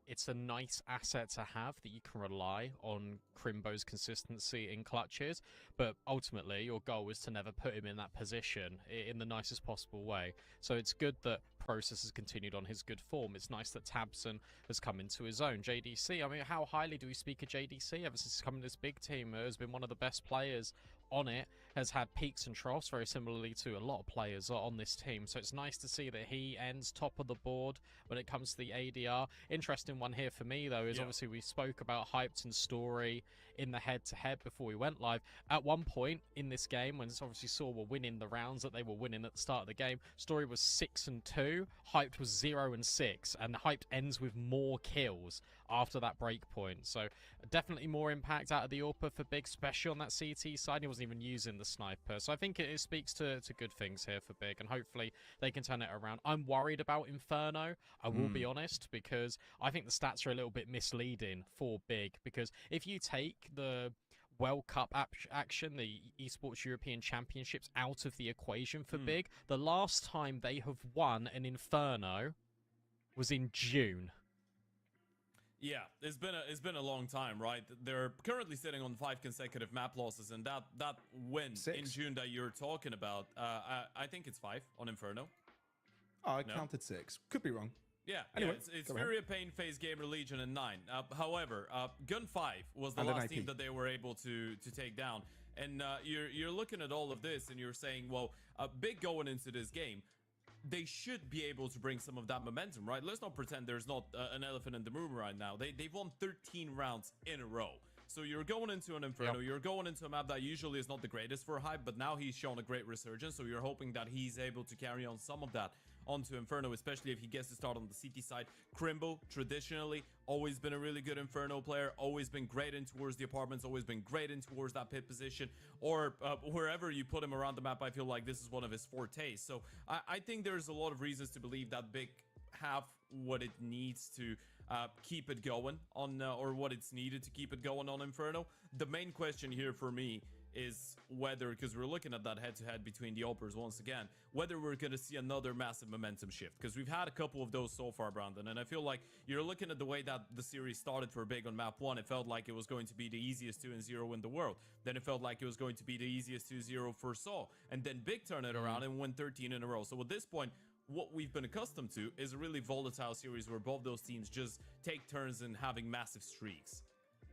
it's a nice asset to have that you can rely on Crimbo's consistency in clutches, but ultimately your goal is to never put him in that position in the nicest possible way. So it's good that Process has continued on his good form. It's nice that Tabson has come into his own. JDC, I mean, how highly do we speak of JDC ever since he's come in this Big team? Has been one of the best players on it, has had peaks and troughs very similarly to a lot of players on this team. So it's nice to see that he ends top of the board when it comes to the ADR. Interesting one here for me, though, is obviously we spoke about Hyped and Story in the head-to-head before we went live. At one point in this game, when it's obviously Saw were winning the rounds that they were winning at the start of the game, Story was 6-2, Hyped was 0-6, and Hyped ends with more kills after that break point. So definitely more impact out of the AWPer for Big, especially on that CT side. He wasn't even using the sniper. So I think it speaks to good things here for Big, and hopefully they can turn it around. I'm worried about Inferno, I will be honest, because I think the stats are a little bit misleading for Big, because if you take the World Cup action, the Esports European Championships, out of the equation for Big, the last time they have won an Inferno was in June. Yeah, it's been a long time, right? They're currently sitting on 5 consecutive map losses, and that win in June that you're talking about, I think it's 5 on Inferno. Oh, I counted 6. Could be wrong. Yeah, anyway, it's Furia, Pain, FaZe, Gamer, Legion, and 9. However, Gun 5 was the last team that they were able to take down. And you're looking at all of this, and you're saying, well, Big going into this game, they should be able to bring some of that momentum, right? Let's not pretend there's not an elephant in the room right now. They've won 13 rounds in a row. So you're going into an Inferno, you're going into a map that usually is not the greatest for hype, but now he's shown a great resurgence, so you're hoping that he's able to carry on some of that onto Inferno, especially if he gets to start on the CT side. Crimbo, traditionally, always been a really good Inferno player, always been great in towards the apartments, always been great in towards that pit position, or wherever you put him around the map. I feel like this is one of his fortes. So I think there's a lot of reasons to believe that Big have what it needs to keep it going on, or what it's needed to keep it going on Inferno. The main question here for me is whether, because we're looking at that head-to-head between the Opers once again, whether we're going to see another massive momentum shift, because we've had a couple of those so far, Brandon, and I feel like you're looking at the way that the series started for Big on map 1. It felt like it was going to be the easiest 2-0 in the world. Then it felt like it was going to be the easiest 2-0 for Saw, and then Big turned it around and won 13 in a row. So at this point, what we've been accustomed to is a really volatile series where both those teams just take turns in having massive streaks.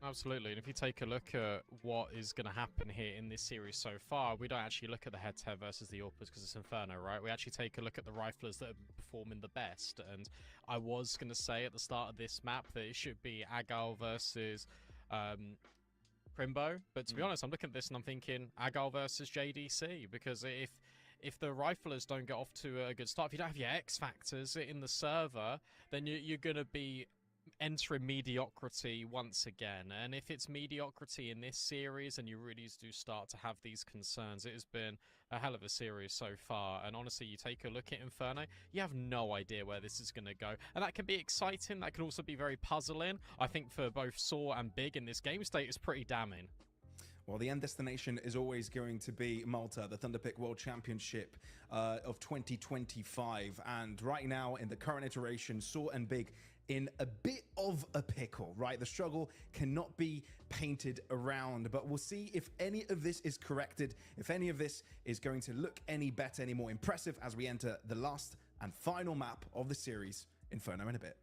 Absolutely, and if you take a look at what is going to happen here in this series so far, we don't actually look at the head-to-head versus the Orpers because it's Inferno, right? We actually take a look at the riflers that are performing the best, and I was going to say at the start of this map that it should be Agal versus Crimbo, but to be honest, I'm looking at this and I'm thinking Agal versus JDC, because if the riflers don't get off to a good start, if you don't have your X factors in the server, then you're going to be entering mediocrity once again. And if it's mediocrity in this series and you really do start to have these concerns, it has been a hell of a series so far. And honestly, you take a look at Inferno, you have no idea where this is going to go, and that can be exciting. That can also be very puzzling. I think for both Saw and Big in this game state is pretty damning. Well, the end destination is always going to be Malta, the Thunderpick World Championship of 2025. And right now, in the current iteration, Saw and Big in a bit of a pickle, right? The struggle cannot be painted around, but we'll see if any of this is corrected, if any of this is going to look any better, any more impressive as we enter the last and final map of the series, Inferno, in a bit.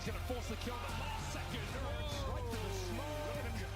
He's going to force the kill the last second. Right to the smoke. Look at him go.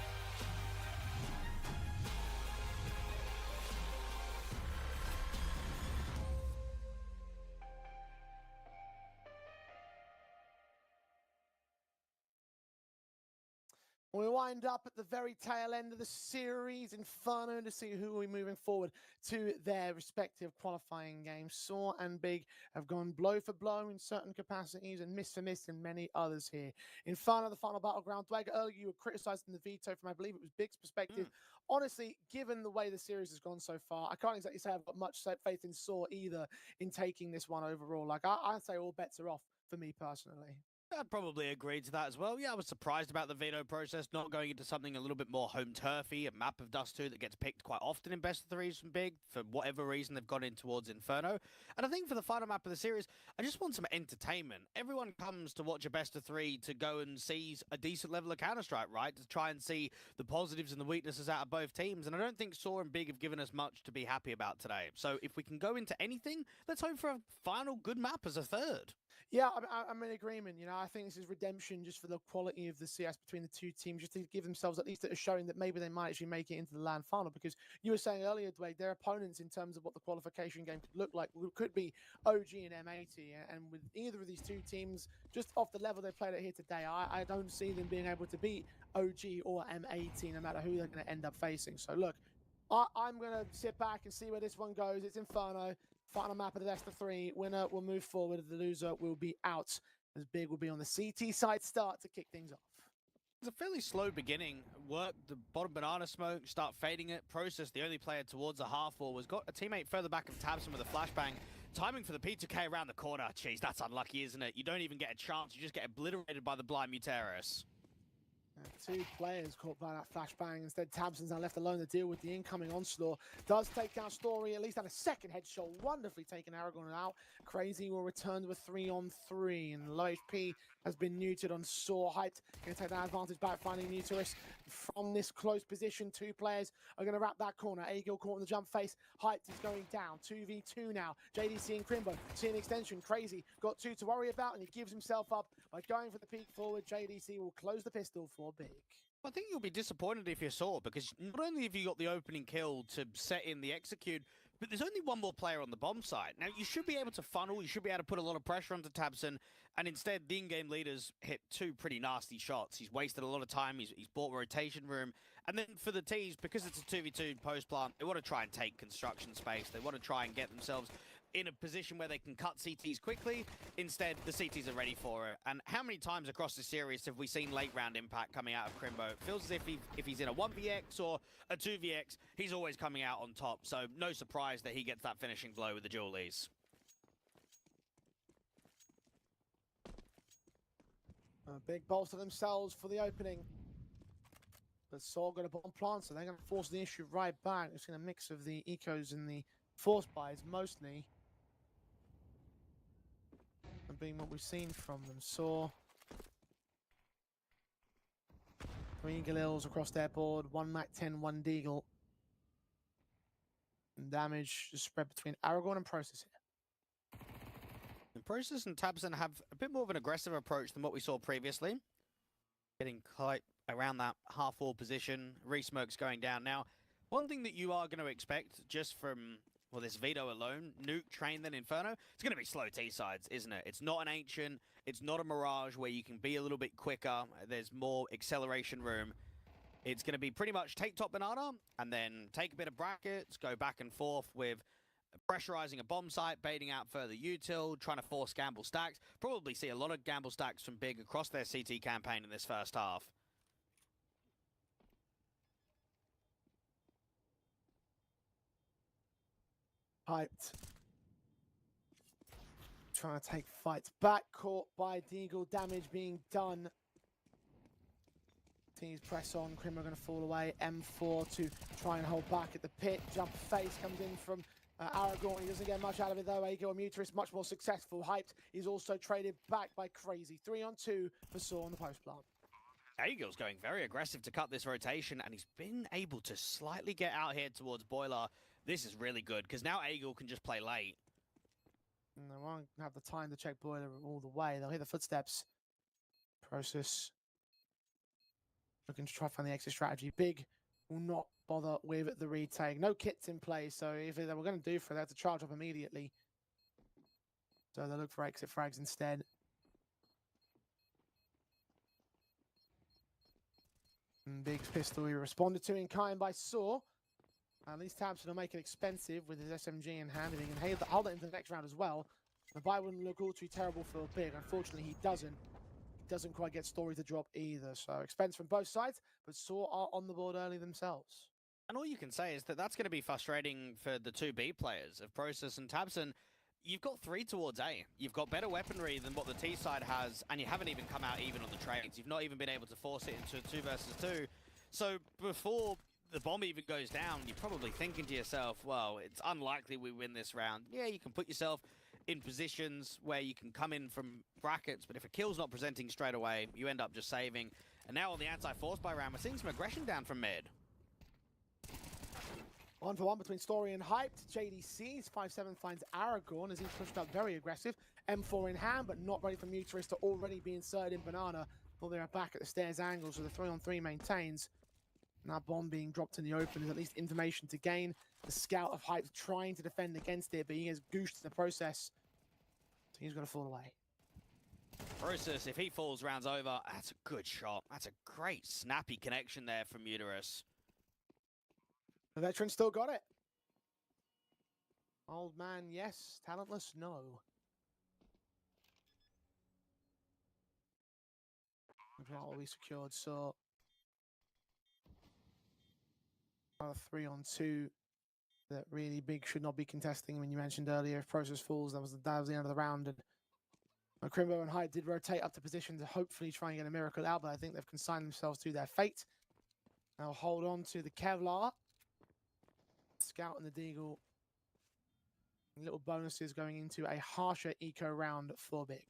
We wind up at the very tail end of the series, Inferno, to see who are moving forward to their respective qualifying games. Saw and Big have gone blow for blow in certain capacities and miss for miss in many others here. Inferno, the final battleground. Dwag, earlier you were criticizing the veto from, I believe it was Big's perspective. Honestly, given the way the series has gone so far, I can't exactly say I've got much faith in Saw either in taking this one overall. Like, I'd say all bets are off for me personally. I'd probably agree to that as well. Yeah, I was surprised about the veto process, not going into something a little bit more home turfy, a map of Dust 2 that gets picked quite often in best of threes from Big. For whatever reason, they've gone in towards Inferno. And I think for the final map of the series, I just want some entertainment. Everyone comes to watch a best of three to go and see a decent level of Counter-Strike, right? To try and see the positives and the weaknesses out of both teams. And I don't think Saw and Big have given us much to be happy about today. So if we can go into anything, let's hope for a final good map as a third. Yeah, I'm in agreement. You know, I think this is redemption just for the quality of the CS between the two teams, just to give themselves at least a showing that maybe they might actually make it into the LAN final. Because you were saying earlier, Dwayne, their opponents in terms of what the qualification game could look like could be OG and M80. And with either of these two teams, just off the level they played at here today, I don't see them being able to beat OG or M80, no matter who they're going to end up facing. So look, I'm going to sit back and see where this one goes. It's Inferno. Final map of the best of three. Winner will move forward. The loser will be out, as Big will be on the CT side start to kick things off. It's a fairly slow beginning. Work the bottom banana smoke, start fading it. Process, the only player towards a half wall, was got a teammate further back of Tabson with a flashbang. Timing for the P2K around the corner. Jeez, that's unlucky, isn't it? You don't even get a chance. You just get obliterated by the blind Muteris. Two players caught by that flashbang. Instead, Tabson's now left alone to deal with the incoming onslaught. Does take down Story, at least had a second headshot. Wonderfully taken Aragon out. Crazy will return with 3-on-3. And low HP has been neutered on Saw. Hyped going to take that advantage back, finding Muteris from this close position. Two players are going to wrap that corner. Agil caught in the jump face. Hyped is going down. 2v2 now. JDC and Crimbo see an extension. Crazy got two to worry about, and he gives himself up by going for the peek forward. JDC will close the pistol for Big. I think you'll be disappointed if you saw, because not only have you got the opening kill to set in the execute, but there's only one more player on the bomb side. Now, you should be able to funnel, you should be able to put a lot of pressure onto Tabson, and instead, the in-game leaders hit two pretty nasty shots. He's wasted a lot of time, he's bought rotation room, and then for the T's, because it's a 2v2 post-plant, they want to try and take construction space, they want to try and get themselves in a position where they can cut CTs quickly. Instead, the CTs are ready for it. And how many times across the series have we seen late round impact coming out of Crimbo? It feels as if he's in a 1vx or a 2vx, he's always coming out on top. So no surprise that he gets that finishing blow with the dualies. A big bolster themselves for the opening. But Saw got a bomb plant, so they're going to force the issue right back. It's going to mix of the ecos and the force buys mostly. And being what we've seen from them. Saw 3 Galils across their board, 1 Mac-10, 1 Deagle. And damage just spread between Aragorn and Process here. And Process and Tabson have a bit more of an aggressive approach than what we saw previously. Getting quite around that half-wall position, re-smokes going down. Now, one thing that you are going to expect just from, well, this Veto alone, Nuke, Train, then Inferno, it's going to be slow T-sides, isn't it? It's not an Ancient, it's not a Mirage where you can be a little bit quicker, there's more acceleration room. It's going to be pretty much take top banana, and then take a bit of brackets, go back and forth with pressurizing a bomb site, baiting out further util, trying to force gamble stacks. Probably see a lot of gamble stacks from Big across their CT campaign in this first half. Hyped. Trying to take fights back, caught by Deagle, damage being done. Teams press on, Crimbo going to fall away. M4 to try and hold back at the pit. Jump face comes in from Aragorn. He doesn't get much out of it though. Agil and Muteris much more successful. Hyped. He's also traded back by Crazy. 3-on-2 for Saw on the post plant. Aegil's going very aggressive to cut this rotation, and he's been able to slightly get out here towards Boiler. This is really good, because now Aegil can just play late. And they won't have the time to check Boiler all the way. They'll hear the footsteps. Process. Looking to try to find the exit strategy. Big will not bother with the retake. No kits in play, so if they were going to do for it, they have to charge up immediately. So they'll look for exit frags instead. And Big's pistol he responded to in kind by Saw. At least Tabson will make it expensive with his SMG in hand, and he can hold it into the next round as well. The buy wouldn't look all too terrible for Big. Unfortunately, he doesn't. He doesn't quite get Story to drop either. So expense from both sides, but Saw are on the board early themselves. And all you can say is that that's going to be frustrating for the two B players of Process and Tabson. You've got 3 towards A. You've got better weaponry than what the T side has, and you haven't even come out even on the trades. You've not even been able to force it into a 2 versus 2. So before the bomb even goes down, you're probably thinking to yourself, well, it's unlikely we win this round. Yeah, you can put yourself in positions where you can come in from brackets, but if a kill's not presenting straight away, you end up just saving. And now on the anti-force buy round, we're seeing some aggression down from mid. 1-for-1 between Story and Hyped. JDC's 5-7 finds Aragorn as he's pushed up very aggressive. M4 in hand, but not ready for Mutarist to already be inserted in Banana. Before they are back at the stairs angle, so the 3-on-3 maintains. Now bomb being dropped in the open is at least information to gain. The scout of Hype trying to defend against it, but he gets goosed in the process. So he's going to fall away. Process, if he falls, rounds over. That's a good shot. That's a great snappy connection there from Mutarist. The veteran still got it. Old man, yes. Talentless, no. Well, we secured, so another 3-on-2 that really Big should not be contesting. When you mentioned earlier, if Process falls, that was the end of the round. And Crimbo and Hyde did rotate up to position to hopefully try and get a miracle out, but I think they've consigned themselves to their fate. They'll hold on to the Kevlar. Scout and the Deagle. Little bonuses going into a harsher eco round for Big.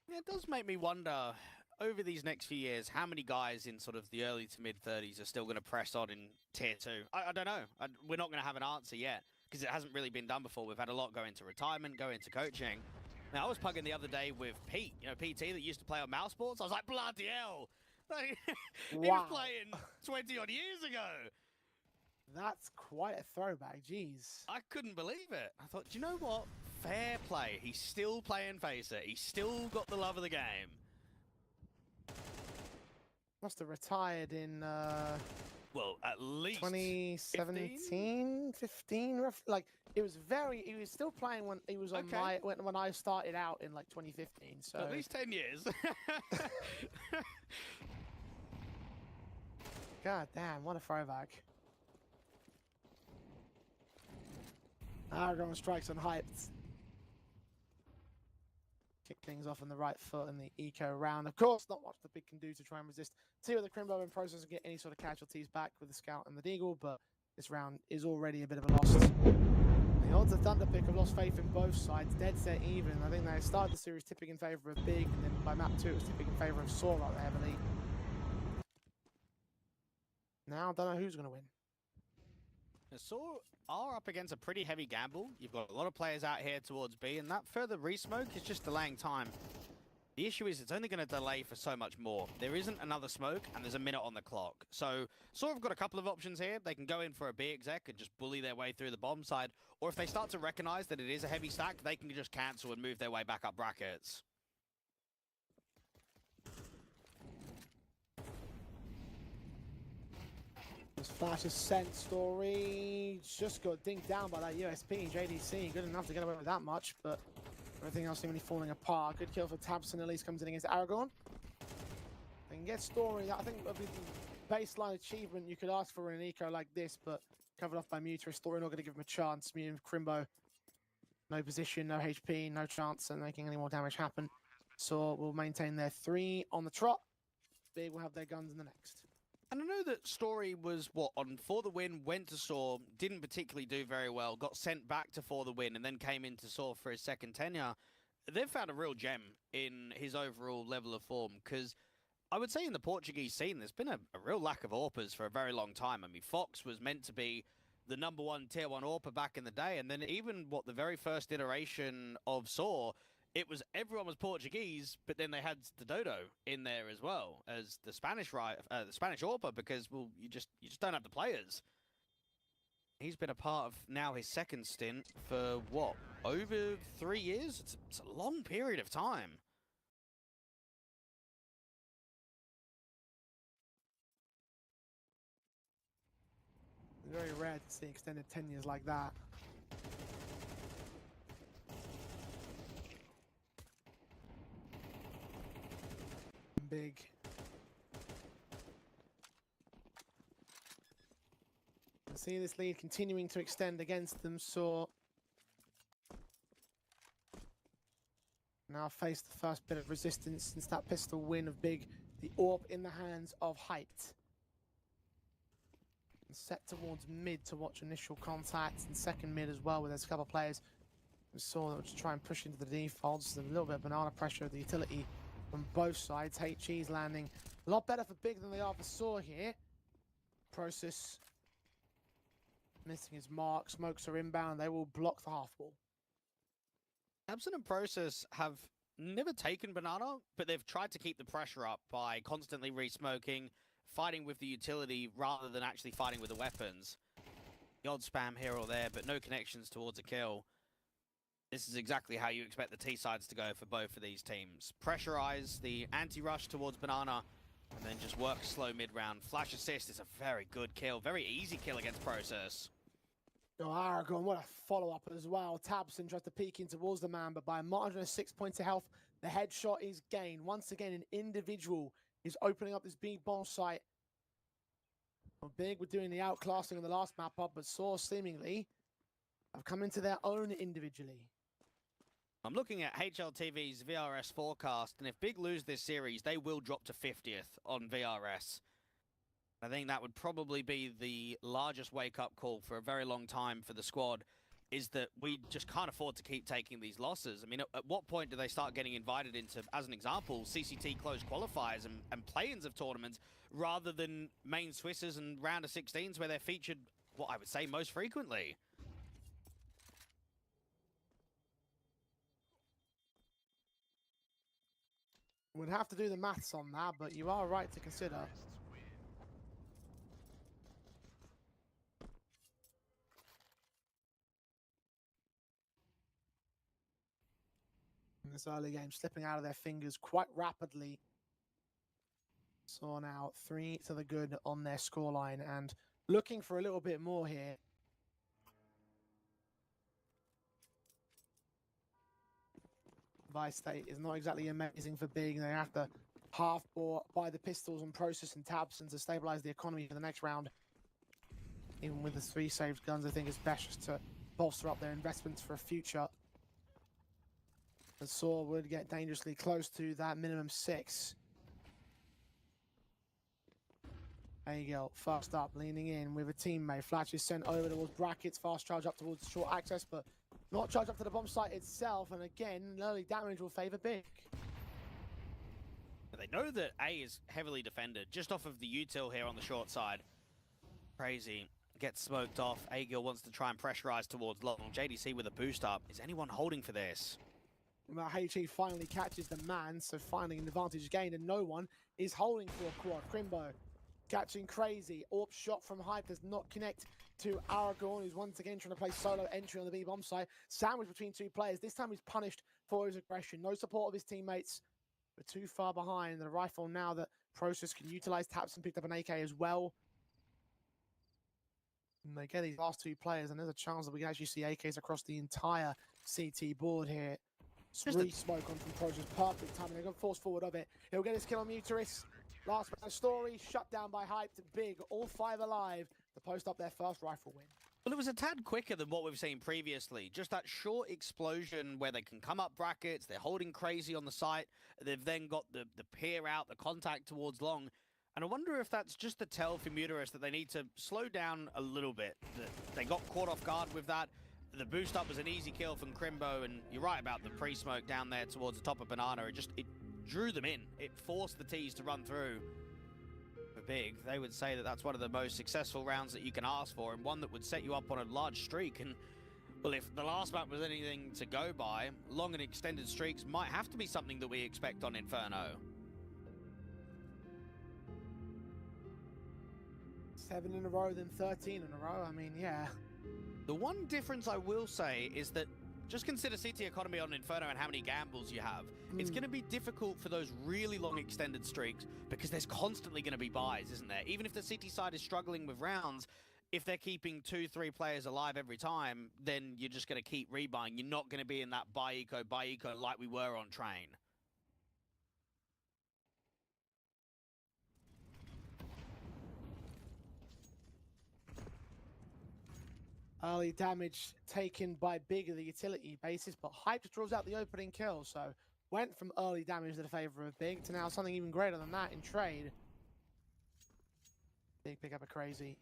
Yeah, it does make me wonder, over these next few years, how many guys in sort of the early to mid-30s are still going to press on in Tier 2? I don't know. We're not going to have an answer yet, because it hasn't really been done before. We've had a lot go into retirement, go into coaching. Now, I was pugging the other day with Pete, you know, PT that used to play on mouse sports. I was like, bloody hell! Like, he was playing 20-odd years ago. That's quite a throwback, jeez. I couldn't believe it. I thought, do you know what? Fair play. He's still playing Facer. He's still got the love of the game. Must have retired in Well, at least 2017, 15, roughly. Like he was still playing when he was on when I started out in like 2015. So at least 10 years. God damn, what a throwback. Aragorn strikes on Hyped. Kick things off on the right foot in the eco round. Of course, not much the Big can do to try and resist two of the Crimbo in Process and get any sort of casualties back with the Scout and the Deagle, but this round is already a bit of a loss. The odds of Thunderpick have lost faith in both sides, dead set even. I think they started the series tipping in favour of Big, and then by map 2 it was tipping in favour of Saw rather heavily. Now, I don't know who's going to win. Saw are up against a pretty heavy gamble. You've got a lot of players out here towards B, and that further resmoke is just delaying time. The issue is it's only going to delay for so much more. There isn't another smoke, and there's a minute on the clock. So Saw have got a couple of options here. They can go in for a B exec and just bully their way through the bomb side, or if they start to recognize that it is a heavy stack, they can just cancel and move their way back up brackets. This flash is sent. Story just got dinked down by that USP. JDC good enough to get away with that much, but everything else seemingly falling apart. Good kill for Tabson, at least comes in against Aragorn. They can get Story. I think would be the baseline achievement you could ask for in an eco like this, but covered off by Mutarist. Story not going to give him a chance. Mew Crimbo, no position, no HP, no chance at making any more damage happen. So we'll maintain their 3 on the trot. Big will have their guns in the next. And I know that Story was, on For the Win, went to Saw, didn't particularly do very well, got sent back to For the Win, and then came into Saw for his second tenure. They've found a real gem in his overall level of form, because I would say in the Portuguese scene, there's been a real lack of AWPers for a very long time. I mean, Fox was meant to be the #1 tier 1 AWPer back in the day, and then even the very first iteration of Saw, everyone was Portuguese, but then they had the Dodo in there as well as the Spanish AWPer because you just don't have the players. He's been a part of now his second stint for what, over 3 years? It's a long period of time. Very rare to see extended tenures like that. Big. See this lead continuing to extend against them, so now face the first bit of resistance since that pistol win of Big. The AWP in the hands of Hyped. And set towards mid to watch initial contact, and second mid as well, where there's a couple of players we saw that to try and push into the defaults. There's a little bit of banana pressure of the utility from both sides. HE's landing a lot better for Big than they are for Saw here. Process missing his mark. Smokes are inbound. They will block the half wall. Tabson and Process have never taken banana, but they've tried to keep the pressure up by constantly re-smoking, fighting with the utility rather than actually fighting with the weapons. The odd spam here or there, but no connections towards a kill. This is exactly how you expect the T-sides to go for both of these teams. Pressurize the anti-rush towards banana, and then just work slow mid-round. Flash assist is a very good kill. Very easy kill against Process. Oh, Aragon, what a follow-up as well. Tabson tries to peek in towards the man, but by a margin of 6 points of health, the headshot is gained. Once again, an individual is opening up this big bomb site. Well, Big were doing the outclassing on the last map up, but Saw seemingly have come into their own individually. I'm looking at HLTV's VRS forecast, and if Big lose this series, they will drop to 50th on VRS. I think that would probably be the largest wake-up call for a very long time for the squad, is that we just can't afford to keep taking these losses. I mean, at what point do they start getting invited into, as an example, CCT closed qualifiers and play-ins of tournaments, rather than main Swissers and round of 16s where they're featured, what I would say, most frequently? We'd have to do the maths on that, but you are right to consider. In this early game, slipping out of their fingers quite rapidly. So now 3 to the good on their scoreline, and looking for a little bit more here. Vice State is not exactly amazing for Big. They have to half buy the pistols and Process and Tabson to stabilize the economy for the next round. Even with the 3 saved guns, I think it's best just to bolster up their investments for a future. The Saw would get dangerously close to that minimum 6. Agel first up, leaning in with a teammate. Flash is sent over towards brackets. Fast charge up towards short access, but not charge up to the bomb site itself. And again, early damage will favor Big. They know that A is heavily defended, just off of the util here on the short side. Crazy. Gets smoked off. Agil wants to try and pressurize towards long. JDC with a boost up. Is anyone holding for this? Well, HE finally catches the man, so finding an advantage gained, and no one is holding for a quad. Crimbo catching Crazy. AWP shot from Hype does not connect to Aragorn, who's once again trying to play solo entry on the B bomb site. Sandwich between 2 players. This time he's punished for his aggression. No support of his teammates, but too far behind. The rifle now that Process can utilize. Tabson picked up an AK as well. And they get these last 2 players, and there's a chance that we can actually see AKs across the entire CT board here. Smoke on from Process, perfect timing. They're going to force forward of it. He'll get his kill on Muteris. Last man story, shut down by Hyped. Big, all 5 alive to post up their first rifle win. Well, it was a tad quicker than what we've seen previously. Just that short explosion where they can come up brackets, they're holding Crazy on the site, they've then got the peer out, the contact towards long. And I wonder if that's just the tell for Muteris that they need to slow down a little bit. They got caught off guard with that. The boost up was an easy kill from Crimbo, and you're right about the pre-smoke down there towards the top of Banana. drew them in. It forced the T's to run through. For Big, they would say that that's one of the most successful rounds that you can ask for, and one that would set you up on a large streak. And well, if the last map was anything to go by, long and extended streaks might have to be something that we expect on Inferno. 7 in a row, then 13 in a row. I mean, yeah. The one difference I will say is that just consider CT economy on Inferno and how many gambles you have. It's going to be difficult for those really long extended streaks because there's constantly going to be buys, isn't there? Even if the CT side is struggling with rounds, if they're keeping 2-3 players alive every time, then you're just going to keep rebuying. You're not going to be in that buy eco like we were on Train. Early damage taken by Big of the utility basis, but Hype just draws out the opening kill, so went from early damage to the favor of Big to now something even greater than that in trade. Big pick up a crazy.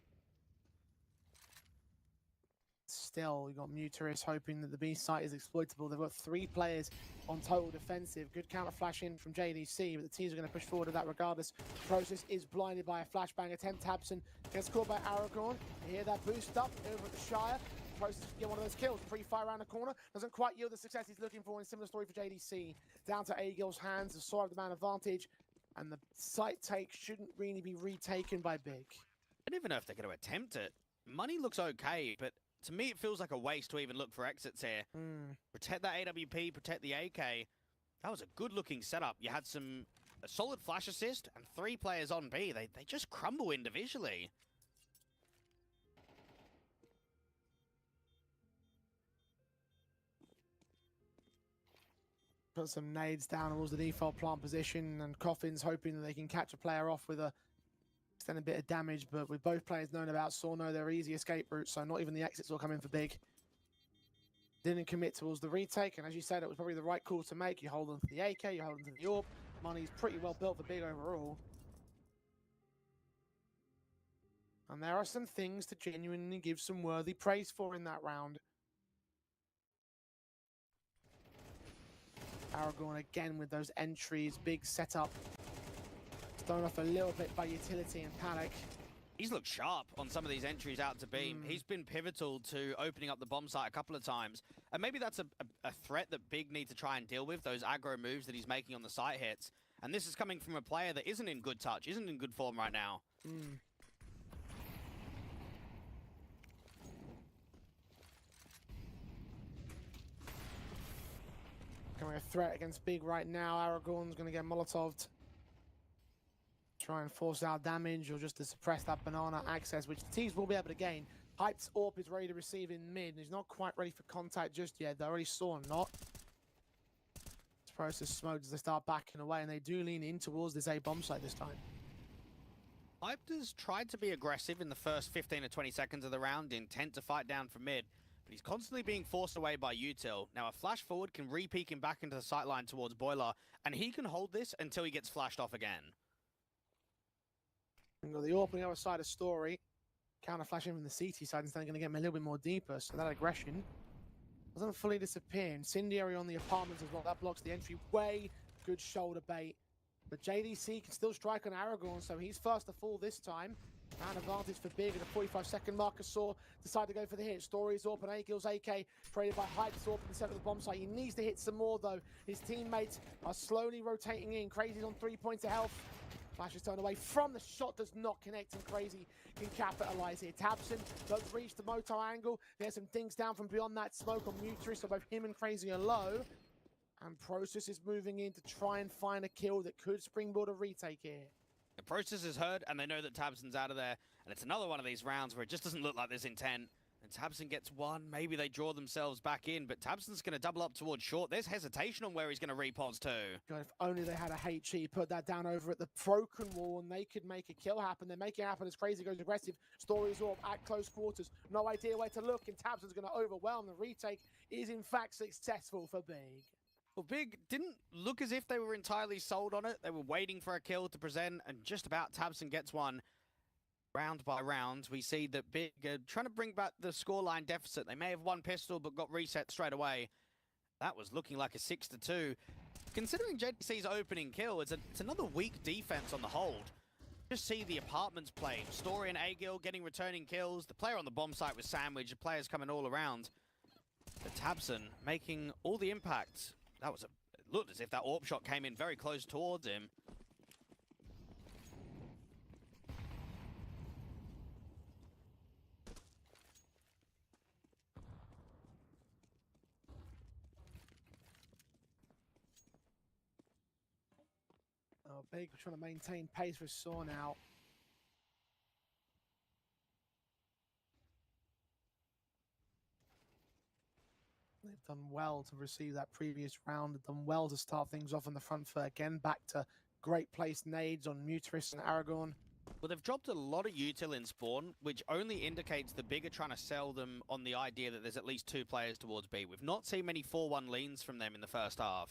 Still, we got Muteris hoping that the B site is exploitable. They've got 3 players on total defensive. Good counter flash in from JDC, but the teams are going to push forward to that regardless. Process is blinded by a flashbang attempt. Tabson gets caught by Aragorn. You hear that boost up over at the Shire. Process get one of those kills. Pre-fire around the corner. Doesn't quite yield the success he's looking for. And similar story for JDC. Down to Agil's hands. The Sword of the Man advantage. And the site take shouldn't really be retaken by Big. I don't even know if they're going to attempt it. Money looks okay, but to me, it feels like a waste to even look for exits here. Protect that AWP, protect the AK. That was a good-looking setup. You had a solid flash assist and 3 players on B. They just crumble individually. Put some nades down towards the default plant position, and Coffin's hoping that they can catch a player off with a extend a bit of damage, but with both players known about Sorno, their easy escape route, so not even the exits will come in for Big. Didn't commit towards the retake, and as you said, it was probably the right call to make. You hold on to the AK, you hold on to the AWP. Money's pretty well built for Big overall. And there are some things to genuinely give some worthy praise for in that round. Aragorn again with those entries, Big setup. Thrown off a little bit by utility and panic. He's looked sharp on some of these entries out to beam. He's been pivotal to opening up the bomb site a couple of times. And maybe that's a threat that Big need to try and deal with, those aggro moves that he's making on the site hits. And this is coming from a player that isn't in good touch, isn't in good form right now. Becoming a threat against Big right now. Aragorn's going to get Molotov'd. Try and force out damage or just to suppress that banana access, which the teams will be able to gain. Hype's AWP is ready to receive in mid. He's not quite ready for contact just yet. They already saw him not. This process smoked as they start backing away, and they do lean in towards this A bomb site this time. Hype has tried to be aggressive in the first 15 or 20 seconds of the round, intent to fight down from mid, but he's constantly being forced away by Util. Now a flash forward can re-peek him back into the sight line towards Boiler, and he can hold this until he gets flashed off again. We've got the AWP on the other side of Story. Counter flashing from the CT side instead, going to get him a little bit more deeper, so that aggression doesn't fully disappear. Incendiary on the apartments as well. That blocks the entry way. Good shoulder bait. But JDC can still strike on Aragorn, so he's first to fall this time. And advantage for Big at the 45-second marker. Saw decide to go for the hit. Story's AWP and A-Gill's AK traded by Hype's AWP in the center of the bomb site. He needs to hit some more though. His teammates are slowly rotating in. Crazy's on 3 points of health. Flash is turned away from the shot, does not connect, and Crazy can capitalize here. Tabson does reach the moto angle. There's some dings down from beyond that smoke on Muteris, so both him and Crazy are low. And Process is moving in to try and find a kill that could springboard a retake here. The Process is heard, and they know that Tabson's out of there. And it's another one of these rounds where it just doesn't look like there's intent. And Tabson gets one. Maybe they draw themselves back in, but Tabson's going to double up towards short. There's hesitation on where he's going to repos to. God, if only they had a HE, put that down over at the broken wall, and they could make a kill happen. They make it happen as Crazy goes aggressive. Story's AWP at close quarters. No idea where to look, and Tabson's going to overwhelm. The retake is, in fact, successful for Big. Well, Big didn't look as if they were entirely sold on it. They were waiting for a kill to present, and just about Tabson gets one. Round by round, we see that Big trying to bring back the scoreline deficit. They may have won pistol, but got reset straight away. That was looking like a 6-2. Considering JDC's opening kill, it's another weak defense on the hold. Just see the apartments play. Story and Agil getting returning kills. The player on the bomb site was sandwiched. The players coming all around. But Tabson making all the impact. That was it looked as if that AWP shot came in very close towards him. Oh, Big trying to maintain pace with Saw now. They've done well to receive that previous round. They've done well to start things off on the front foot again. Back to great place nades on Muteris and Aragorn. Well, they've dropped a lot of util in spawn, which only indicates the big are trying to sell them on the idea that there's at least 2 players towards B. We've not seen many 4-1 leans from them in the first half.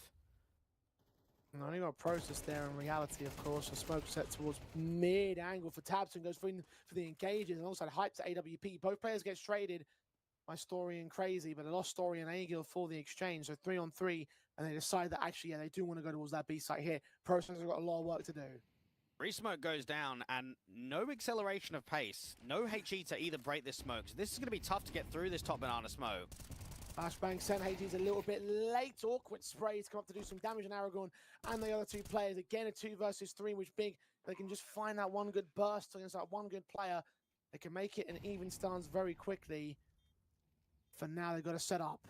And only got a process there in reality, of course. A smoke set towards mid-angle for Tabson, goes for the engages, and alongside Hype to AWP. Both players get traded by Story and Crazy, but they lost Story and Agil for the exchange, so 3-on-3, and they decide that actually, yeah, they do want to go towards that B site here. Process has got a lot of work to do. Re-smoke goes down, and no acceleration of pace. No HE to either break this smoke, so this is going to be tough to get through this top banana smoke. Flashbang sent HG's a little bit late. Awkward sprays come up to do some damage on Aragorn and the other 2 players. Again, a 2 versus 3, which Big, they can just find that one good burst against that one good player. They can make it an even stance very quickly. For now, they've got to set up.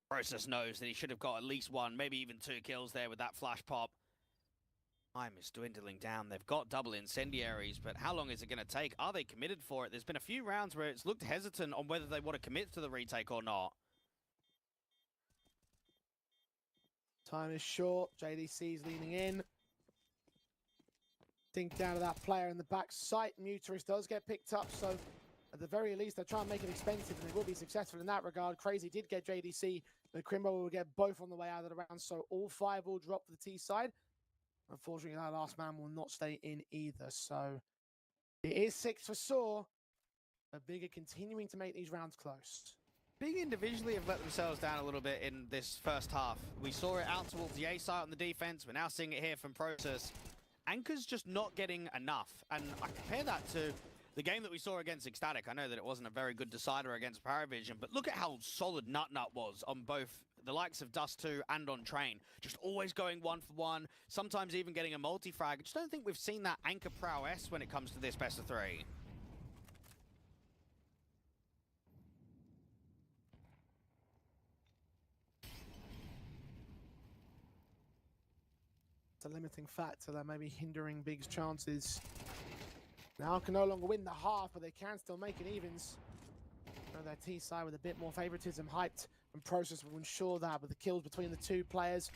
Process knows that he should have got at least 1, maybe even 2 kills there with that flash pop. Time is dwindling down. They've got double incendiaries, but how long is it going to take? Are they committed for it? There's been a few rounds where it's looked hesitant on whether they want to commit to the retake or not. Time is short. JDC's leaning in. Think down to that player in the back site. Muteris does get picked up, so at the very least, they'll try and make it expensive, and they will be successful in that regard. Crazy did get JDC, but Crimbo will get both on the way out of the round, so all 5 will drop for the T side. Unfortunately, that last man will not stay in either, so it is 6 for Saw, but Big are continuing to make these rounds close. Big individually have let themselves down a little bit in this first half. We saw it out towards the A site on the defense. We're now seeing it here from Process. Anchor's just not getting enough, and I compare that to the game that we saw against Ecstatic. I know that it wasn't a very good decider against Paravision, but look at how solid Nut was on both the likes of Dust 2 and on Train. Just always going 1-for-1, sometimes even getting a multi-frag. I just don't think we've seen that Anchor prowess when it comes to this best of 3. It's a limiting factor that may be hindering Big's chances. Now can no longer win the half, but they can still make it evens. Their T side with a bit more favoritism. Hyped and Process will ensure that with the kills between the 2 players.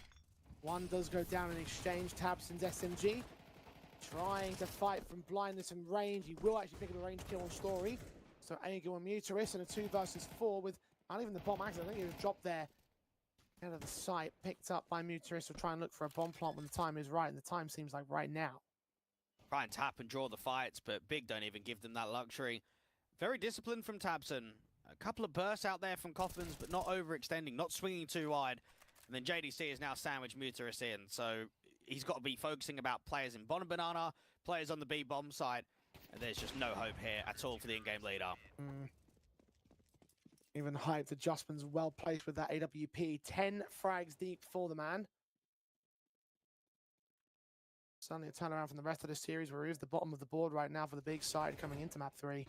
One does go down in exchange. Tabson's SMG trying to fight from blindness and range. He will actually pick up a range kill on Story. So Agil and Muteris and a 2 versus 4 with not even the bomb axe. I think he was dropped there out of the site, picked up by Muteris. Will try and look for a bomb plant when the time is right, and the time seems like right now. Try and tap and draw the fights, but Big don't even give them that luxury. Very disciplined from Tabson. A couple of bursts out there from Coffins, but not overextending, not swinging too wide. And then JDC is now sandwiched Muteris in, so he's got to be focusing about players in bottom banana, players on the B bomb side, and there's just no hope here at all for the in-game leader. Even Hyped adjustments well placed with that AWP. 10 frags deep for the man. Suddenly a turnaround from the rest of the series, where he is the bottom of the board right now for the Big side coming into map 3.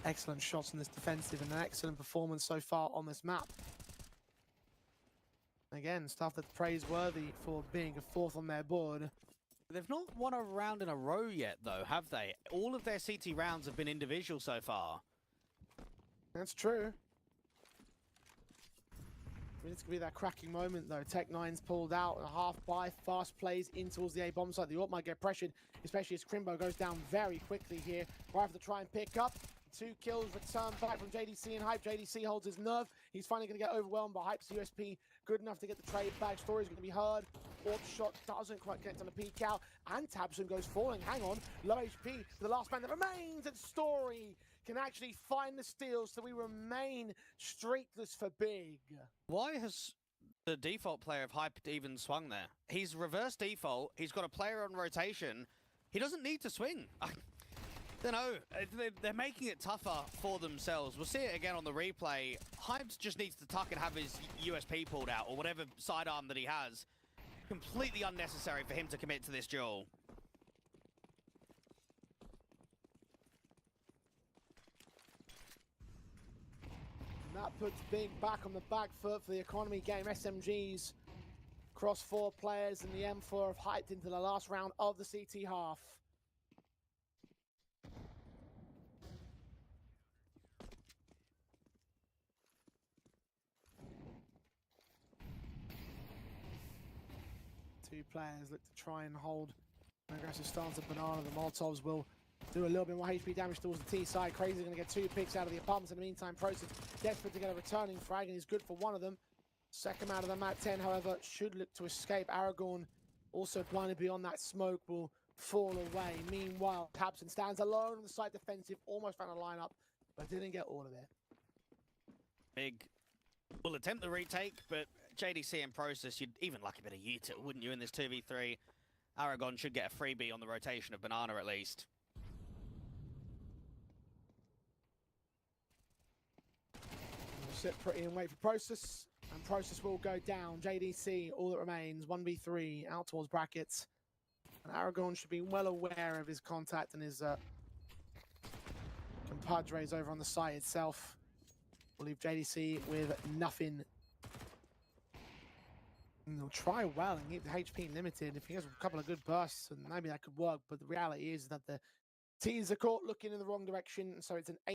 Excellent shots in this defensive and an excellent performance so far on this map. Again, stuff that's praiseworthy for being a 4th on their board. They've not won a round in a row yet, though, have they? All of their CT rounds have been individual so far. That's true. It's going to be that cracking moment, though. Tech9's pulled out and a half buy. Fast plays in towards the A bomb site. The AWP might get pressured, especially as Crimbo goes down very quickly here. Rifle to try and pick up. 2 kills return back from JDC and Hype. JDC holds his nerve. He's finally going to get overwhelmed by Hype's USP. Good enough to get the trade back. Story's going to be heard. Orb shot doesn't quite connect on the peak out, and Tabson goes falling. Hang on, low HP to the last man that remains, and Story can actually find the steal, so we remain streakless for Big. Why has the default player of Hype even swung there? He's reverse default, he's got a player on rotation, he doesn't need to swing. I don't know, they're making it tougher for themselves. We'll see it again on the replay. Hype just needs to tuck and have his USP pulled out, or whatever sidearm that he has. Completely unnecessary for him to commit to this duel. And that puts Big back on the back foot for the economy game. SMGs cross 4 players, and the M4 have hyped into the last round of the CT half. Two players look to try and hold an aggressive stance at Banana. The Molotovs will do a little bit more HP damage towards the T side. Crazy's going to get 2 picks out of the apartments. In the meantime, Process desperate to get a returning frag, and he's good for one of them. Second out of the Mat 10, however, should look to escape. Aragorn, also blinded beyond that smoke, will fall away. Meanwhile, Tabson stands alone on the side defensive, almost found a lineup, but didn't get all of it. Big will attempt the retake, but JDC and Process, you'd even like a bit of util, wouldn't you, in this 2v3? Aragon should get a freebie on the rotation of Banana at least. We'll sit pretty and wait for Process, and Process will go down. JDC, all that remains, 1v3 out towards brackets. And Aragon should be well aware of his contact and his compadres over on the site itself. We'll leave JDC with nothing. And they'll try well and keep the HP limited. If he has a couple of good bursts, and maybe that could work. But the reality is that the T's are caught looking in the wrong direction, so it's an